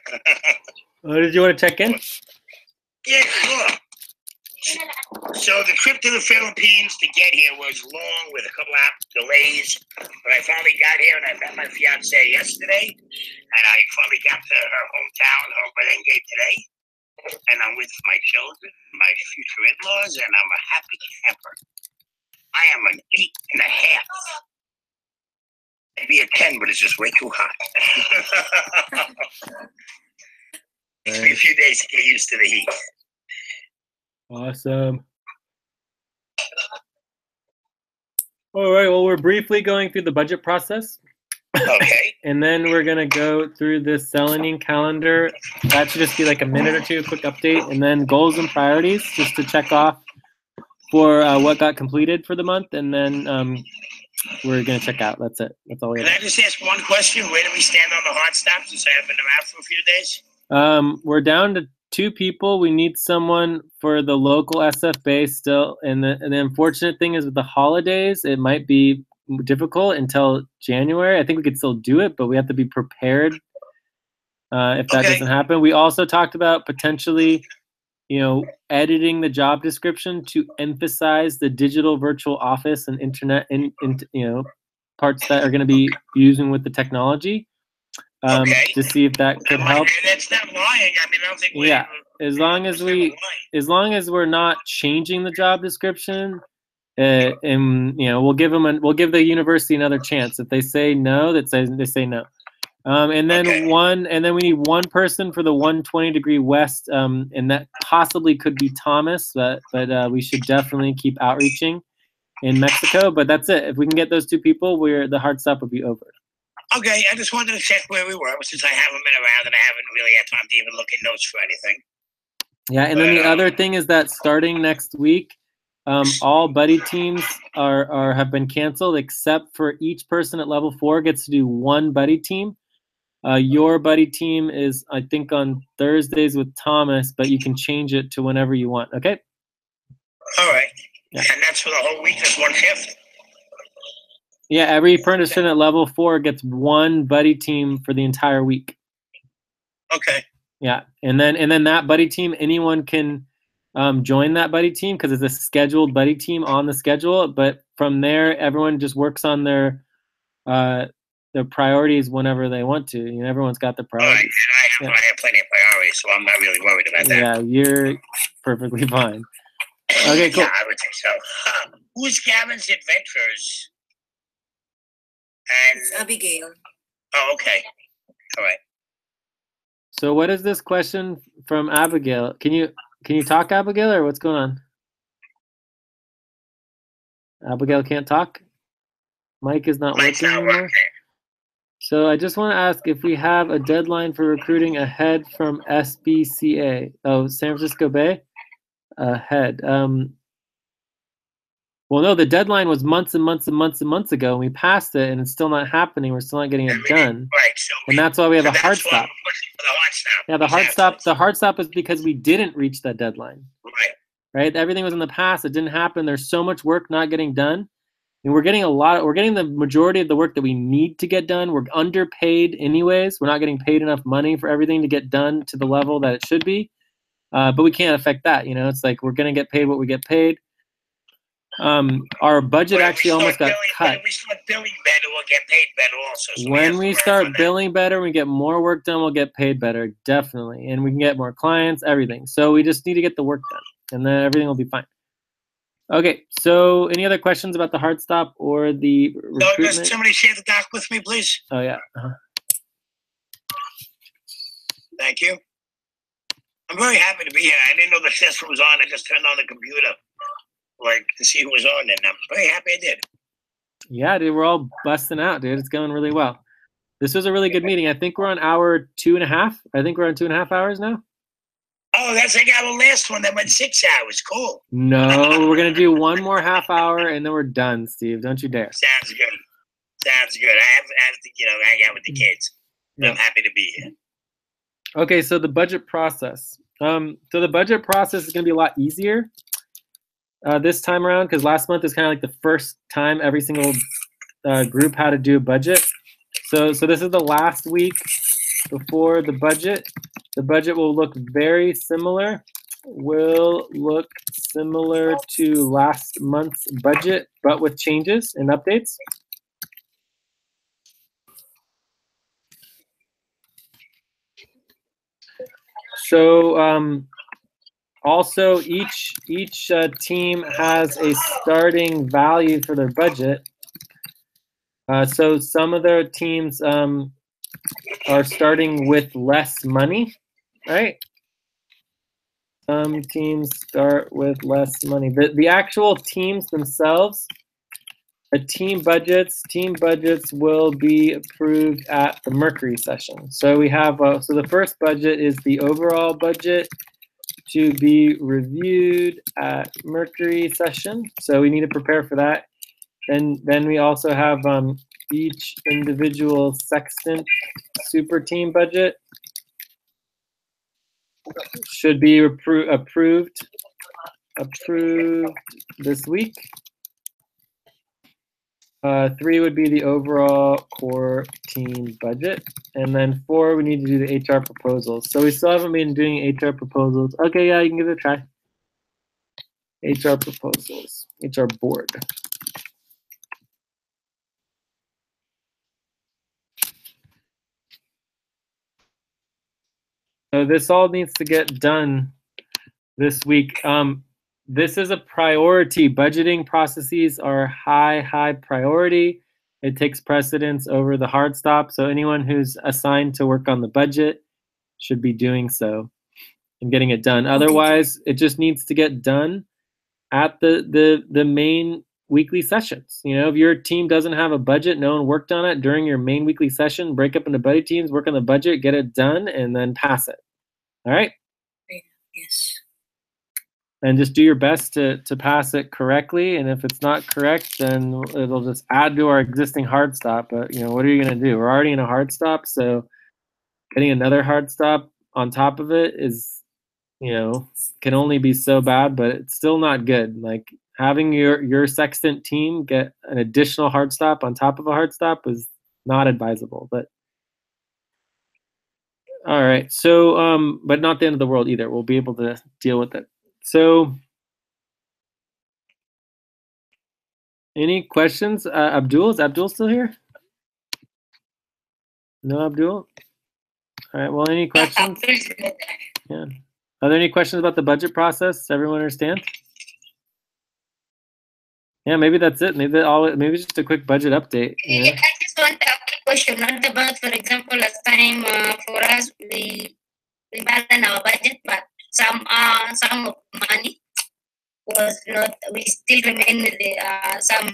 A: Did you want to check in?
I: Yeah, sure. So the trip to the Philippines to get here was long with a couple of delays, but I finally got here and I met my fiance yesterday, and I finally got to her hometown, her Belengue today, and I'm with my children, my future in-laws, and I'm a happy camper. I am an 8.5. Maybe a 10, but it's just way too hot. Takes me a few days to get used to the heat.
A: Awesome. All right, well, we're briefly going through the budget process.
I: Okay.
A: And then we're going to go through the Selenium calendar. That should just be like a minute or two, quick update. And then goals and priorities, just to check off for what got completed for the month. And then we're going to check out. That's it. That's all we have.
I: Can I just ask one question? Where do we stand on the hard stop since I haven't been around for a few days?
A: We're down to 2 people. We need someone for the local SF base still. And the unfortunate thing is with the holidays, it might be difficult until January. I think we could still do it, but we have to be prepared if that doesn't happen. We also talked about potentially, editing the job description to emphasize the digital virtual office and internet parts that are going to be using with the technology. To see if that could help.
I: And that's not lying. I mean, I don't think we.
A: As long as we're not changing the job description, and we'll give the university another chance. If they say no, they say no. And then we need one person for the 120° west, and that possibly could be Thomas, but we should definitely keep outreaching in Mexico. But that's it. If we can get those 2 people, the hard stop will be over.
I: Okay, I just wanted to check where we were since I haven't been around and I haven't really had time to even look at notes for anything.
A: Yeah, and then the other thing is that starting next week, all buddy teams have been canceled except for each person at level 4 gets to do 1 buddy team. Your buddy team is, I think, on Thursdays with Thomas, but you can change it to whenever you want. Okay.
I: All right. Yeah. And that's for the whole week. That's 1 shift.
A: Yeah, every person at level 4 gets 1 buddy team for the entire week.
I: Okay.
A: Yeah, and then that buddy team, anyone can join that buddy team because it's a scheduled buddy team on the schedule. But from there, everyone just works on their priorities whenever they want to. Everyone's got their priorities.
I: All right, and I have plenty of priorities, so I'm not really worried about that.
A: Yeah, you're perfectly fine. Okay, cool.
I: Yeah, I would think so. Who's Gavin's Adventures? And
C: It's Abigail.
I: Oh, okay. All right.
A: So what is this question from Abigail? Can you talk, Abigail, or what's going on? Abigail can't talk? Mic is not working anymore? So I just want to ask if we have a deadline for recruiting ahead from SBCA. Oh, San Francisco Bay? Ahead. Well, no, the deadline was months and months and months and months ago, and we passed it, and it's still not happening. We're still not getting it done.
I: Right. So
A: and that's why we have a hard stop. Yeah, the hard stop is because we didn't reach that deadline. Right? Everything was in the past. It didn't happen. There's so much work not getting done. And we're getting the majority of the work that we need to get done. We're underpaid anyways. We're not getting paid enough money for everything to get done to the level that it should be. But we can't affect that. It's like we're going to get paid what we get paid. our budget actually almost got cut.
I: When we start billing better, we'll get paid better also. So
A: When we start billing better, we get more work done, we'll get paid better, definitely. And we can get more clients, everything. So we just need to get the work done, and then everything will be fine. Okay, so any other questions about the hard stop or the recruitment?
I: Does somebody share the doc with me, please?
A: Oh, yeah.
I: Thank you. I'm very happy to be here. I didn't know the system was on. I just turned on the computer, like, to see who was on, and I'm very happy I did.
A: Yeah, dude, we're all busting out, dude. It's going really well. This was a really good meeting. I think we're on hour 2.5. I think we're on 2.5 hours now.
I: Oh, that's like our last one that went 6 hours. Cool.
A: No, we're going to do one more half hour, and then we're done, Steve. Don't you dare.
I: Sounds good. Sounds good. I have to, hang out with the kids. Yeah. I'm happy to be here.
A: Okay, so the budget process. So the budget process is going to be a lot easier this time around, because last month is kind of like the first time every single group had to do a budget. So this is the last week before the budget. The budget will look very similar. Will look similar to last month's budget, but with changes and updates. So also each team has a starting value for their budget. So some of their teams are starting with less money, right? Some teams start with less money. The actual teams themselves, team budgets will be approved at the Mercury session. So we have, so the first budget is the overall budget to be reviewed at Mercury session. So we need to prepare for that. And then we also have each individual sextant super team budget should be approved this week. 3 would be the overall core team budget. And then 4, we need to do the HR proposals. So we still haven't been doing HR proposals. Okay, yeah, you can give it a try. HR proposals, HR board. So this all needs to get done this week. This is a priority. Budgeting processes are high priority. It takes precedence over the hard stop. So anyone who's assigned to work on the budget should be doing so and getting it done. Otherwise, it just needs to get done at the main weekly sessions. You know, if your team doesn't have a budget, no one worked on it during your main weekly session, break up into buddy teams, work on the budget, get it done, and then pass it. All right?
C: Yes.
A: And just do your best to pass it correctly. And if it's not correct, then it'll just add to our existing hard stop. But, you know, what are you going to do? We're already in a hard stop, so getting another hard stop on top of it is, you know, can only be so bad, but it's still not good. Like, having your sextant team get an additional hard stop on top of a hard stop is not advisable. But all right, so but not the end of the world either. We'll be able to deal with it. So any questions? Abdul, is Abdul still here? No, Abdul? All right, well, any questions? Yeah. Are there any questions about the budget process? Everyone understand? Yeah, maybe that's it. Maybe just a quick budget update. You know?
B: I just want to ask a question. Not about, for example, last time for us we balance our budget, but some of money was not. We still remain with the some.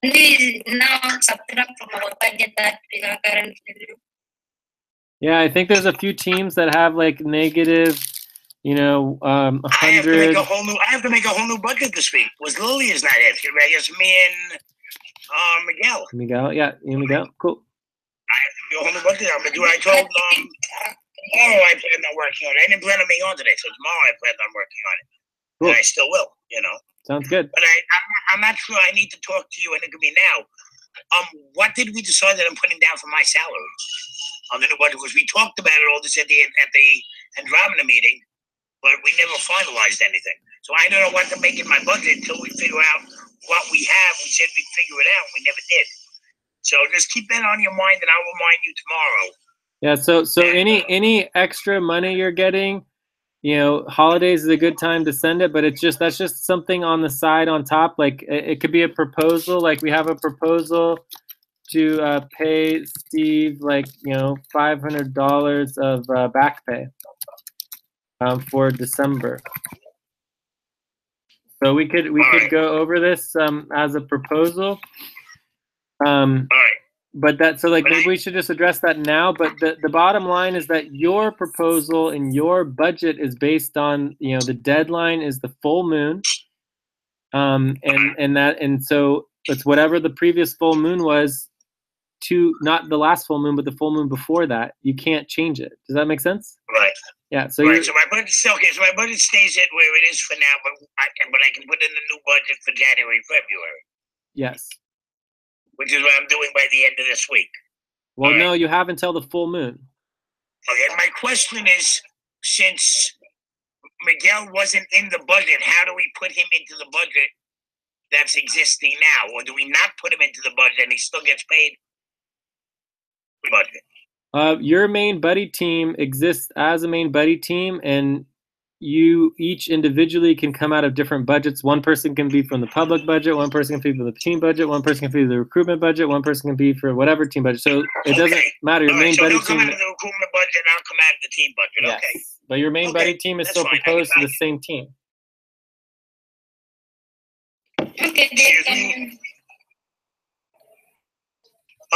B: We now subtract from our budget that we are currently doing.
A: Yeah, I think there's a few teams that have like negative. You know, 100.
I: I have to make a whole new budget this week. Was Lily is not here. I guess me and Miguel.
A: Miguel, yeah, you Miguel, cool.
I: I have to do a whole new budget. I'm gonna do what I told tomorrow. I plan on working on it. I didn't plan on being on today, so tomorrow I plan on working on it. Cool. And I still will. You know.
A: Sounds good.
I: But I'm not sure. I need to talk to you, and it could be now. What did we decide that I'm putting down for my salary on the new budget? Because we talked about it all this at the Andromeda meeting. But we never finalized anything. So I don't know what to make in my budget until we figure out what we have. We said we'd figure it out. We never did. So just keep that on your mind, and I'll remind you tomorrow.
A: Yeah. So any extra money you're getting, you know, holidays is a good time to send it, but that's just something on the side on top. Like it could be a proposal. Like we have a proposal to pay Steve, like, you know, $500 of back pay for December. So we could go over this as a proposal.
I: All right.
A: But maybe we should just address that now. But the bottom line is that your proposal and your budget is based on, you know, the deadline is the full moon, and so it's whatever the previous full moon was, to not the last full moon, but the full moon before that. You can't change it. Does that make sense?
I: Right.
A: Yeah. So
I: right. So my budget stays at where it is for now, but I can put in a new budget for January, February.
A: Yes.
I: Which is what I'm doing by the end of this week.
A: Well, no, you have until the full moon.
I: Okay. My question is, since Miguel wasn't in the budget, how do we put him into the budget that's existing now, or do we not put him into the budget and he still gets paid? Budget.
A: Your main buddy team exists as a main buddy team, and you each individually can come out of different budgets. One person can be from the public budget, one person can be from the team budget, one person can be the recruitment budget, one person can be for whatever team budget. So it doesn't matter. Your main buddy team.
I: Come out of the recruitment budget, and I'll come out of the team budget.
A: Yes.
I: Okay.
A: But your main buddy team is still proposed to the same team.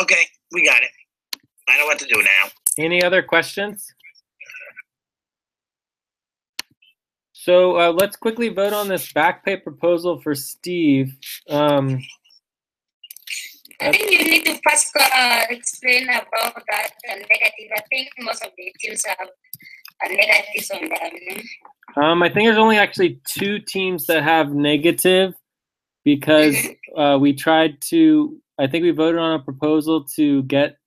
I: Okay, we got it. I know what to do now.
A: Any other questions? So let's quickly vote on this back pay proposal for Steve.
B: I think you need to first explain about that negative. I think most of the teams have negatives on them.
A: I think there's only actually 2 teams that have negative, because we tried to, I think we voted on a proposal to get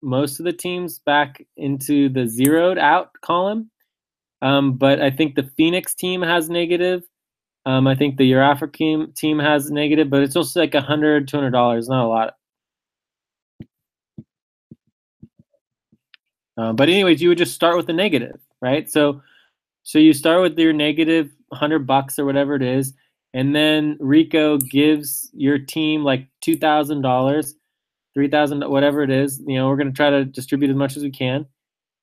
A: most of the teams back into the zeroed out column. But I think the Phoenix team has negative. I think the Eurafrica team has negative, but it's also like $100, $200, not a lot. But anyways, you would just start with the negative, right? So you start with your negative $100 or whatever it is, and then Rico gives your team like $2,000, $3,000, whatever it is. You know, we're going to try to distribute as much as we can,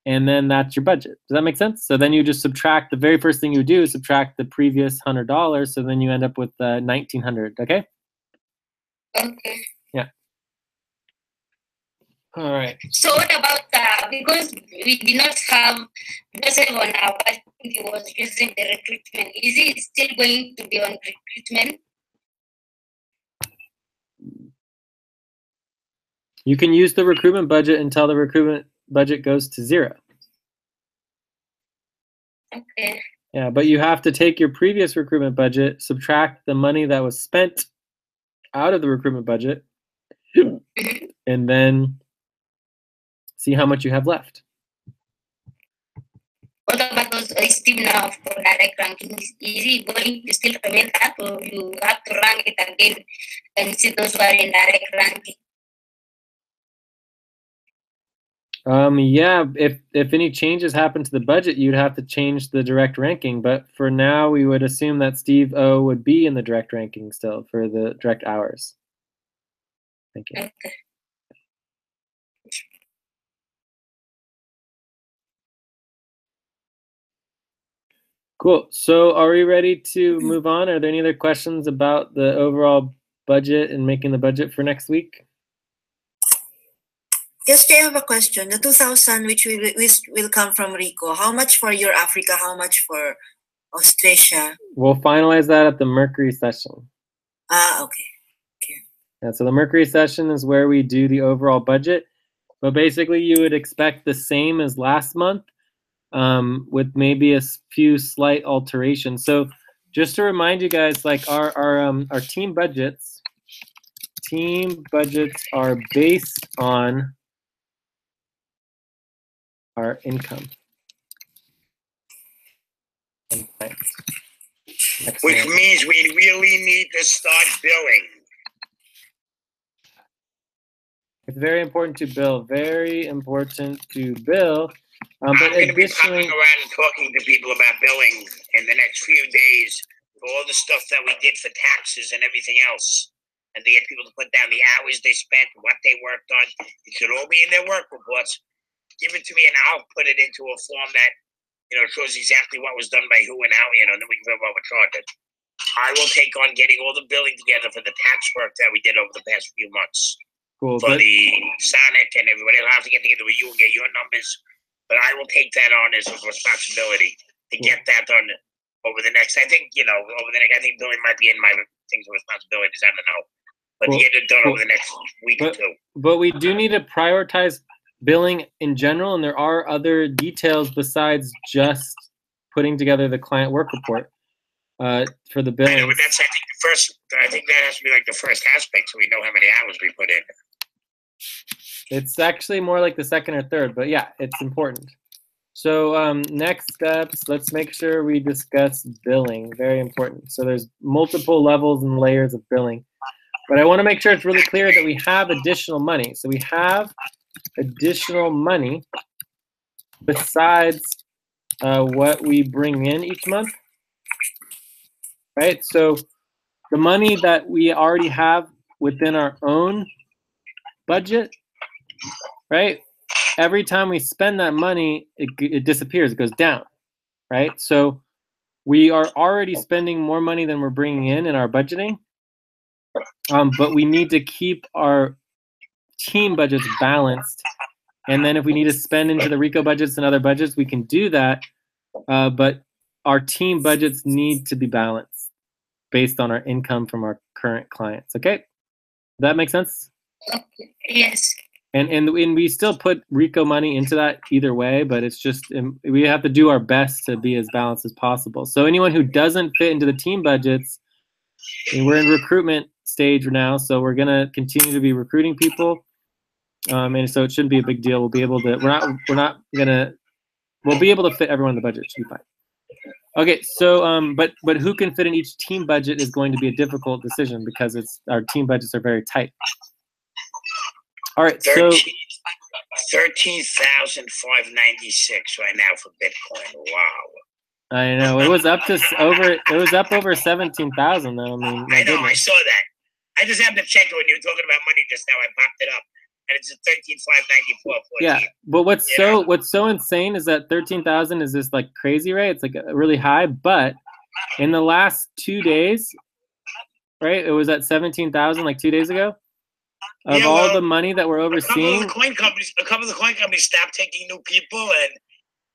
A: and then that's your budget. Does that make sense? So then you just subtract. The very first thing you do is subtract the previous $100, so then you end up with $1,900. Okay.
B: Okay.
A: Yeah. All right.
B: So what about because we did not have Joseph on our budget, he was using the recruitment. Is it still going to be on recruitment?
A: You can use the recruitment budget until the recruitment budget goes to 0.
B: Okay.
A: Yeah, but you have to take your previous recruitment budget, subtract the money that was spent out of the recruitment budget, and then see how much you have left.
B: What about those Steve now for direct ranking? Is he going to still remain that, or you have to rank it again and see those who are in direct ranking?
A: Yeah, if any changes happen to the budget, you'd have to change the direct ranking. But for now, we would assume that Steve O would be in the direct ranking still for the direct hours. Thank you.
B: Okay.
A: Cool. So are we ready to move on? Are there any other questions about the overall budget and making the budget for next week?
C: Yes, I have a question. The 2,000 which will come from Rico, how much for Eurafrica? How much for Australia?
A: We'll finalize that at the Mercury session.
C: Okay.
A: Yeah, so the Mercury session is where we do the overall budget. But basically, you would expect the same as last month, with maybe a few slight alterations. So just to remind you guys, like our team budgets are based on our income.
I: Which
A: Excellent.
I: means we really need to start billing.
A: It's very important to bill. Very important to bill.
I: I'm
A: But
I: going to be
A: additionally,
I: popping around and talking to people about billing in the next few days for all the stuff that we did for taxes and everything else. And to get people to put down the hours they spent, what they worked on. It should all be in their work reports. Give it to me and I'll put it into a form that, shows exactly what was done by who and how, and then we can figure out what we're charging. I will take on getting all the billing together for the tax work that we did over the past few months.
A: cool.
I: For
A: But
I: the Sonic and everybody. I'll have to get together with you and get your numbers. But I will take that on as a responsibility to get that done over the next, I think billing might be in my things of responsibilities. I don't know. But to get it done over the next week or two.
A: But we do need to prioritize billing in general, and there are other details besides just putting together the client work report for the
I: I
A: billing.
I: know, but that's, I think that has to be like the first aspect so we know how many hours we put in.
A: It's actually more like the second or third, but yeah, it's important. So next steps, let's make sure we discuss billing. Very important. So there's multiple levels and layers of billing. But I want to make sure it's really clear that we have additional money. So we have additional money besides what we bring in each month, right? So the money that we already have within our own budget, right? Every time we spend that money, it disappears, it goes down, right? So we are already spending more money than we're bringing in our budgeting, but we need to keep our team budgets balanced. And then if we need to spend into the RICO budgets and other budgets, we can do that. But our team budgets need to be balanced based on our income from our current clients. Okay? Does that make sense?
B: Yes.
A: And we still put RICO money into that either way, but it's just, we have to do our best to be as balanced as possible. So anyone who doesn't fit into the team budgets, we're in recruitment stage now, so we're gonna continue to be recruiting people, and so it shouldn't be a big deal. We'll be able to. We'll be able to fit everyone in the budget. It should be fine. Okay, so but who can fit in each team budget is going to be a difficult decision because our team budgets are very tight. All right, so
I: 13,596 right now for Bitcoin. Wow.
A: I know it was up over 17,000 though. I mean,
I: I know, I saw that. I just happened to check it when you were talking about money just now. I popped it up, and it's 13,594.
A: Yeah, but what's so insane is that 13,000 is this like crazy, right? It's like really high, but in the last 2 days, right? It was at 17,000 like 2 days ago. Of all the money that we're overseeing,
I: a couple of the coin companies stopped taking new people, and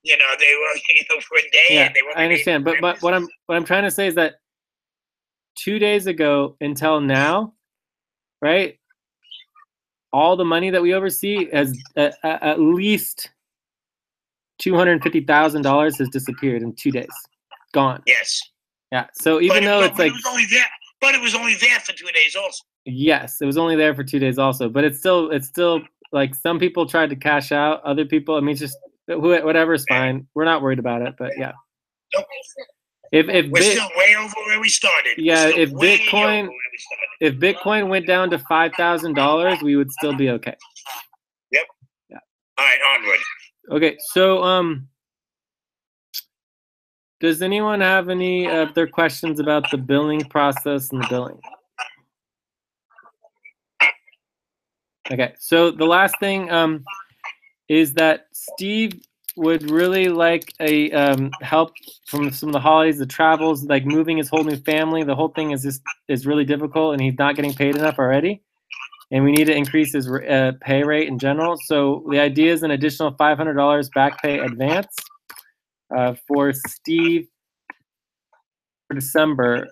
I: they were for a day.
A: Yeah,
I: and they were.
A: I understand, but what I'm trying to say is that 2 days ago until now, right? All the money that we oversee has at least $250,000 has disappeared in 2 days, gone.
I: Yes.
A: Yeah. So even though it's like,
I: it was only there, but it was only there for 2 days also.
A: Yes, it was only there for 2 days also, but it's still like some people tried to cash out, other people. I mean, it's just whatever's fine. We're not worried about it, but yeah.
I: Nope.
A: We're
I: still way over where we started.
A: Yeah, if Bitcoin went down to $5,000, we would still be okay.
I: Yep.
A: Yeah.
I: All right, onward.
A: Okay, so does anyone have any other questions about the billing process and the billing? Okay, so the last thing is that Steve would really like a help from some of the holidays, the travels, like moving his whole new family. The whole thing is really difficult, and he's not getting paid enough already. And we need to increase his pay rate in general. So the idea is an additional $500 back pay advance for Steve for December.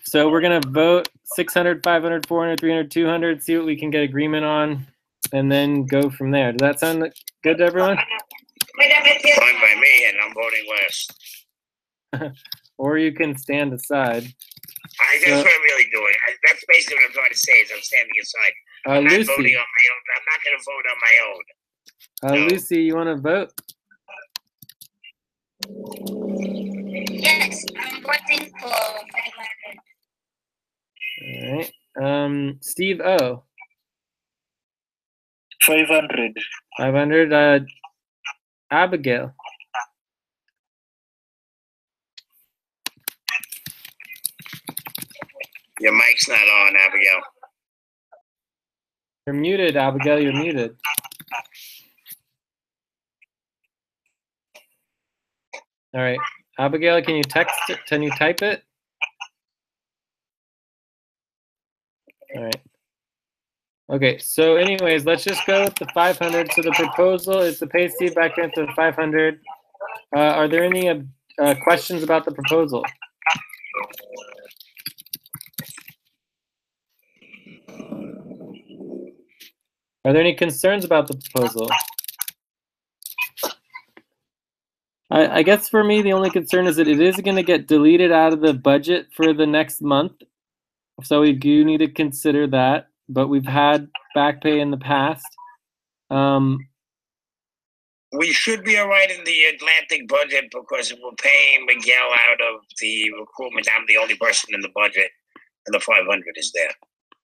A: So we're gonna vote 600, 500, 400, 300, 200, see what we can get agreement on, and then go from there. Does that sound good to everyone?
I: Fine by me, and I'm voting last.
A: Or you can stand aside.
I: That's what I'm really doing. That's basically what I'm trying to say is I'm standing aside. I'm not
A: Lucy.
I: voting on my own. I'm not going to vote on my own.
A: Lucy, you want to vote?
B: Yes, I'm voting for 500.
A: All right. Steve O.
G: 500.
A: 500. Abigail.
I: Your mic's not on, Abigail.
A: You're muted, Abigail. You're muted. All right. Abigail, can you text it? Can you type it? All right. Okay, so anyways, let's just go with the 500. So the proposal is to pay Steve back into 500. Are there any questions about the proposal? Are there any concerns about the proposal? I guess for me, the only concern is that it is going to get deleted out of the budget for the next month. So we do need to consider that, but we've had back pay in the past.
I: We should be all right in the Atlantic budget because we're paying Miguel out of the recruitment. I'm the only person in the budget, and the 500 is there.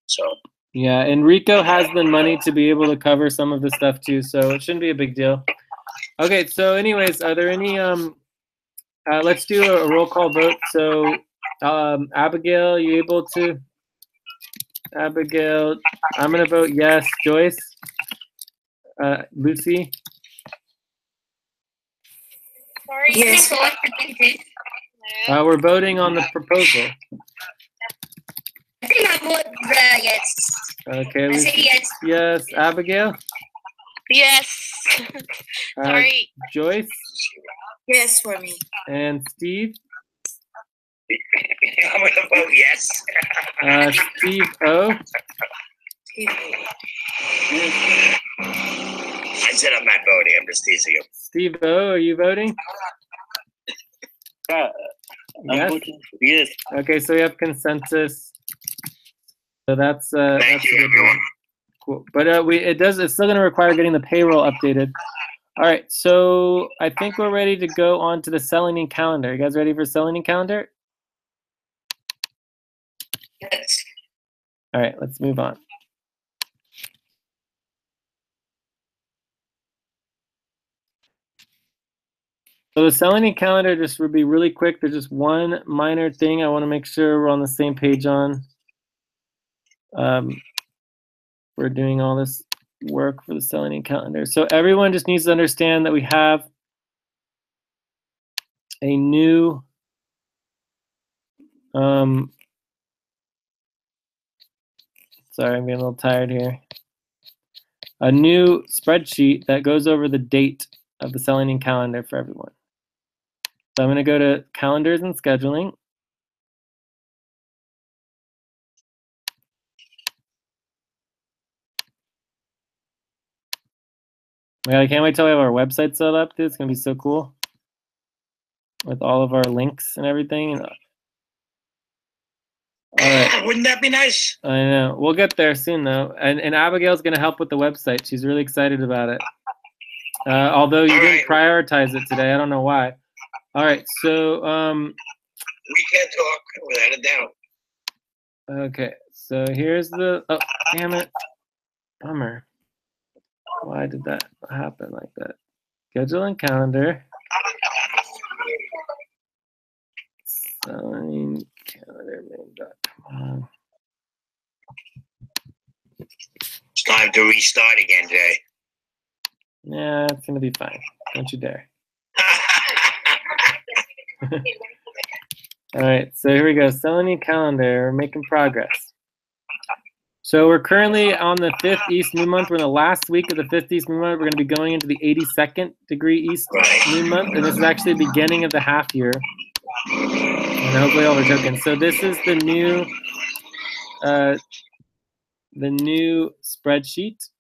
I: So
A: Yeah, Enrico has the money to be able to cover some of the stuff too, so it shouldn't be a big deal. Okay, so anyways, are there any, let's do a roll call vote. So Abigail, you able to? Abigail, I'm gonna vote yes. Joyce? Lucy?
H: Sorry.
C: Yes.
A: We're voting on the proposal.
B: I think I vote yes.
A: Okay,
B: I say
A: Lucy.
B: yes.
A: Yes. Abigail?
F: Yes. Sorry.
A: Joyce?
C: Yes, for me.
A: And Steve?
I: I'm going to vote yes.
A: Steve O?
I: I said I'm not voting. I'm just teasing you.
A: Steve O, are you voting?
G: I'm
A: Yes.
G: voting for yes.
A: Okay, so we have consensus. So that's
I: Thank
A: that's
I: you,
A: good.
I: everyone.
A: Cool. But it's still gonna require getting the payroll updated. All right, so I think we're ready to go on to the Selling calendar. You guys ready for Selling calendar?
B: Yes.
A: All right, let's move on. So the Selling calendar just would be really quick. There's just one minor thing I want to make sure we're on the same page on. We're doing all this work for the Selling calendar. So everyone just needs to understand that we have a new sorry, I'm getting a little tired here. A new spreadsheet that goes over the date of the Selling calendar for everyone. So I'm going to go to calendars and scheduling. My God, I can't wait till we have our website set up, dude. It's going to be so cool with all of our links and everything. All right.
I: Wouldn't that be nice?
A: I know. We'll get there soon, though. And Abigail's going to help with the website. She's really excited about it. Although you didn't prioritize it today. I don't know why. All right. So,
I: We can't talk without a doubt.
A: okay. So here's the, oh, damn it. Bummer. Why did that happen like that? Schedule and calendar. Selling calendar. Come on.
I: It's time to restart again, Jay.
A: Yeah, it's gonna be fine. Don't you dare. All right, so here we go. Selling calendar. We're making progress. So we're currently on the 5th East Moon Month. We're in the last week of the 5th East Moon Month. We're going to be going into the 82nd degree East Moon Month, and this is actually the beginning of the half year. And hopefully all we're joking. So this is the new spreadsheet.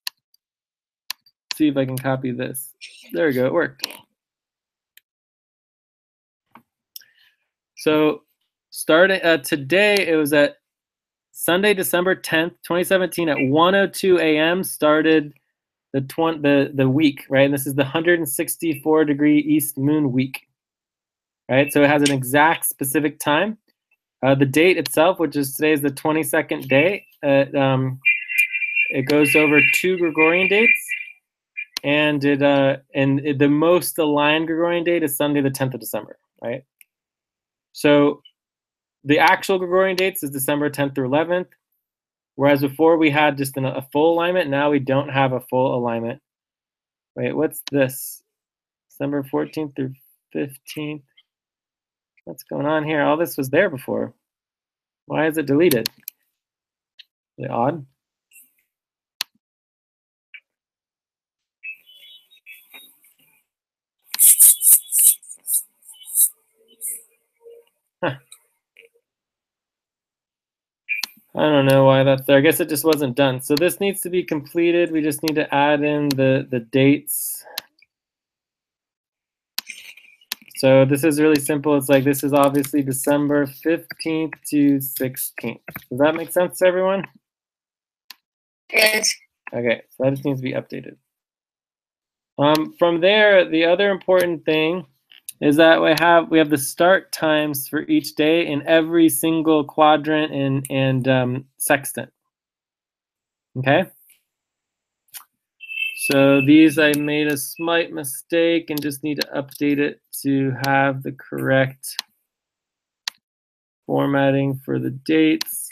A: See if I can copy this. There we go. It worked. So starting today, it was at Sunday, December 10th, 2017 at 1:02 a.m. started the week, right? And this is the 164 degree East Moon week. right? So it has an exact specific time. The date itself, which is today is the 22nd day, it goes over 2 Gregorian dates, and the most aligned Gregorian date is Sunday the 10th of December, right? So the actual Gregorian dates is December 10th through 11th, whereas before we had just a full alignment. Now we don't have a full alignment. Wait, what's this? December 14th through 15th. What's going on here? All this was there before. Why is it deleted? Is it odd? Huh. I don't know why that's there. I guess it just wasn't done. So this needs to be completed. We just need to add in the dates. So this is really simple. It's like this is obviously December 15th to 16th. Does that make sense to everyone?
B: Yes.
A: Okay, so that just needs to be updated. From there, the other important thing is that we have the start times for each day in every single quadrant and sextant. Okay. So these I made a slight mistake and just need to update it to have the correct formatting for the dates.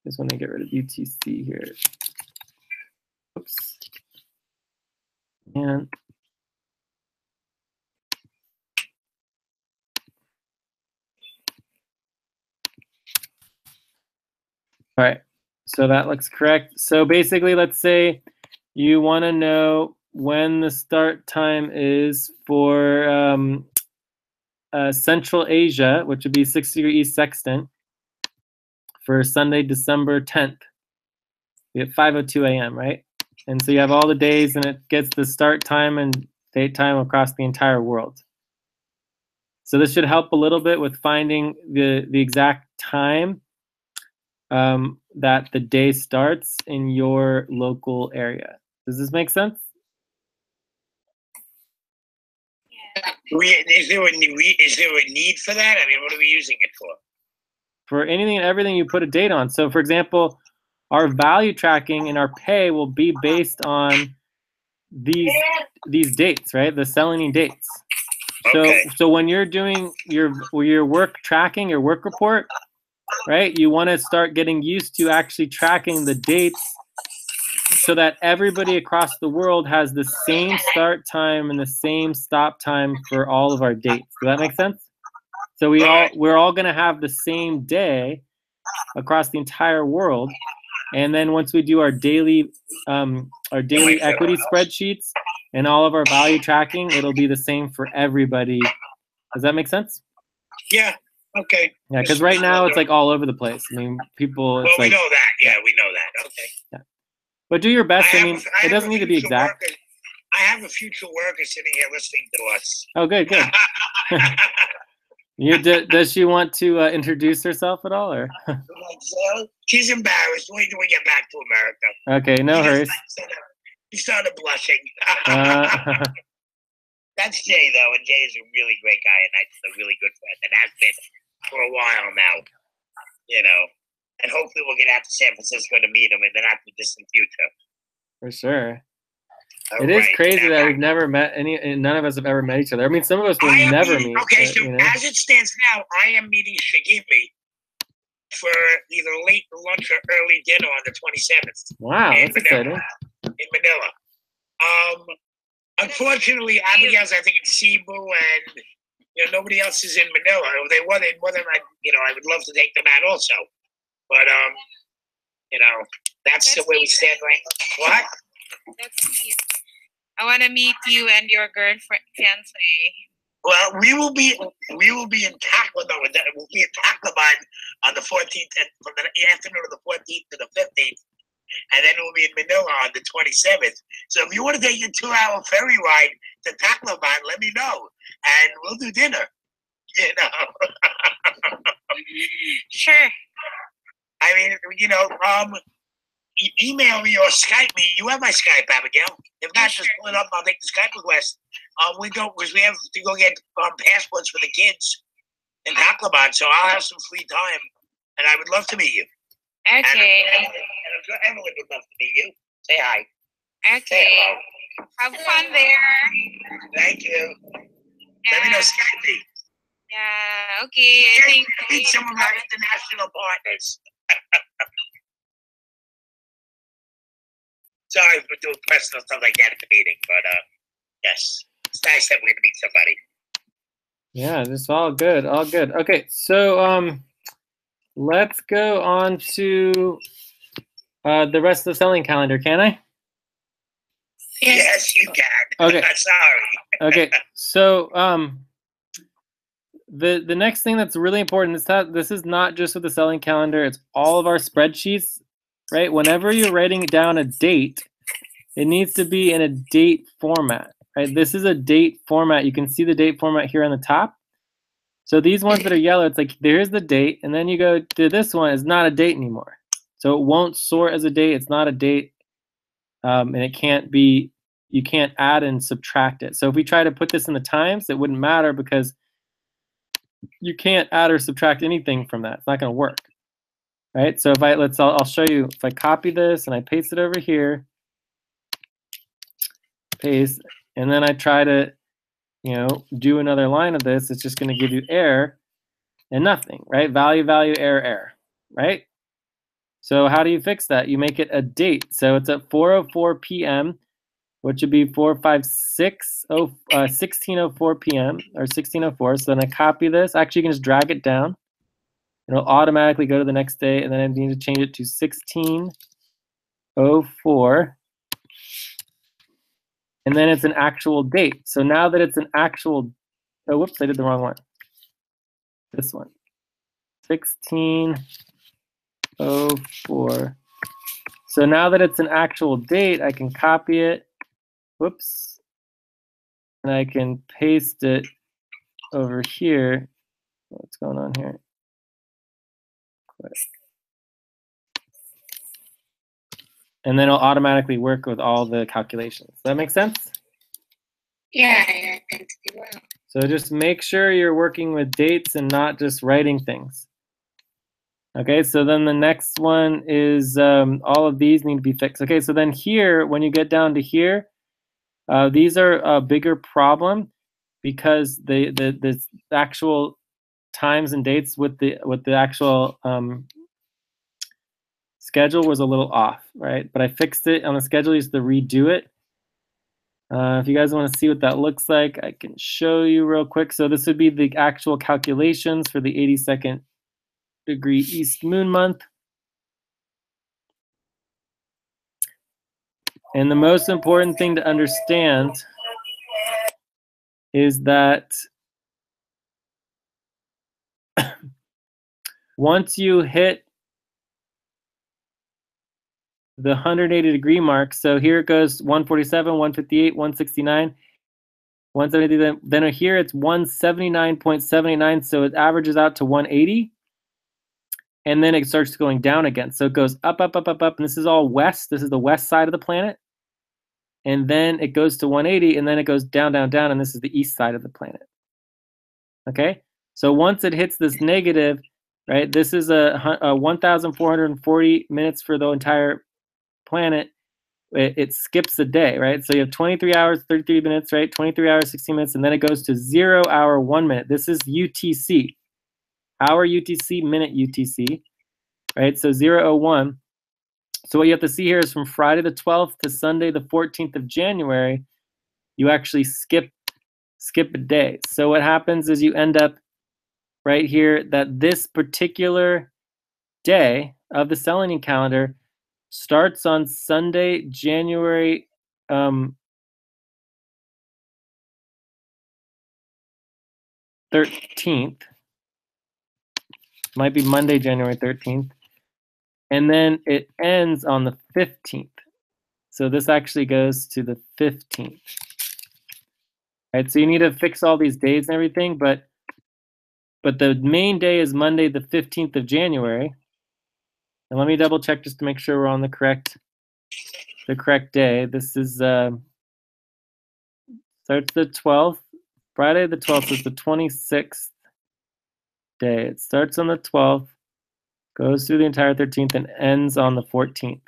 A: Just want to get rid of UTC here. Oops. And all right, so that looks correct. So basically, let's say you want to know when the start time is for Central Asia, which would be 6° East Sextant, for Sunday, December 10th. We have 5:02 a.m., right? And so you have all the days, and it gets the start time and date time across the entire world. So this should help a little bit with finding the exact time that the day starts in your local area. Does this make sense?
I: Is there a need for that? I mean, what are we using it for?
A: For anything and everything you put a date on. So for example, our value tracking and our pay will be based on these dates, right? The Selene dates.
I: Okay.
A: So when you're doing your work tracking, your work report, right? You want to start getting used to actually tracking the dates so that everybody across the world has the same start time and the same stop time for all of our dates. Does that make sense? So we're all going to have the same day across the entire world. And then once we do our daily equity spreadsheets and all of our value tracking, it'll be the same for everybody. Does that make sense?
I: Yeah. Okay.
A: Yeah, because right now it's like all over the place. I mean, people. It's
I: we
A: like,
I: know that. Yeah, we know that. Okay.
A: Yeah. But do your best. I mean, it doesn't need to be exact.
I: I have a future worker sitting here listening to us.
A: Oh, good. Does she want to introduce herself at all, or?
I: She's embarrassed. Wait till we get back to America.
A: Okay, no hurries.
I: He started blushing. That's Jay, though, and Jay is a really great guy, and that's a really good friend, and has been for a while now. You know, and hopefully we'll get out to San Francisco to meet him in the not too distant future.
A: For sure. It is crazy that we've never met none of us have ever met each other. I mean, some of us will never meet.
I: Okay,
A: but,
I: so as it stands now, I am meeting Shigimi for either late lunch or early dinner on the 27th.
A: Wow, that's exciting.
I: In Manila. Unfortunately, Abigail's, I think, in Cebu, and nobody else is in Manila. If they were, I would love to take them out also. But that's the way we stand right now. What?
H: That's me. I want to meet you and your girlfriend, fiance.
I: Well, we will be in Tacloban. We'll be in Tacloban on the 14th, from the afternoon of the 14th to the 15th, and then we'll be in Manila on the 27th. So if you want to take your 2-hour ferry ride to Tacloban, let me know, and we'll do dinner.
H: Sure.
I: I mean, email me or Skype me. You have my Skype, Abigail. If not, just pull it up. I'll make the Skype request. We go because we have to go get passports for the kids in Tacloban, so I'll have some free time, and I would love to meet you.
H: Okay.
I: And Evelyn would love to meet you. Say hi.
H: Okay.
I: Say hello.
H: Have fun there.
I: Thank you. Let me know Skype me.
H: Yeah. Okay. I think
I: Meet some of our international partners. Sorry for doing personal stuff like that at the meeting, but yes, it's nice that we're gonna meet somebody.
A: Yeah, it's all good, all good. Okay, so let's go on to the rest of the selling calendar. Can I?
I: Yes, you can.
A: Okay.
I: Sorry.
A: Okay, so the next thing that's really important is that this is not just with the selling calendar, it's all of our spreadsheets, right? Whenever you're writing down a date, it needs to be in a date format, right? This is a date format. You can see the date format here on the top. So these ones that are yellow, it's like, there's the date, and then you go to this one, it's not a date anymore. So it won't sort as a date, it's not a date, and it can't be, you can't add and subtract it. So if we try to put this in the times, it wouldn't matter because you can't add or subtract anything from that. It's not gonna work, right? So if I'll show you, if I copy this and I paste it over here, paste, and then I try to, do another line of this, it's just gonna give you error and nothing, right? Value, error, error, right? So how do you fix that? You make it a date. So it's at 4:04 p.m., which would be 16:04 p.m. or 16:04. So then I copy this. Actually, you can just drag it down. It'll automatically go to the next day, and then I need to change it to 16:04. And then it's an actual date. So now that it's an actual, oh, whoops, I did the wrong one. This one, 16:04. So now that it's an actual date, I can copy it. Whoops. And I can paste it over here. What's going on here? Quit. And then it'll automatically work with all the calculations. Does that make sense?
B: Yeah, I can see well.
A: So just make sure you're working with dates and not just writing things. Okay, so then the next one is all of these need to be fixed. Okay, so then here, when you get down to here, these are a bigger problem because the actual times and dates with the actual schedule was a little off, right? But I fixed it on the schedule. I used to redo it. If you guys want to see what that looks like, I can show you real quick. So this would be the actual calculations for the 82nd degree east moon month. And the most important thing to understand is that once you hit the 180 degree mark, so here it goes 147, 158, 169, 170, then here it's 179.79, so it averages out to 180. And then it starts going down again. So it goes up, up, up, up, up, and this is all west. This is the west side of the planet. And then it goes to 180, and then it goes down, down, down, and this is the east side of the planet. Okay? So once it hits this negative, right, this is a 1,440 minutes for the entire planet. It skips a day, right? So you have 23 hours, 33 minutes, right? 23 hours, 16 minutes, and then it goes to 0 hour, 1 minute. This is UTC. Hour UTC, minute UTC, right? So 0:01. So what you have to see here is from Friday the 12th to Sunday the 14th of January, you actually skip a day. So what happens is you end up right here that this particular day of the Selenian calendar starts on Sunday, January 13th. Might be Monday, January 13th. And then it ends on the 15th. So this actually goes to the 15th. Right, so you need to fix all these days and everything, but the main day is Monday, the 15th of January. And let me double check just to make sure we're on the correct day. This is starts the 12th. Friday the 12th is the 26th day. It starts on the 12th, goes through the entire 13th, and ends on the 14th.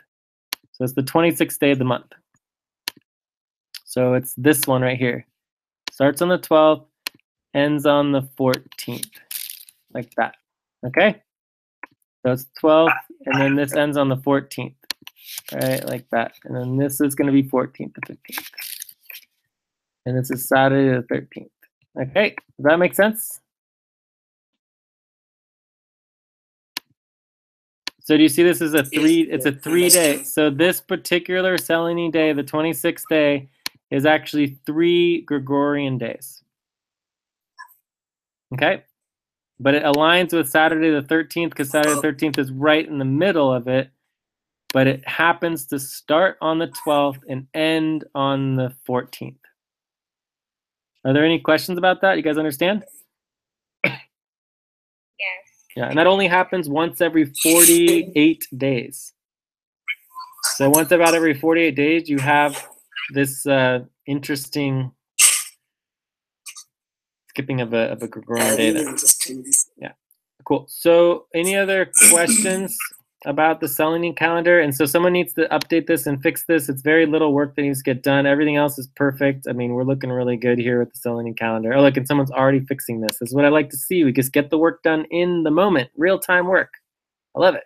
A: So it's the 26th day of the month. So it's this one right here. Starts on the 12th, ends on the 14th, like that. Okay? So it's 12th, and then this ends on the 14th, right? Like that. And then this is going to be 14th to 15th. And this is Saturday the 13th. Okay, does that make sense? So do you see this is a it's a 3-day. So this particular Selene day, the 26th day, is actually 3 Gregorian days. Okay? But it aligns with Saturday the 13th because Saturday the 13th is right in the middle of it. But it happens to start on the 12th and end on the 14th. Are there any questions about that? You guys understand?
H: Yes.
A: Yeah, and that only happens once every 48 days. So once about every 48 days, you have this interesting skipping of a Gregorian day there. Yeah, cool. So any other questions about the Selene calendar? And so someone needs to update this and fix this. It's very little work that needs to get done. Everything else is perfect. I mean, we're looking really good here with the Selene calendar. Oh, look, and someone's already fixing this. This is what I like to see. We just get the work done in the moment, real-time work. I love it.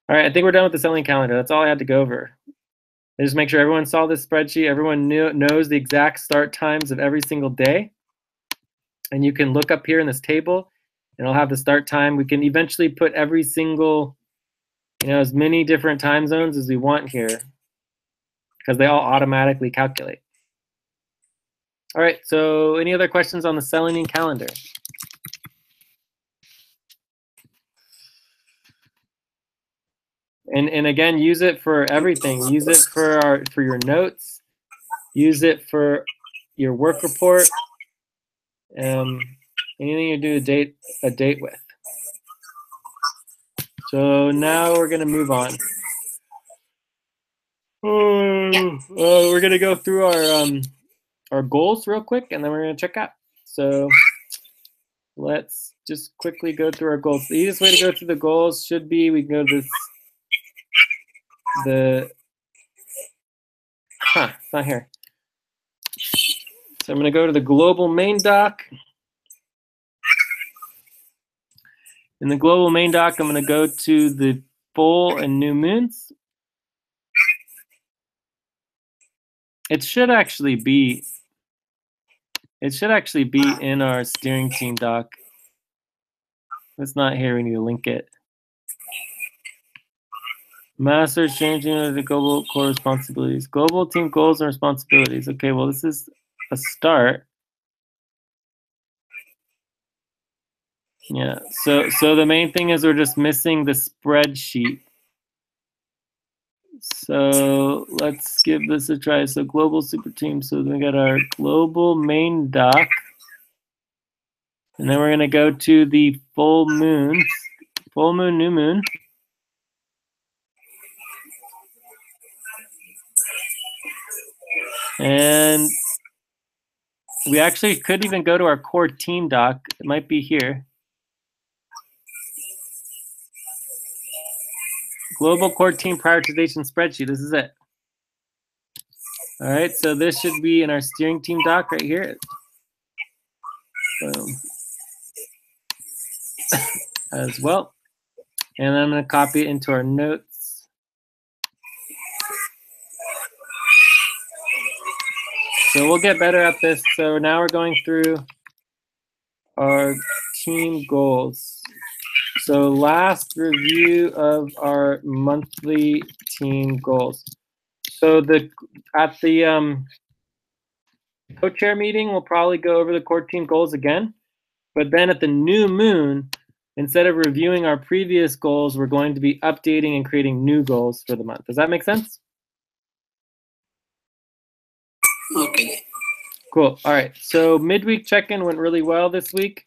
A: All right, I think we're done with the Selene calendar. That's all I had to go over. I just make sure everyone saw this spreadsheet. Everyone knows the exact start times of every single day. And you can look up here in this table, and it'll have the start time. We can eventually put every single, as many different time zones as we want here, because they all automatically calculate. All right, so any other questions on the Selene calendar? And again, use it for everything. Use it for your notes. Use it for your work report. Anything you do a date with. So now we're gonna move on. We're gonna go through our goals real quick, and then we're gonna check out. So let's just quickly go through our goals. The easiest way to go through the goals should be we can go to it's not here. So I'm gonna go to the global main doc. In the global main doc, I'm going to go to the full and new moons. It should actually be in our steering team doc. If it's not here, we need to link it. Master changing the global core responsibilities. Global team goals and responsibilities. Okay, well, this is a start. Yeah, so the main thing is we're just missing the spreadsheet. So let's give this a try. So global super team. So we got our global main doc. And then we're gonna go to the full moons, full moon, new moon. And we actually could even go to our core team doc. It might be here. Global core team prioritization spreadsheet. This is it. All right, so this should be in our steering team doc right here. Boom. As well. And I'm going to copy it into our notes. So we'll get better at this. So now we're going through our team goals. So last review of our monthly team goals. So at the co-chair meeting, we'll probably go over the core team goals again. But then at the new moon, instead of reviewing our previous goals, we're going to be updating and creating new goals for the month. Does that make sense?
D: Okay.
A: Cool. All right. So midweek check-in went really well this week.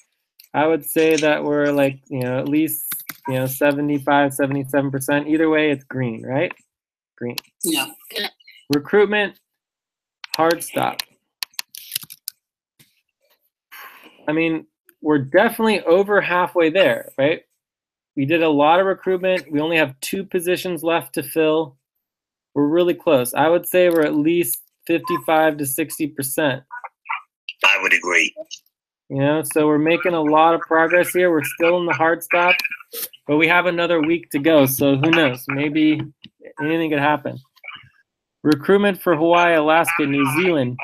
A: I would say that we're like, at least 75, 77%. Either way, it's green, right? Green.
D: Yeah.
A: Recruitment, hard stop. I mean, we're definitely over halfway there, right? We did a lot of recruitment. We only have 2 positions left to fill. We're really close. I would say we're at least 55 to 60%.
I: I would agree.
A: So we're making a lot of progress here. We're still in the hard stop, but we have another week to go. So who knows? Maybe anything could happen. Recruitment for Hawaii, Alaska, New Zealand.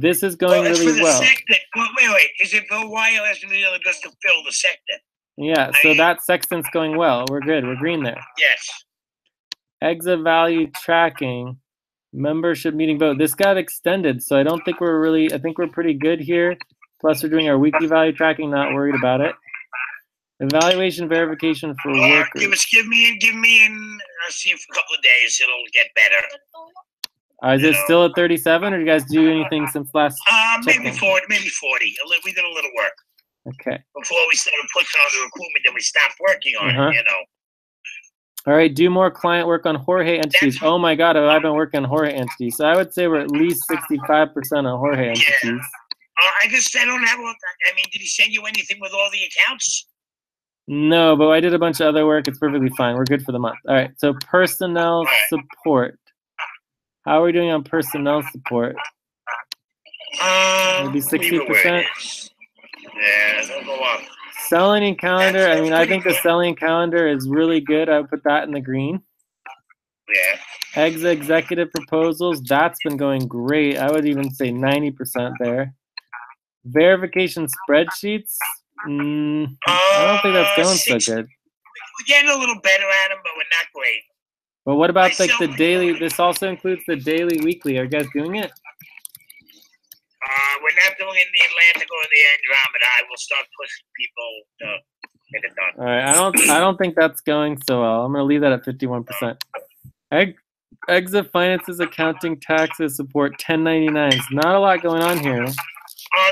A: This is going
I: it's
A: really
I: for the
A: well.
I: Sector. Wait. Is it for Hawaii, Alaska, New Zealand just to fill the sector?
A: Yeah, so that sextant's going well. We're good. We're green there.
I: Yes.
A: Exit value tracking. Membership meeting vote. This got extended, so I don't think we're really, I think we're pretty good here. Plus, we're doing our weekly value tracking, not worried about it. Evaluation verification for workers.
I: Give me in. I'll see if a couple of days it'll get better.
A: Is it still at 37, or do you guys do anything since last
I: maybe 40, maybe 40. We did a little work.
A: Okay.
I: Before we started pushing on the recruitment, then we stopped working on it,
A: All right, do more client work on Jorge entities. Oh my God, I've been working on Jorge entities. So I would say we're at least 65% on Jorge entities.
I: Yeah. I don't have, did he send you anything with all the accounts?
A: No, but I did a bunch of other work. It's perfectly fine. We're good for the month. All right, so personnel support. How are we doing on personnel support? Maybe 60%?
I: Yeah, they'll go up.
A: Selling calendar. I think the selling calendar is really good. I would put that in the green.
I: Yeah.
A: Executive proposals. That's been going great. I would even say 90% there. Verification spreadsheets. I don't think that's going so good.
I: We're getting a little better at them, but we're not great.
A: But what about the daily? This also includes the daily, weekly. Are you guys doing it?
I: We're not doing it in the Atlantic or the Andromeda. I will start pushing people to get it done.
A: All right, I don't think that's going so well. I'm going to leave that at 51%. Exit finances, accounting, taxes, support, 1099s. Not a lot going on here.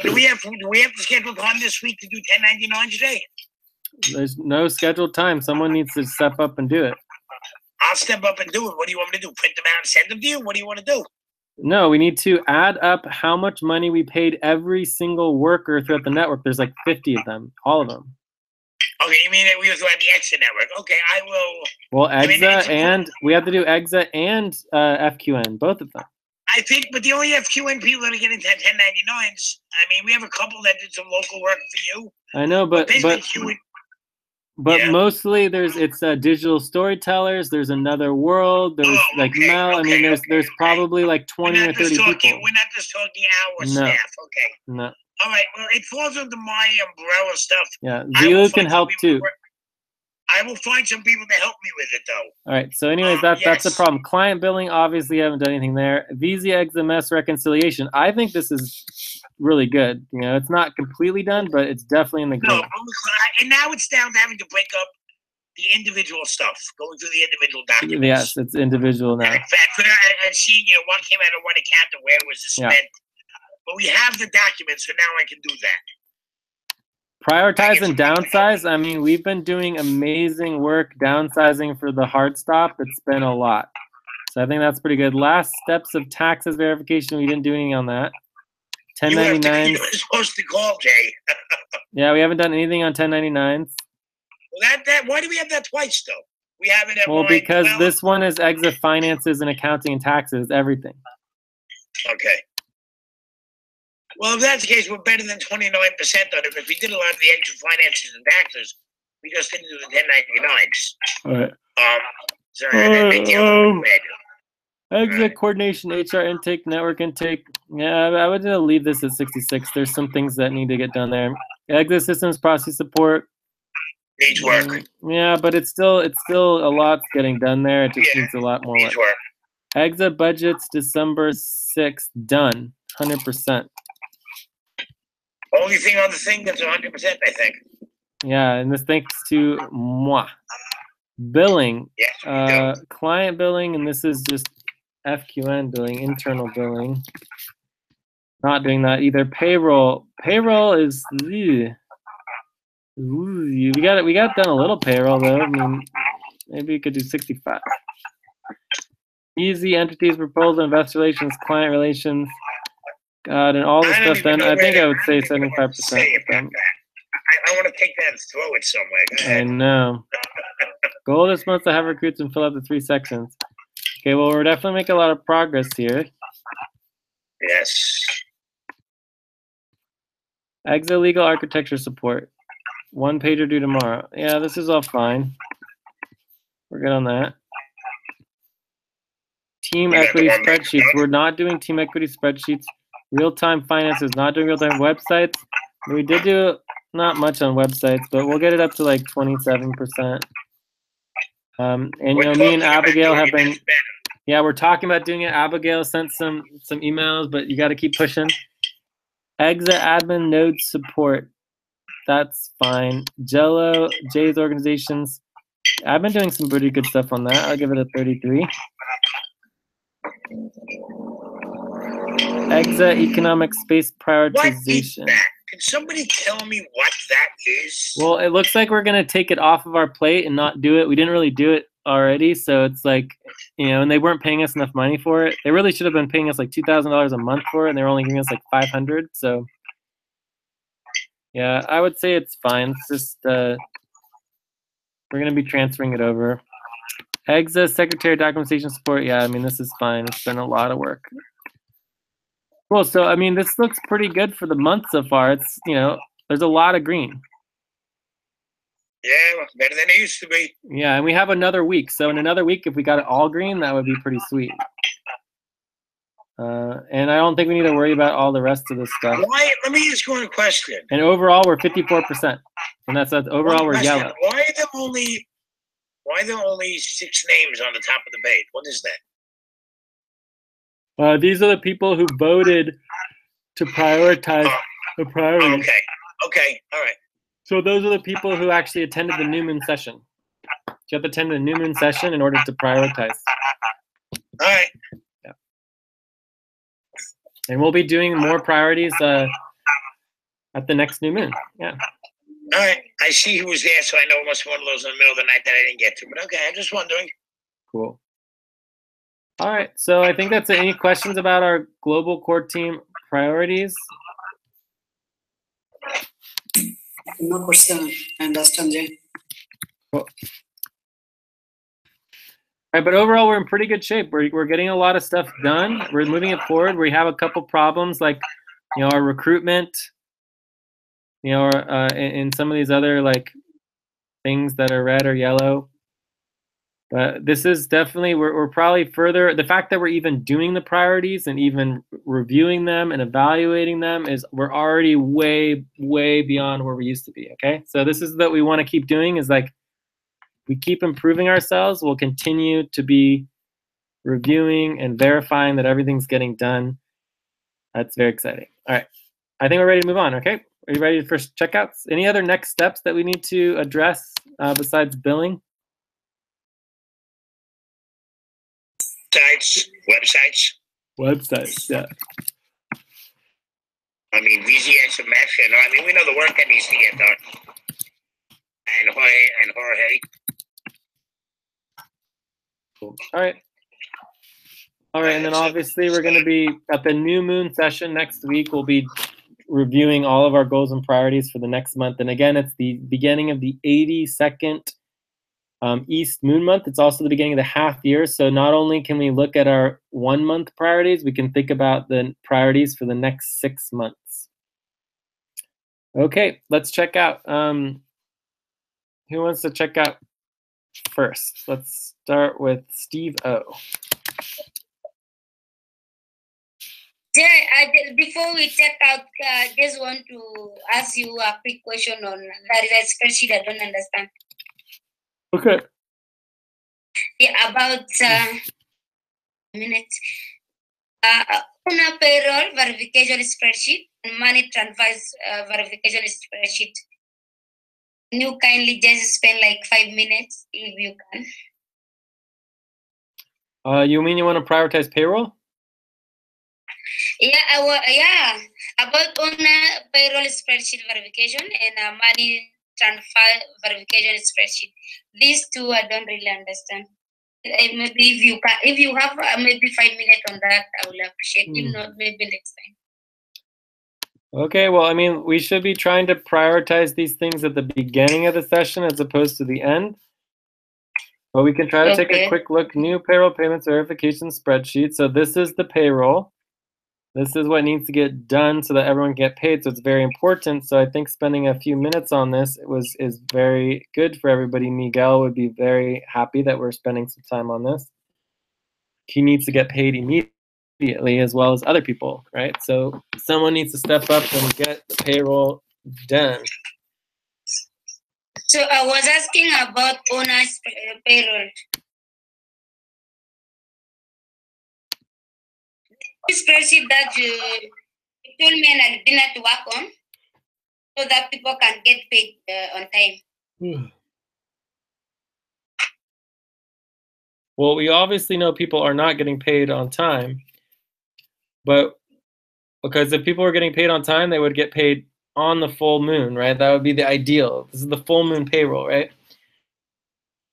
I: Do we have to schedule time this week to do 1099 today?
A: There's no scheduled time. Someone needs to step up and do it.
I: I'll step up and do it. What do you want me to do? Print them out and send them to you? What do you want to do?
A: No, we need to add up how much money we paid every single worker throughout the network. There's like 50 of them, all of them.
I: Okay, you mean that we also have the EXA network? Okay, I will.
A: Well, EXA and we have to do EXA and FQN, both of them.
I: I think, but the only FQN people that are getting 1099s. We have a couple that did some local work for you.
A: I know, but
I: yeah.
A: Mostly it's digital storytellers. There's Another World. There's Mel. There's probably like 20 or 30 people.
I: We're not just talking our staff. Okay.
A: No.
I: All right. Well, it falls under my umbrella stuff.
A: Yeah, Zilu can help too.
I: I will find some people to help me with it, though.
A: All right. So, anyways, that's the problem. Client billing, obviously, haven't done anything there. Visa XMS reconciliation. I think this is really good. It's not completely done, but it's definitely in the green.
I: No, and now it's down to having to break up the individual stuff, going through the individual documents.
A: Yes, it's individual now.
I: And seeing, what came out of one account and where was it spent. Yeah. But we have the documents, so now I can do that.
A: Prioritize and downsize. We've been doing amazing work downsizing for the hard stop. It's been a lot. So I think that's pretty good. Last steps of taxes verification. We didn't do anything on that. 1099.
I: You were supposed to call, Jay.
A: Yeah, we haven't done anything on 1099s.
I: Well, why do we have that twice, though? We have it at
A: because this one is exit finances and accounting and taxes, everything.
I: Okay. Well, if that's the case, we're better than 29% on it. If we did a lot of the extra finances and taxes, we just didn't do the 1099s.
A: All right.
I: So
A: exit coordination, HR intake, network intake. Yeah, I would leave this at 66. There's some things that need to get done there. Exit systems process support.
I: Needs work.
A: Yeah, but it's still a lot's getting done there. It just needs a lot more
I: work.
A: Exit budgets December 6th done, 100%.
I: Only thing on the thing that's 100%, I think.
A: Yeah, and this thanks to moi. Billing, client billing, and this is just FQN billing, internal billing. Not doing that either. Payroll is Ooh, we got done a little payroll though. I mean, maybe you could do 65. Easy entities, proposal, investor relations, client relations, God, and all the
I: I don't
A: stuff.
I: even
A: Then
I: know
A: I think
I: where
A: I would say
I: to- I don't know what to
A: 75%.
I: say about that. I want to take that and throw it somewhere. Go
A: I
I: ahead.
A: know. Goal this month to have recruits and fill out the 3 sections. Okay, well, we're definitely making a lot of progress here.
I: Yes.
A: Exit legal architecture support. 1 pager due tomorrow. Yeah, this is all fine. We're good on that. Team
I: You got
A: equity
I: the one that-
A: spreadsheets. We're not doing team equity spreadsheets. Real-time finance is not doing real-time websites. We did do not much on websites, but we'll get it up to like 27%. And you
I: We're
A: know, me and
I: talking about
A: Abigail
I: doing
A: have
I: it
A: been,
I: much better.
A: yeah, we're talking about doing it. Abigail sent some emails, but you got to keep pushing. Exit admin node support. That's fine. Jello, Jay's organizations. I've been doing some pretty good stuff on that. I'll give it a 33. Exit economic space
I: What is
A: prioritization.
I: that? Can somebody tell me what that is?
A: Well, it looks like we're going to take it off of our plate and not do it. We didn't really do it already. So it's like, you know, and they weren't paying us enough money for it. They really should have been paying us like $2,000 a month for it. And they're only giving us like 500. So yeah, I would say it's fine. It's just, we're going to be transferring it over. Exit secretary documentation support. Yeah, I mean, this is fine. It's been a lot of work. Cool. So, I mean, this looks pretty good for the month so far. It's, you know, there's a lot of green.
I: Yeah, well, better than it used to be.
A: Yeah, and we have another week. So in another week, if we got it all green, that would be pretty sweet. And I don't think we need to worry about all the rest of this stuff.
I: Why? Let me ask you one question.
A: And overall, we're 54%. And that's overall, we're
I: One question.
A: yellow.
I: Why are there only 6 names on the top of the page? What is that?
A: These are the people who voted to prioritize the priorities.
I: Okay. All right.
A: So those are the people who actually attended the New Moon session. You have to attend the New Moon session in order to prioritize.
I: All right.
A: Yeah. And we'll be doing more priorities at the next New Moon. Yeah.
I: All right. I see who was there, so I know it must be one of those in the middle of the night that I didn't get to. But okay, I'm just wondering.
A: Cool. All right. So I think that's it. Any questions about our global core team priorities?
D: No question. I understand, Jay.
A: Cool. All right, but overall, we're in pretty good shape. We're getting a lot of stuff done. We're moving it forward. We have a couple problems like, you know, our recruitment, you know, and some of these other like things that are red or yellow. But this is definitely, we're probably further. The fact that we're even doing the priorities and even reviewing them and evaluating them is we're already way, way beyond where we used to be. Okay, so this is that we want to keep doing is like we keep improving ourselves. We'll continue to be reviewing and verifying that everything's getting done. That's very exciting. All right, I think we're ready to move on. Okay, are you ready for checkouts? Any other next steps that we need to address besides billing?
I: Websites,
A: yeah.
I: I mean, VZX and Mesh, and I mean, we know the work that needs to get done. And Jorge.
A: Cool. All right, and then obviously we're going to be at the New Moon session next week. We'll be reviewing all of our goals and priorities for the next month. And again, it's the beginning of the 82nd East Moon Month. It's also the beginning of the half year. So not only can we look at our 1 month priorities, we can think about the priorities for the next 6 months. Okay, let's check out. Who wants to check out first? Let's start with Steve O.
B: Jay, before we check out, I just want to ask you a quick question on that is a spreadsheet I don't understand.
A: Okay.
B: Yeah, about a minute. Una payroll verification spreadsheet and money transfers verification spreadsheet. Can you kindly just spend like 5 minutes if you can?
A: You mean you want to prioritize payroll?
B: Yeah, about on a payroll spreadsheet verification and money transfer verification spreadsheet. These two I don't really understand. Maybe if you have maybe 5 minutes on that, I will appreciate. If not, maybe next time.
A: Okay, well, I mean, we should be trying to prioritize these things at the beginning of the session as opposed to the end. But we can try to take a quick look. New payroll payments verification spreadsheet. So this is the payroll. This is what needs to get done so that everyone can get paid. So it's very important. So I think spending a few minutes on this is very good for everybody. Miguel would be very happy that we're spending some time on this. He needs to get paid immediately as well as other people, right? So someone needs to step up and get the payroll done.
B: So I was asking about owner's payroll. Spreadsheet that you told me and I didn't have to work on so that people can get paid on time.
A: Well, we obviously know people are not getting paid on time, but because if people were getting paid on time, they would get paid on the full moon, right? That would be the ideal. This is the full moon payroll, right?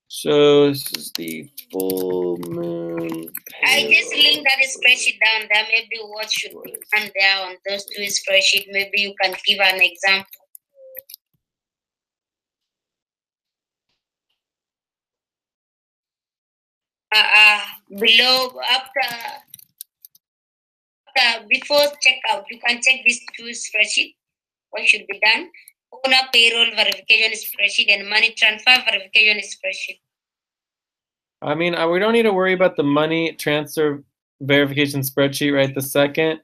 A: So this is the full moon payroll.
B: I just linked that spreadsheet down there. Maybe what should be done there on those two spreadsheets. Maybe you can give an example. Below, before checkout, you can check these two spreadsheets. What should be done? Owner payroll verification spreadsheet and money transfer verification spreadsheet.
A: I mean, we don't need to worry about the money transfer verification spreadsheet right this second.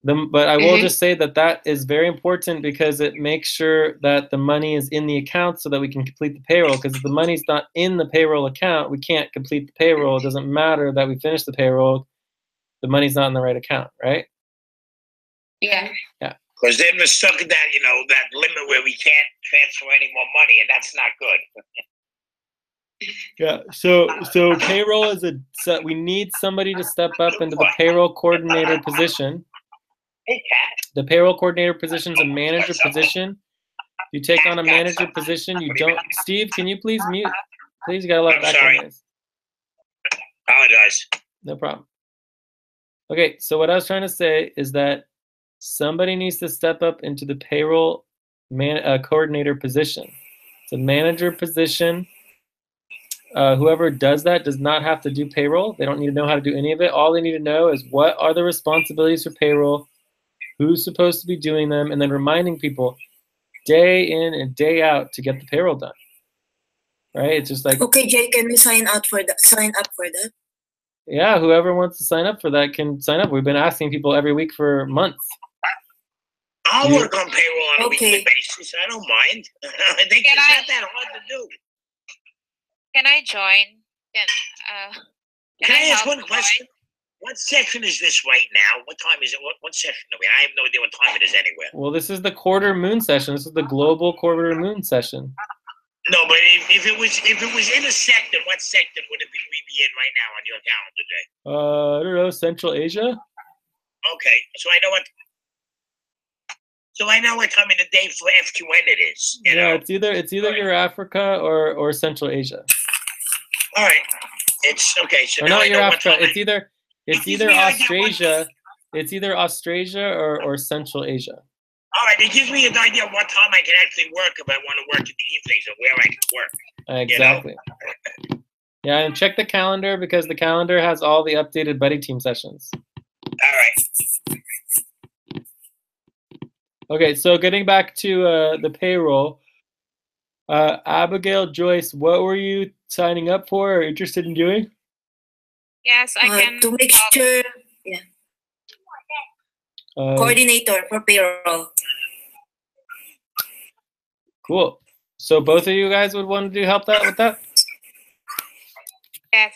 A: But I will just say that that is very important because it makes sure that the money is in the account so that we can complete the payroll. Because if the money's not in the payroll account, we can't complete the payroll. It doesn't matter that we finish the payroll. The money's not in the right account, right?
B: Yeah.
A: Yeah.
I: Because then we're stuck at that, that limit where we can't transfer any more money, and that's not good.
A: Yeah, so payroll is we need somebody to step up into the payroll coordinator position.
I: Hey, Kat.
A: The payroll coordinator position is a manager position. You take on a manager position, you don't. Steve, can you please mute? Please, you got a lot of background noise.
I: Apologize.
A: No problem. Okay, so what I was trying to say is that somebody needs to step up into the payroll coordinator position. It's a manager position. Whoever does that does not have to do payroll. They don't need to know how to do any of it. All they need to know is what are the responsibilities for payroll, who's supposed to be doing them, and then reminding people day in and day out to get the payroll done. Right? It's just like,
C: okay, Jay, can we sign up for that?
A: Yeah, whoever wants to sign up for that can sign up. We've been asking people every week for months.
I: I'll work on payroll on a weekly basis. I don't mind. I think it's not that hard to do.
H: Can I join?
I: Can I ask one question? What session is this right now? What time is it? What session are we? I have no idea what time it is anywhere.
A: Well, this is the quarter moon session. This is the global quarter moon session.
I: No, but if it was in a sector, what sector would we be in right now on your calendar, Jay?
A: I don't know, Central Asia.
I: Okay, so I know what time of the day for FQN it is. You know?
A: It's either your Africa or Central Asia.
I: All right, it's okay. So
A: or
I: now
A: not
I: I
A: your
I: know
A: Africa.
I: what time
A: It's either Australia. It's either Australia or Central Asia.
I: All right, it gives me an idea of what time I can actually work if I want to work in the evenings or where I can work.
A: Exactly. Yeah, and check the calendar because the calendar has all the updated buddy team sessions.
I: All right.
A: Okay, so getting back to the payroll, Abigail, Joyce, what were you signing up for or interested in doing?
H: Yes, I can.
C: To make sure, coordinator for payroll.
A: Cool. So both of you guys would want to help with that?
H: Yes.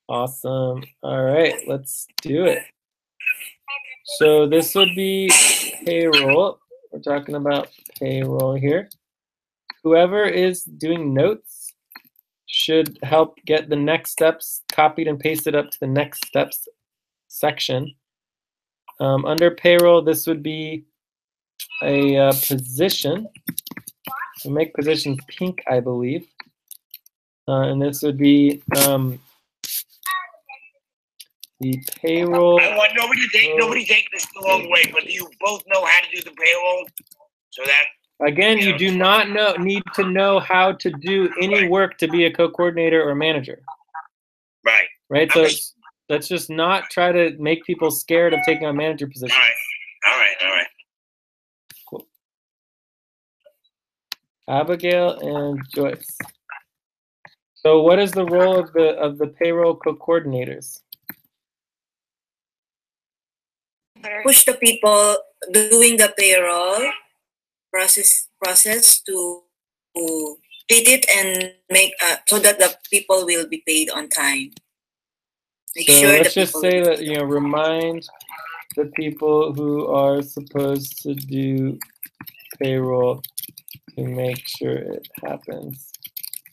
A: Awesome. All right, let's do it. So this would be payroll. We're talking about payroll here. Whoever is doing notes should help get the next steps copied and pasted up to the next steps section. Under payroll, this would be a position. So make positions pink, I believe. And this would be the payroll.
I: I want nobody take this the wrong way, but you both know how to do the payroll, so that.
A: Again, you do not need to know how to do any work to be a co-coordinator or manager.
I: Right.
A: Right. So let's just not try to make people scared of taking on manager positions.
I: All right.
A: Cool. Abigail and Joyce. So what is the role of the payroll co-coordinators?
C: Push the people doing the payroll process to treat it and make so that the people will be paid on time. Make
A: so
C: sure
A: let's just say that remind the people who are supposed to do payroll to make sure it happens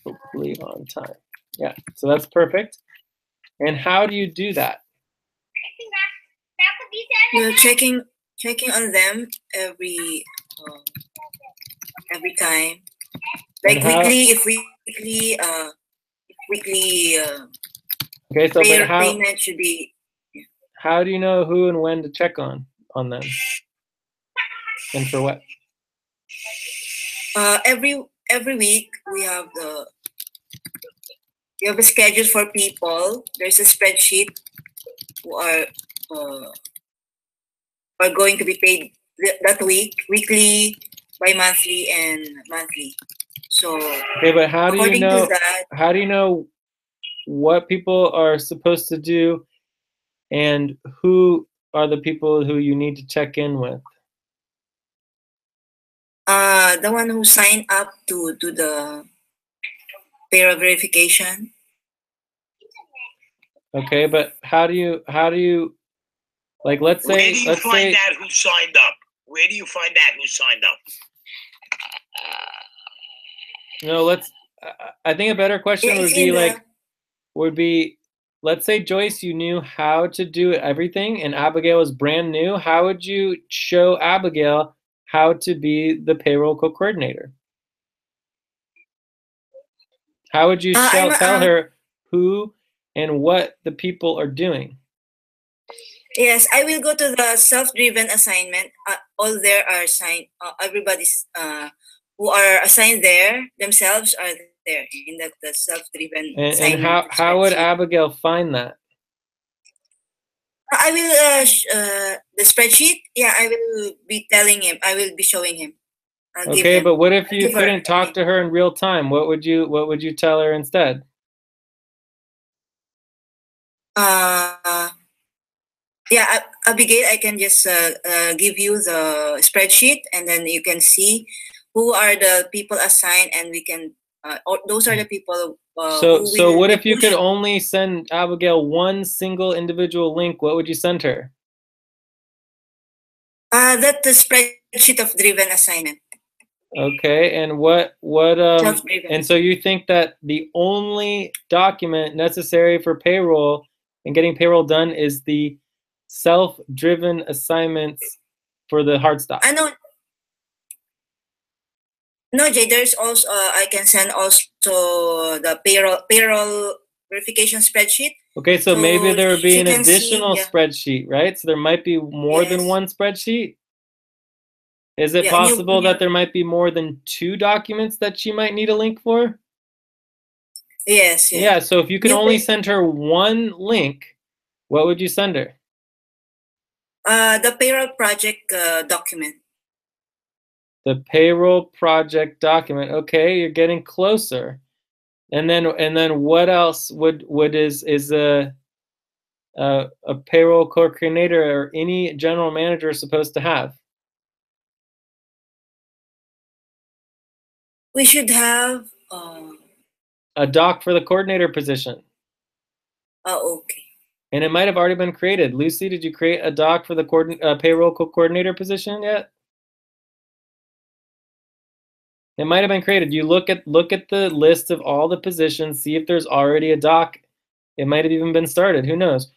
A: hopefully on time. Yeah, so that's perfect. And how do you do that?
C: You're checking on them every time, like weekly.
A: Okay, so but how
C: payment should be.
A: How do you know who and when to check on them, and for what?
C: Every week we have a schedule for people. There's a spreadsheet who are going to be paid that week, weekly, bi-monthly, and monthly. So
A: okay, but how do you know?
C: That,
A: how do you know what people are supposed to do, and who are the people who you need to check in with?
C: The one who signed up to do the payroll verification.
A: Okay, but how do you like? Let's say.
I: Where do you find out who signed up? Where do you find out who signed up?
A: No, I think a better question would be let's say Joyce, you knew how to do everything, and Abigail was brand new. How would you show Abigail how to be the payroll co-coordinator? How would you tell her who and what the people are doing?
C: Yes, I will go to the self-driven assignment. All there are assigned. Everybody's who are assigned there themselves are there in the self-driven assignment.
A: And how would Abigail find that?
C: I will the spreadsheet. Yeah, I will be telling him. I will be showing him.
A: Okay, but what if you couldn't talk to her in real time? What would you tell her instead?
C: Yeah, Abigail, I can just give you the spreadsheet, and then you can see who are the people assigned, and we can. Those are the people.
A: So what if you could only send Abigail one single individual link? What would you send her?
C: That's the spreadsheet of driven assignment.
A: Okay, and and so you think that the only document necessary for payroll and getting payroll done is the self-driven assignments for the hard stop?
C: No, Jay, there's also I can send also the payroll verification spreadsheet.
A: Okay, so maybe there would be an additional spreadsheet, right? So there might be more than one spreadsheet. Is it possible that there might be more than 2 documents that she might need a link for?
C: Yes.
A: Yeah, so if you could only send her one link, what would you send her?
C: The payroll project document.
A: The payroll project document. Okay, you're getting closer. And then what else is a payroll coordinator or any general manager supposed to have?
C: We should have
A: a doc for the coordinator position.
C: Oh, okay.
A: And it might have already been created. Lucy, did you create a doc for the payroll coordinator position yet? It might have been created. You look at the list of all the positions, see if there's already a doc. It might have even been started. Who knows?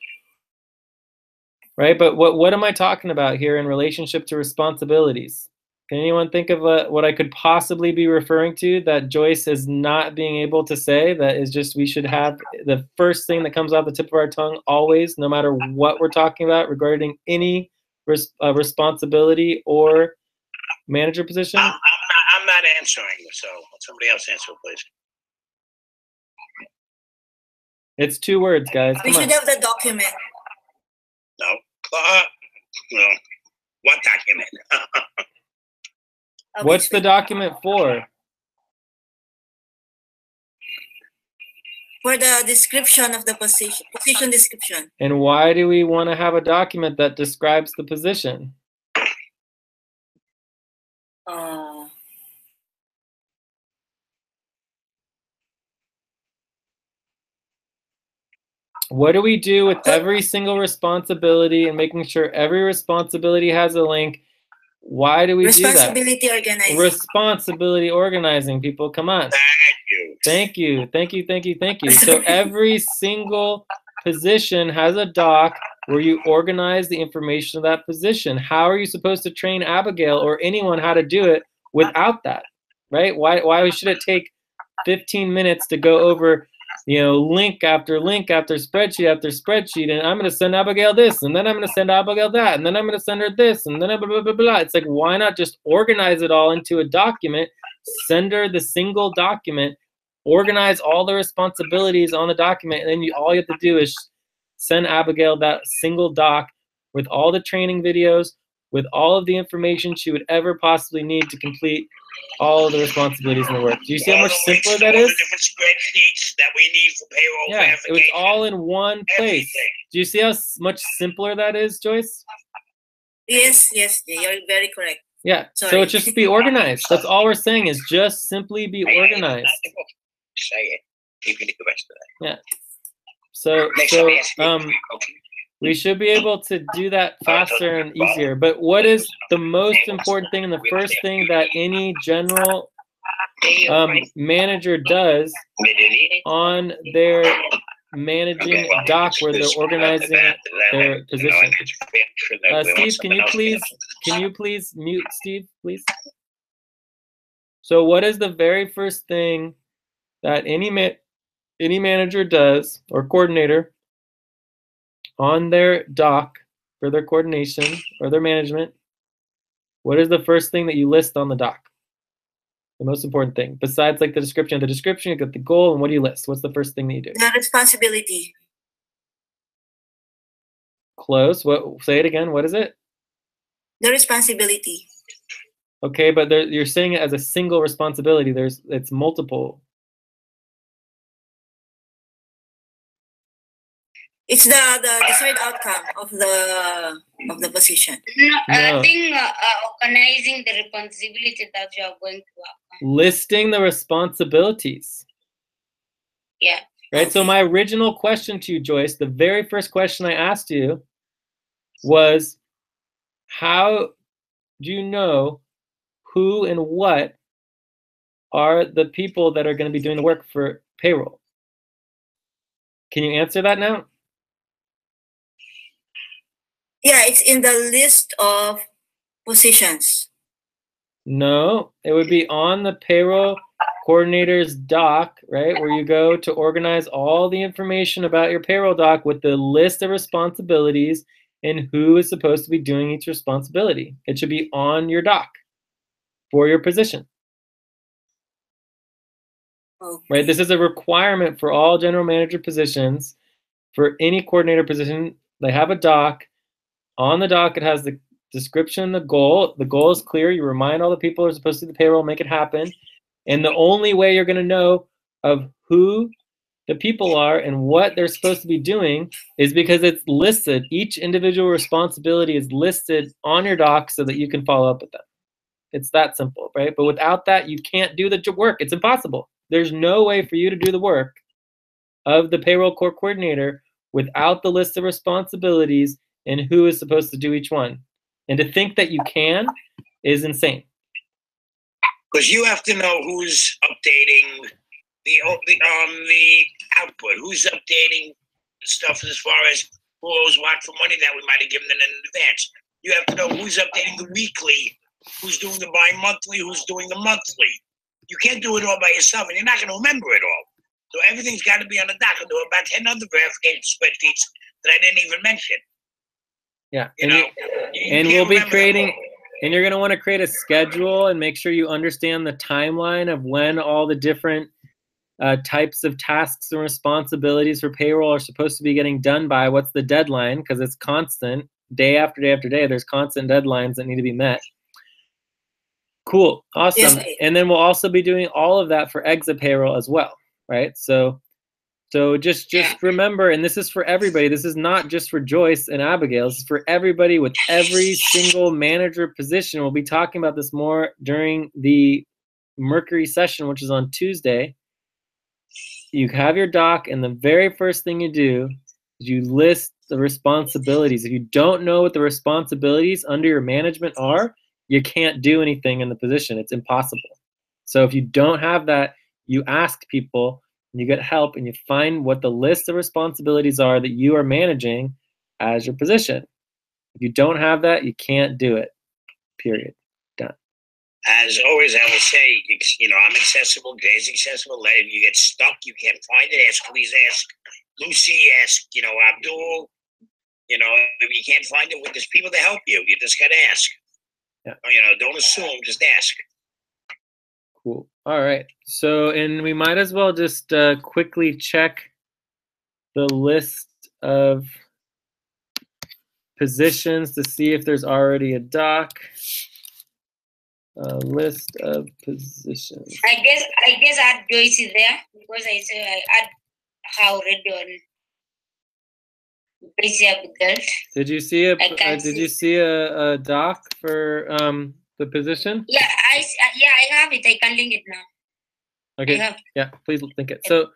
A: Right? But what am I talking about here in relationship to responsibilities? Can anyone think of what I could possibly be referring to that Joyce is not being able to say? That is just we should have the first thing that comes off the tip of our tongue always, no matter what we're talking about regarding any responsibility or manager position.
I: I'm not answering, so somebody else answer, please.
A: It's 2 words, guys.
C: We should have the document.
I: No. No. What document?
A: What's the document for?
C: For the description of the position description.
A: And why do we want to have a document that describes the position? What do we do with every single responsibility and making sure every responsibility has a link? Why do we do that?
C: Responsibility organizing.
A: Responsibility organizing, people. Come on.
I: Thank you.
A: Thank you. So every single position has a doc where you organize the information of that position. How are you supposed to train Abigail or anyone how to do it without that, right? Why should it take 15 minutes to go over, link after link after spreadsheet after spreadsheet, and I'm going to send Abigail this, and then I'm going to send Abigail that, and then I'm going to send her this, and then blah, blah, blah, blah. It's like, why not just organize it all into a document, send her the single document, organize all the responsibilities on the document, and then all you have to do is send Abigail that single doc with all the training videos, with all of the information she would ever possibly need to complete all of the responsibilities in the work. Do you see how much simpler that is?
I: The different spreadsheets that we need for payroll verification.
A: It was all in one place.
I: Everything.
A: Do you see how much simpler that is, Joyce?
C: Yes, you're very correct.
A: Yeah,
C: Sorry.
A: so it's just be organized. That's all we're saying is just simply be organized.
I: Say it. You can do the rest of that.
A: Yeah. So we should be able to do that faster and easier. But what is the most important thing and the first thing that any general manager does on their managing doc where they're organizing their position? Steve, can you please mute Steve, please? So what is the very first thing that any manager does or coordinator on their doc for their coordination or their management? What is the first thing that you list on the doc? The most important thing, besides like the description. The description, you got the goal, and what do you list? What's the first thing that you do?
C: The responsibility.
A: Close. What? Say it again. What is it?
C: The responsibility.
A: Okay, but you're saying it as a single responsibility. It's multiple.
C: It's the desired outcome of the position.
B: No,
A: No.
B: I think organizing the responsibility that you are going to work on.
A: Listing the responsibilities.
B: Yeah.
A: Right. So my original question to you, Joyce, the very first question I asked you was, how do you know who and what are the people that are going to be doing the work for payroll? Can you answer that now?
C: Yeah, it's in the list of positions.
A: No, it would be on the payroll coordinator's doc, right? Where you go to organize all the information about your payroll doc with the list of responsibilities and who is supposed to be doing each responsibility. It should be on your doc for your position.
C: Okay.
A: Right? This is a requirement for all general manager positions. For any coordinator position, they have a doc. On the doc, it has the description, the goal. The goal is clear. You remind all the people who are supposed to do the payroll, make it happen. And the only way you're going to know of who the people are and what they're supposed to be doing is because it's listed. Each individual responsibility is listed on your doc so that you can follow up with them. It's that simple, right? But without that, you can't do the work. It's impossible. There's no way for you to do the work of the payroll coordinator without the list of responsibilities and who is supposed to do each one. And to think that you can is insane.
I: Because you have to know who's updating the output, who's updating the stuff as far as who owes what for money that we might have given them in advance. You have to know who's updating the weekly who's doing the bi-monthly, who's doing the monthly. You can't do it all by yourself, and you're not going to remember it all. So everything's got to be on the dock. There are about 10 other verification spreadsheets that I didn't even mention.
A: Yeah,
I: You know, you
A: and
I: can't
A: we'll be
I: remember them
A: creating,
I: all.
A: and you're going to want to create a schedule and make sure you understand the timeline of when all the different types of tasks and responsibilities for payroll are supposed to be getting done by. What's the deadline? Because it's constant, day after day after day. There's constant deadlines that need to be met. Cool, awesome.
C: Yeah.
A: And then we'll also be doing all of that for Exa payroll as well, right? So just remember, and this is for everybody. This is not just for Joyce and Abigail. This is for everybody with every single manager position. We'll be talking about this more during the Mercury session, which is on Tuesday. You have your doc, and the very first thing you do is you list the responsibilities. If you don't know what the responsibilities under your management are, you can't do anything in the position. It's impossible. So if you don't have that, you ask people, and you get help, and you find what the list of responsibilities are that you are managing as your position. If you don't have that, you can't do it, period. Done.
I: As always, I will say, you know, I'm accessible. Jay's accessible. If you get stuck, you can't find it, ask Louise, ask Lucy, ask, you know, Abdul. You know, if you can't find it, there's people to help you. You just got to ask.
A: Yeah.
I: You know, don't assume, just ask.
A: Cool. All right. So, and we might as well just quickly check the list of positions to see if there's already a doc. List of positions.
B: I guess add Joyce is there because I say I add her already on Joyce Abigail.
A: Did you see a
B: can't
A: you see a doc for the position?
B: Yeah, I have it. I can link it now.
A: Okay.
B: I have.
A: Yeah, please link it. So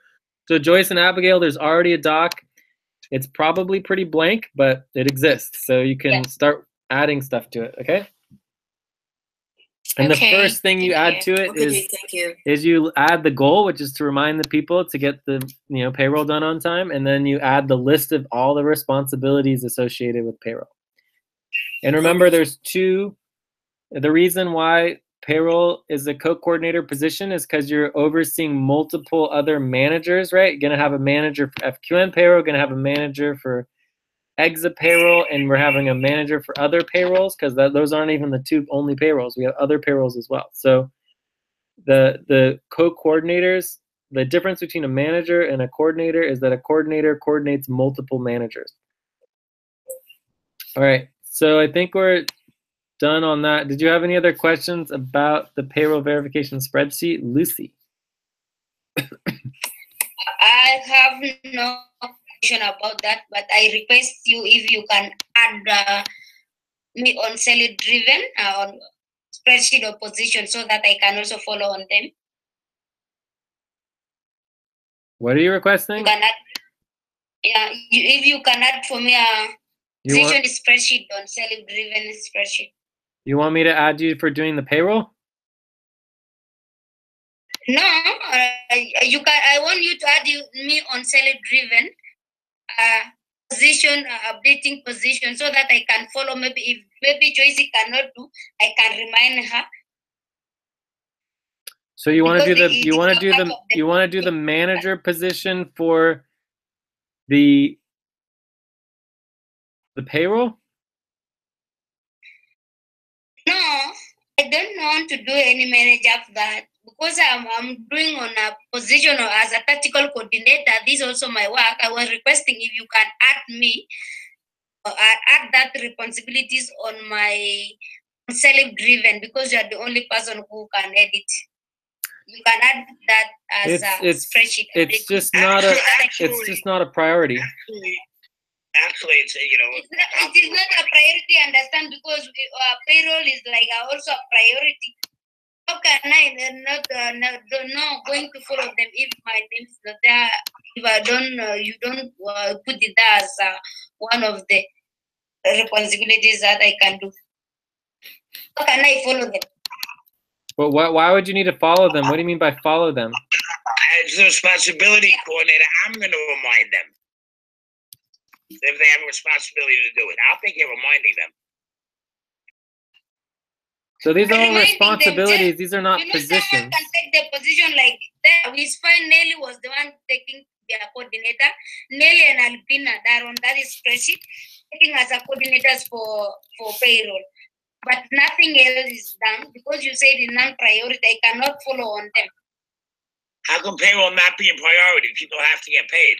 A: Joyce and Abigail, there's already a doc. It's probably pretty blank, but it exists. So you can start adding stuff to it, okay? And the first thing you add to it is you add the goal, which is to remind the people to get the payroll done on time, and then you add the list of all the responsibilities associated with payroll. And remember, there's two. The reason why payroll is a co-coordinator position is because you're overseeing multiple other managers, right? You're gonna have a manager for FQN payroll, gonna have a manager for Exa payroll, and we're having a manager for other payrolls because those aren't even the two only payrolls. We have other payrolls as well. So the co-coordinators, the difference between a manager and a coordinator is that a coordinator coordinates multiple managers. All right, so I think we're done on that. Did you have any other questions about the payroll verification spreadsheet, Lucy?
B: I have no question about that, but I request you if you can add me on Salary Driven on spreadsheet or position so that I can also follow on them.
A: What are you requesting?
B: You can add, if you can add for me a position spreadsheet on Salary Driven spreadsheet.
A: You want me to add you for doing the payroll?
B: No, you can. I want you to add me on Salary Driven position, updating position, so that I can follow. Maybe if Joyce cannot do, I can remind her.
A: So you want to do you want to do the manager position for the payroll?
B: No, I don't want to do any manager of that because I'm doing on a position as a tactical coordinator. This is also my work. I was requesting if you can add me, add that responsibilities on my self-driven because you are the only person who can edit. You can add that as a spreadsheet.
A: It's just not a priority.
I: Actually, it's
B: it is not a priority. Understand, because payroll is like also a priority. How can I not going to follow them if my name is not there? If I don't, you don't put it there as one of the responsibilities that I can do. How can I follow them?
A: But why would you need to follow them? What do you mean by follow them?
I: As the responsibility coordinator, I'm going to remind them. If they have a responsibility to do it, I'll take care of reminding them.
A: So these are all
B: Reminding them,
A: responsibilities. These are not
B: you know, someone
A: positions.
B: can take the position like that. It's fine. Nelly was the one taking their coordinator. Nelly and Albina, they're on that spreadsheet, taking as a coordinators for payroll. But nothing else is done because you said it's non-priority. I cannot follow on them.
I: How can payroll not be a priority? People have to get paid.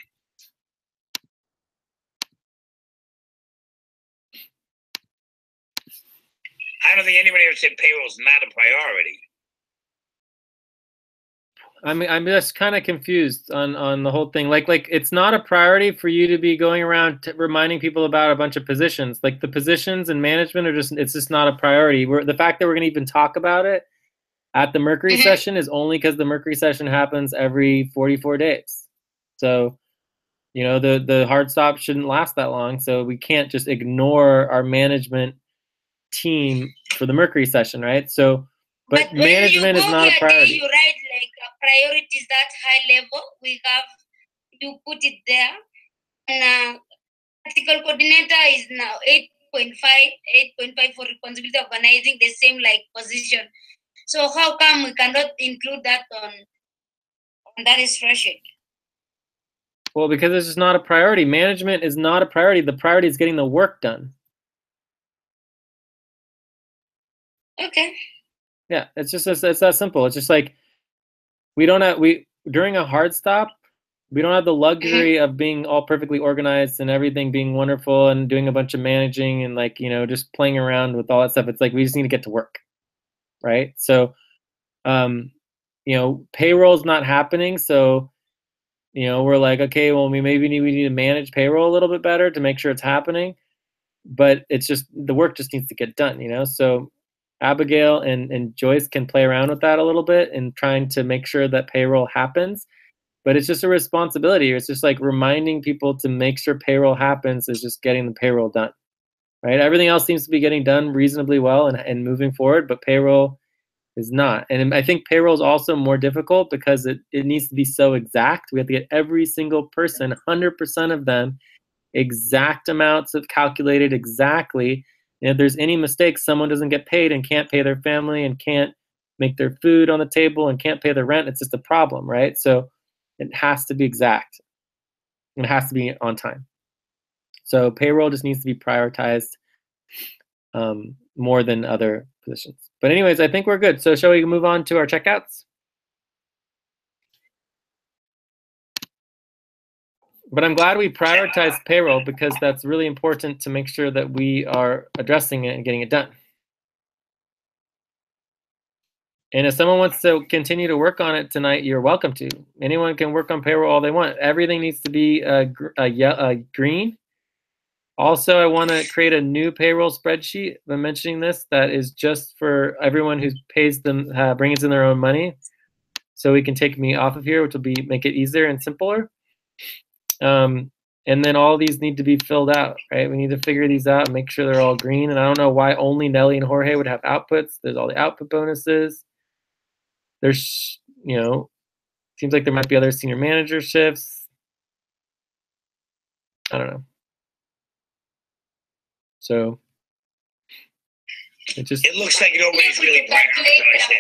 I: I don't think anybody ever said payroll's not a priority.
A: I mean, I'm just kind of confused on the whole thing. Like it's not a priority for you to be going around reminding people about a bunch of positions. Like the positions and management are it's just not a priority. The fact that we're going to even talk about it at the Mercury session is only because the Mercury session happens every 44 days. So, you know, the hard stop shouldn't last that long. So we can't just ignore our management team for the Mercury session, right? So, but management is not a priority.
B: You write like priorities that high level. You put it there. And tactical coordinator is now 8.5 for responsibility of organizing the same like position. So how come we cannot include that on that spreadsheet?
A: Well, because it's just not a priority. Management is not a priority. The priority is getting the work done.
B: Okay.
A: Yeah, it's that simple. It's just like during a hard stop, we don't have the luxury of being all perfectly organized and everything being wonderful and doing a bunch of managing and like, you know, just playing around with all that stuff. It's like we just need to get to work, right? So, you know, payroll's not happening, so you know, we're like, okay, well, we need to manage payroll a little bit better to make sure it's happening, but it's just the work just needs to get done, you know. So Abigail and Joyce can play around with that a little bit and trying to make sure that payroll happens, but it's just a responsibility. It's just like reminding people to make sure payroll happens is just getting the payroll done, right? Everything else seems to be getting done reasonably well and moving forward, but payroll is not. And I think payroll is also more difficult because it needs to be so exact. We have to get every single person, 100% of them, exact amounts of calculated exactly. And if there's any mistakes, someone doesn't get paid and can't pay their family and can't make their food on the table and can't pay their rent, it's just a problem, right? So it has to be exact. It has to be on time. So payroll just needs to be prioritized more than other positions. But anyways, I think we're good. So shall we move on to our checkouts? But I'm glad we prioritized payroll because that's really important to make sure that we are addressing it and getting it done. And if someone wants to continue to work on it tonight, you're welcome to. Anyone can work on payroll all they want. Everything needs to be green. Also, I want to create a new payroll spreadsheet. I'm mentioning this that is just for everyone who pays them, brings in their own money. So we can take me off of here, which will make it easier and simpler. And then all these need to be filled out, right? We need to figure these out and make sure they're all green. And I don't know why only Nelly and Jorge would have outputs. There's all the output bonuses. There's, you know, seems like there might be other senior manager shifts. I don't know. So it
I: looks like nobody's really prioritized it.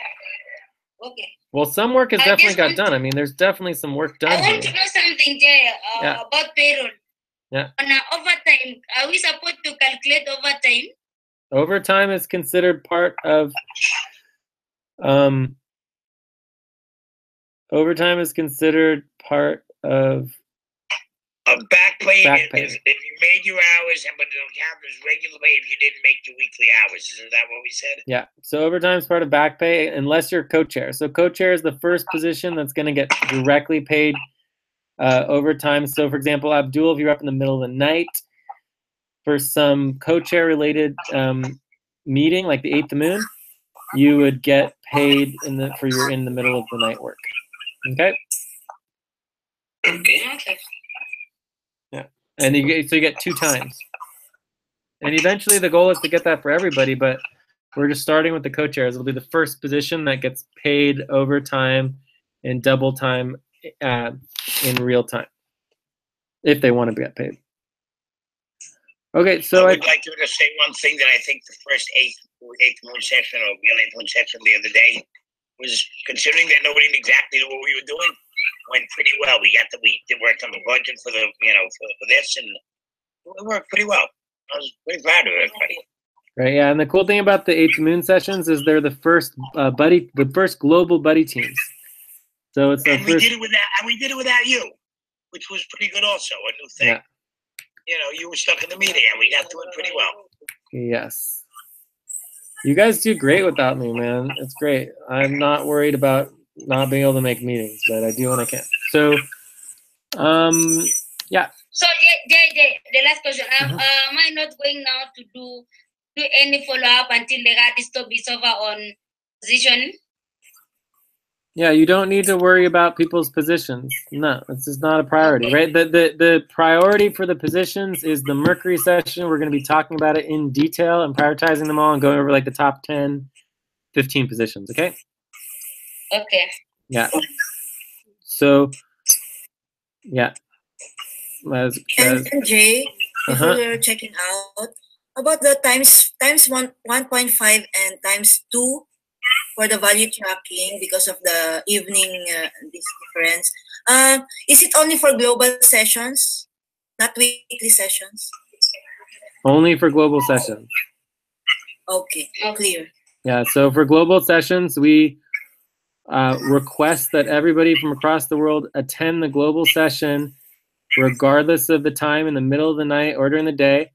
B: Okay.
A: Well, some work has definitely got done. I mean, there's definitely some work done.
B: I want to know something, Jay, about payroll.
A: Yeah.
B: On overtime, are we supposed to calculate overtime?
A: Overtime is considered part of. Overtime is considered part of.
I: Back pay is if you made your hours, but it'll count as regular pay if you didn't make your weekly hours. Isn't that what we said?
A: Yeah. So overtime is part of back pay unless you're co-chair. So co-chair is the first position that's going to get directly paid overtime. So for example, Abdul, if you're up in the middle of the night for some co-chair related meeting, like the 8th moon, you would get paid in the middle of the night work. Okay.
B: Okay.
A: Yeah. And so you get 2 times. And eventually the goal is to get that for everybody, but we're just starting with the co-chairs. It'll be the first position that gets paid overtime and double time in real time, if they want to get paid. Okay,
I: I
A: so
I: would like to just say one thing that I think the first eighth moon session or real eighth moon session the other day was, considering that nobody exactly knew what we were doing, went pretty well. We worked on the budget for the for this, and it worked pretty well. I was pretty proud of everybody.
A: right, yeah, and the cool thing about the eighth moon sessions is they're the first the first global buddy teams. So it's
I: and we did it without you, which was pretty good also, a new thing.
A: Yeah.
I: You were stuck in the meeting, and we got through it pretty well.
A: Yes. You guys do great without me, man. It's great. I'm not worried about not being able to make meetings, but I do when I can. So, yeah.
B: So JJ, the last question. Am I not going now to do any follow up until the stop is over on position?
A: Yeah, you don't need to worry about people's positions. No, this is not a priority, right? The priority for the positions is the Mercury session. We're going to be talking about it in detail and prioritizing them all and going over like the top 10, 15 positions, okay?
B: Okay.
A: Yeah. So, yeah.
C: And Jay, before we're checking out, about the times 1.5 and times 2 for the value tracking because of the evening this difference. Is it only for global sessions, not weekly sessions?
A: Only for global sessions.
C: Okay, clear.
A: Yeah, so for global sessions, we request that everybody from across the world attend the global session regardless of the time, in the middle of the night or during the day.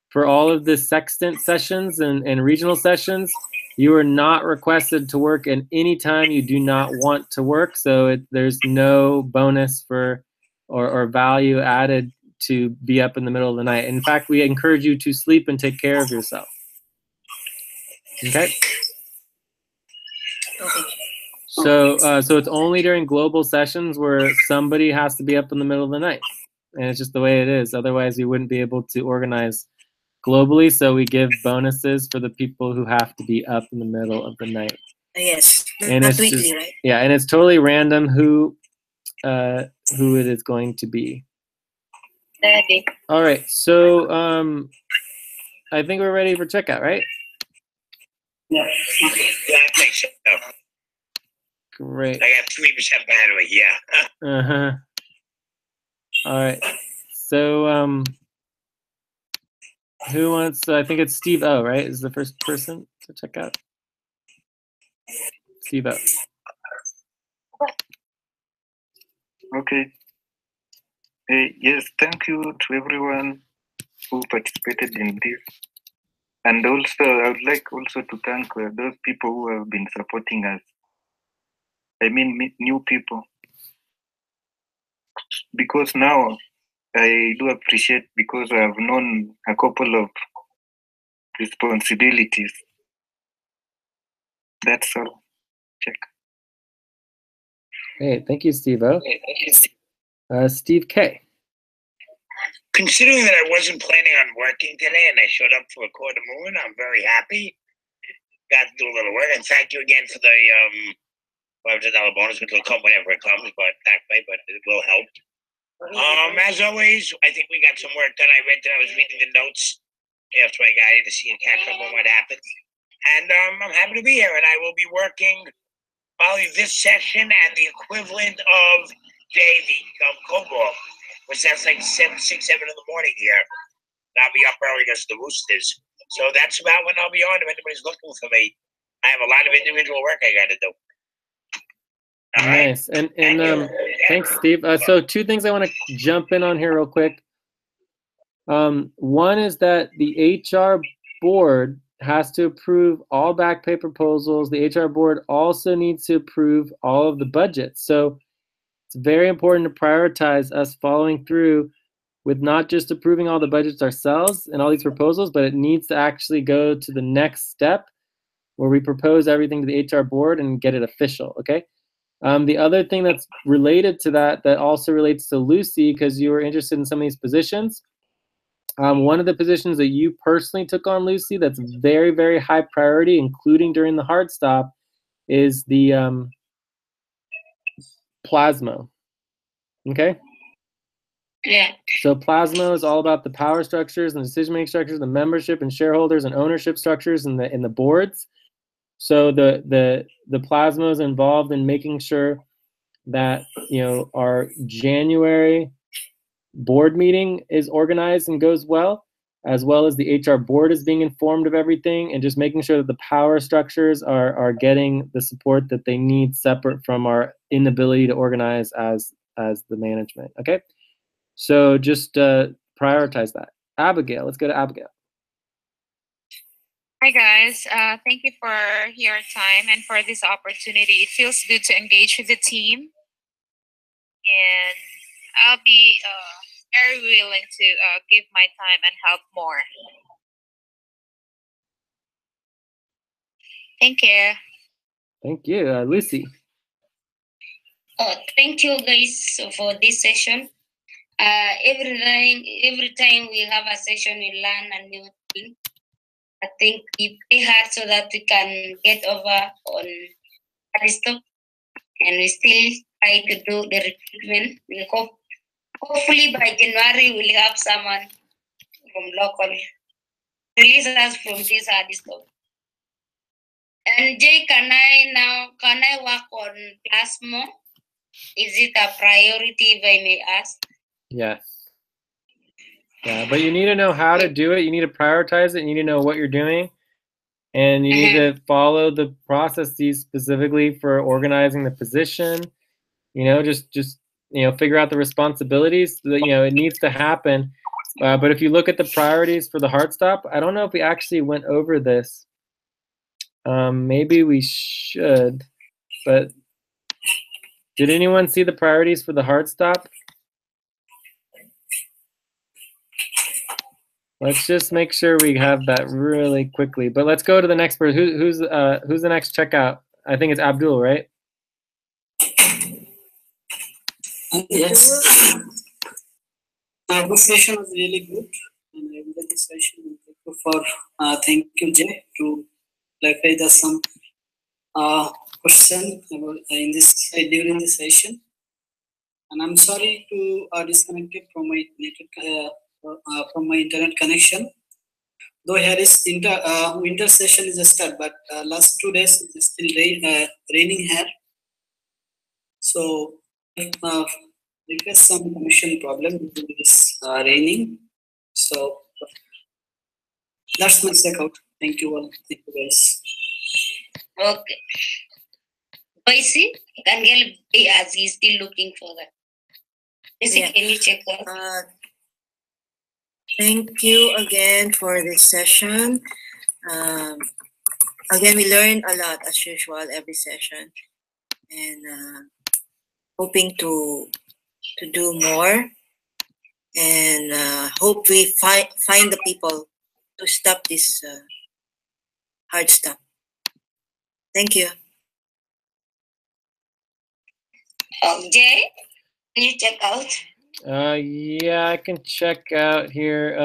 A: For all of the sextant sessions and regional sessions, you are not requested to work at any time you do not want to work. So there's no bonus for or value added to be up in the middle of the night. In fact, we encourage you to sleep and take care of yourself. Okay? So it's only during global sessions where somebody has to be up in the middle of the night. And it's just the way it is. Otherwise, you wouldn't be able to organize globally. So we give bonuses for the people who have to be up in the middle of the night.
C: Yes,
A: and
C: not
A: it's
C: weekly,
A: just,
C: right?
A: Yeah, and it's totally random who it is going to be.
B: Ready.
A: All right, so I think we're ready for checkout, right?
I: Yeah, I think so.
A: Great.
I: I got 3% battery. Yeah.
A: Uh-huh. All right. So who wants? I think it's Steve O, right? Is the first person to check out. Steve O.
G: Okay. Yes, thank you to everyone who participated in this. And also, I would like also to thank those people who have been supporting us. I mean, new people. Because now I do appreciate, because I have known a couple of responsibilities. That's all. Check.
A: Hey, thank you, Steve O. Steve K.
I: Considering that I wasn't planning on working today and I showed up for a quarter moon, I'm very happy. Got to do a little work, and thank you again for the $500 bonus, which will come whenever it comes, but that way, but it will help. As always, I think we got some work done. I was reading the notes after I got here to see and catch up on what happened. And I'm happy to be here, and I will be working probably this session and the equivalent of the COBOL, which that's like 6, 7 in the morning here. And I'll be up early because of the roosters. So that's about when I'll be on if anybody's looking for me. I have a lot of individual work I got to do. All
A: nice.
I: right.
A: And thanks, Steve. So 2 things I want to jump in on here real quick. One is that the HR board has to approve all back pay proposals. The HR board also needs to approve all of the budgets. So it's very important to prioritize us following through with not just approving all the budgets ourselves and all these proposals, but it needs to actually go to the next step where we propose everything to the HR board and get it official, okay? The other thing that's related to that also relates to Lucy, because you were interested in some of these positions. One of the positions that you personally took on, Lucy, that's very, very high priority, including during the hard stop, is the Plasmo, okay?
B: Yeah.
A: So Plasmo is all about the power structures and decision-making structures, the membership and shareholders and ownership structures in the boards. So the Plasmo is involved in making sure that our January board meeting is organized and goes well as the HR board is being informed of everything and just making sure that the power structures are getting the support that they need separate from our inability to organize as the management. Okay, so just prioritize that. Abigail, let's go to Abigail.
H: Hi guys, thank you for your time and for this opportunity. It feels good to engage with the team, and I'll be very willing to give my time and help more. Thank you.
A: Thank you, Lucy.
B: Oh, thank you guys for this session. Every time we have a session, we learn a new thing. I think we play hard so that we can get over on stuff, and we still try to do the recruitment. We hope, hopefully by January we'll have someone from local release us from this hard stuff. And Jay, can I work on Plasmo? Is it a priority, if I may ask?
A: Yes. Yeah, but you need to know how to do it. You need to prioritize it. You need to know what you're doing. And you need to follow the processes specifically for organizing the position. Just figure out the responsibilities. So that, it needs to happen. But if you look at the priorities for the Heartstop, I don't know if we actually went over this. Maybe we should. But did anyone see the priorities for the Heartstop? Let's just make sure we have that really quickly. But let's go to the next person. Who's the next checkout? I think it's Abdul, right?
D: Yes. This session was really good, and I enjoyed this session. Thank you, Jay, to clarify some question in this during the session. And I'm sorry to disconnected from my internet connection. Though here is winter session is a start, but last 2 days it's still raining here. So there's some connection problem due to this raining. So that's my checkout. Thank you all. Thank you guys.
B: Okay. Boise, can help as he's still looking for that. Can you check out?
C: Thank you again for this session. Again, we learned a lot as usual every session, and hoping to do more, and hope we find the people to stop this hard stuff. Thank you.
B: Jay, can you check out?
A: Yeah, I can check out here,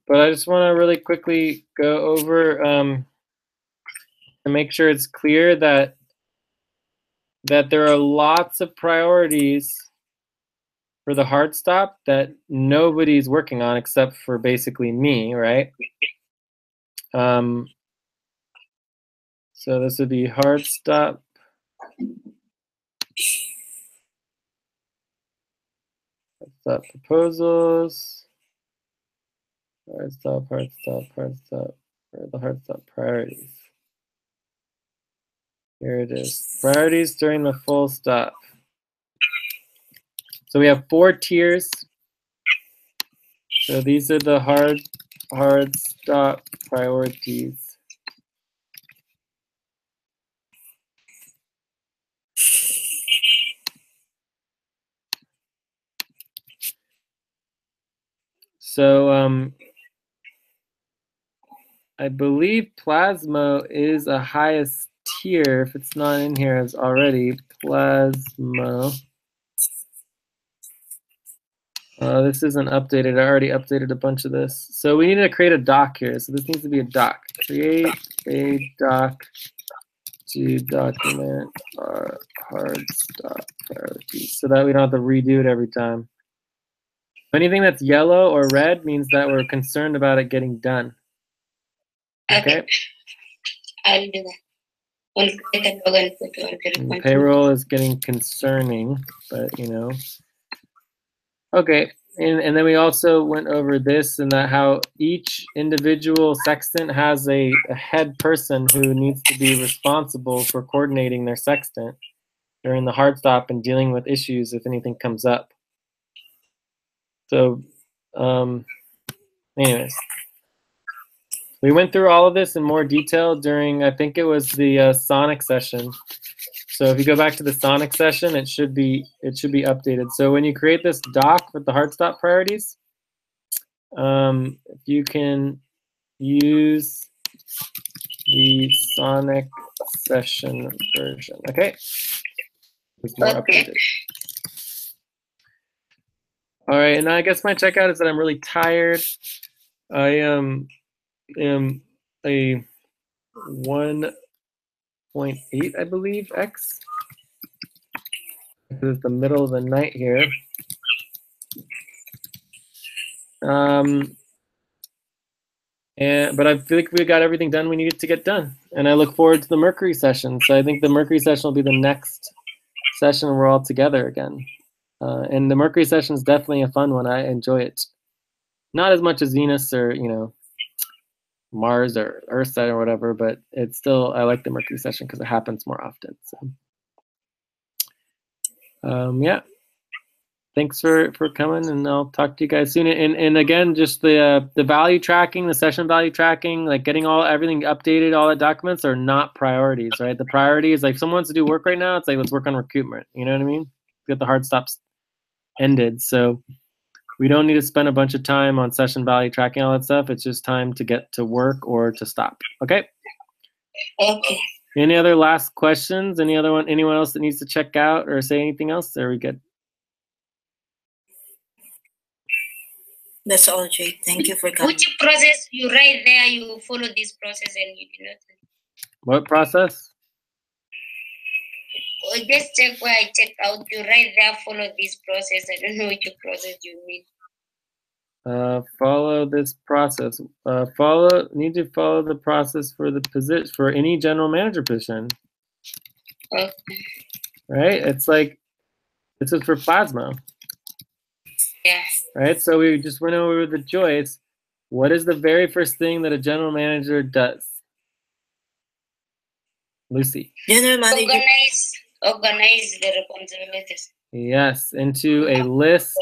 A: but I just want to really quickly go over and make sure it's clear that there are lots of priorities for the Heartstop that nobody's working on except for basically me, right? So this would be Heartstop. Heartstop proposals. Heartstop, where are the Heartstop priorities? Here it is. Priorities during the full stop. So we have 4 tiers. So these are the Heartstop priorities. So I believe Plasmo is a highest tier. If it's not in here, it's already Plasmo. This isn't updated. I already updated a bunch of this. So we need to create a doc here. So this needs to be a doc. Create a doc to document our Heartstop priorities so that we don't have to redo it every time. Anything that's yellow or red means that we're concerned about it getting done. Okay.
B: I'll do that. One second, log and put on the
A: And
B: response.
A: payroll is getting concerning, but you know. Okay, and then we also went over this and that how each individual sextant has a head person who needs to be responsible for coordinating their sextant during the hard stop and dealing with issues if anything comes up. So, anyways, we went through all of this in more detail during, I think it was the Sonic session. So if you go back to the Sonic session, it should be updated. So when you create this doc with the hard stop priorities, if you can use the Sonic session version, okay? It's more updated. All right, and I guess my checkout is that I'm really tired. I am a 1.8, I believe, X. This is the middle of the night here. But I feel like we got everything done we needed to get done. And I look forward to the Mercury session. So I think the Mercury session will be the next session we're all together again. And the Mercury session is definitely a fun one. I enjoy it. Not as much as Venus or, you know, Mars or Earth side or whatever, but it's still, I like the Mercury session because it happens more often. So, yeah. Thanks for coming, and I'll talk to you guys soon. And again, just the value tracking, the session value tracking, like getting everything updated, all the documents are not priorities, right? The priority is like if someone wants to do work right now, it's like let's work on recoupment. You know what I mean? Get the hard stops ended. So we don't need to spend a bunch of time on session value tracking, all that stuff. It's just time to get to work or to stop. Okay.
B: Okay.
A: Any other last questions? Anyone else that needs to check out or say anything else? Are we good?
C: That's all, Jake. Thank you for coming.
B: Which process you write there, you follow this process and you do not.
A: What process?
B: Or just check where I check out. You write there, follow this process. I don't know which process you mean.
A: Follow this process. Need to follow the process for the position for any general manager position.
B: Okay.
A: Right? It's like this is for Plasma.
B: Yeah.
A: Right? So we just went over the choice. What is the very first thing that a general manager does? Lucy.
C: General manager.
B: Organize the responsibilities.
A: Yes, into a list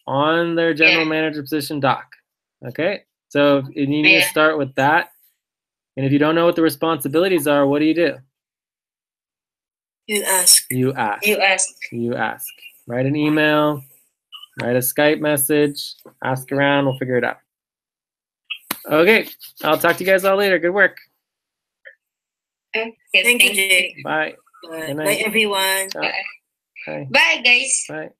A: on their general manager position doc. Okay? So you need to start with that. And if you don't know what the responsibilities are, what do?
C: You ask.
A: You ask.
B: You ask.
A: You ask. Write an email. Write a Skype message, ask around, we'll figure it out. Okay, I'll talk to you guys all later. Good work.
B: Okay,
C: thank you, Jake.
A: Bye.
C: Bye, everyone.
A: Bye.
B: Bye, guys.
A: Bye.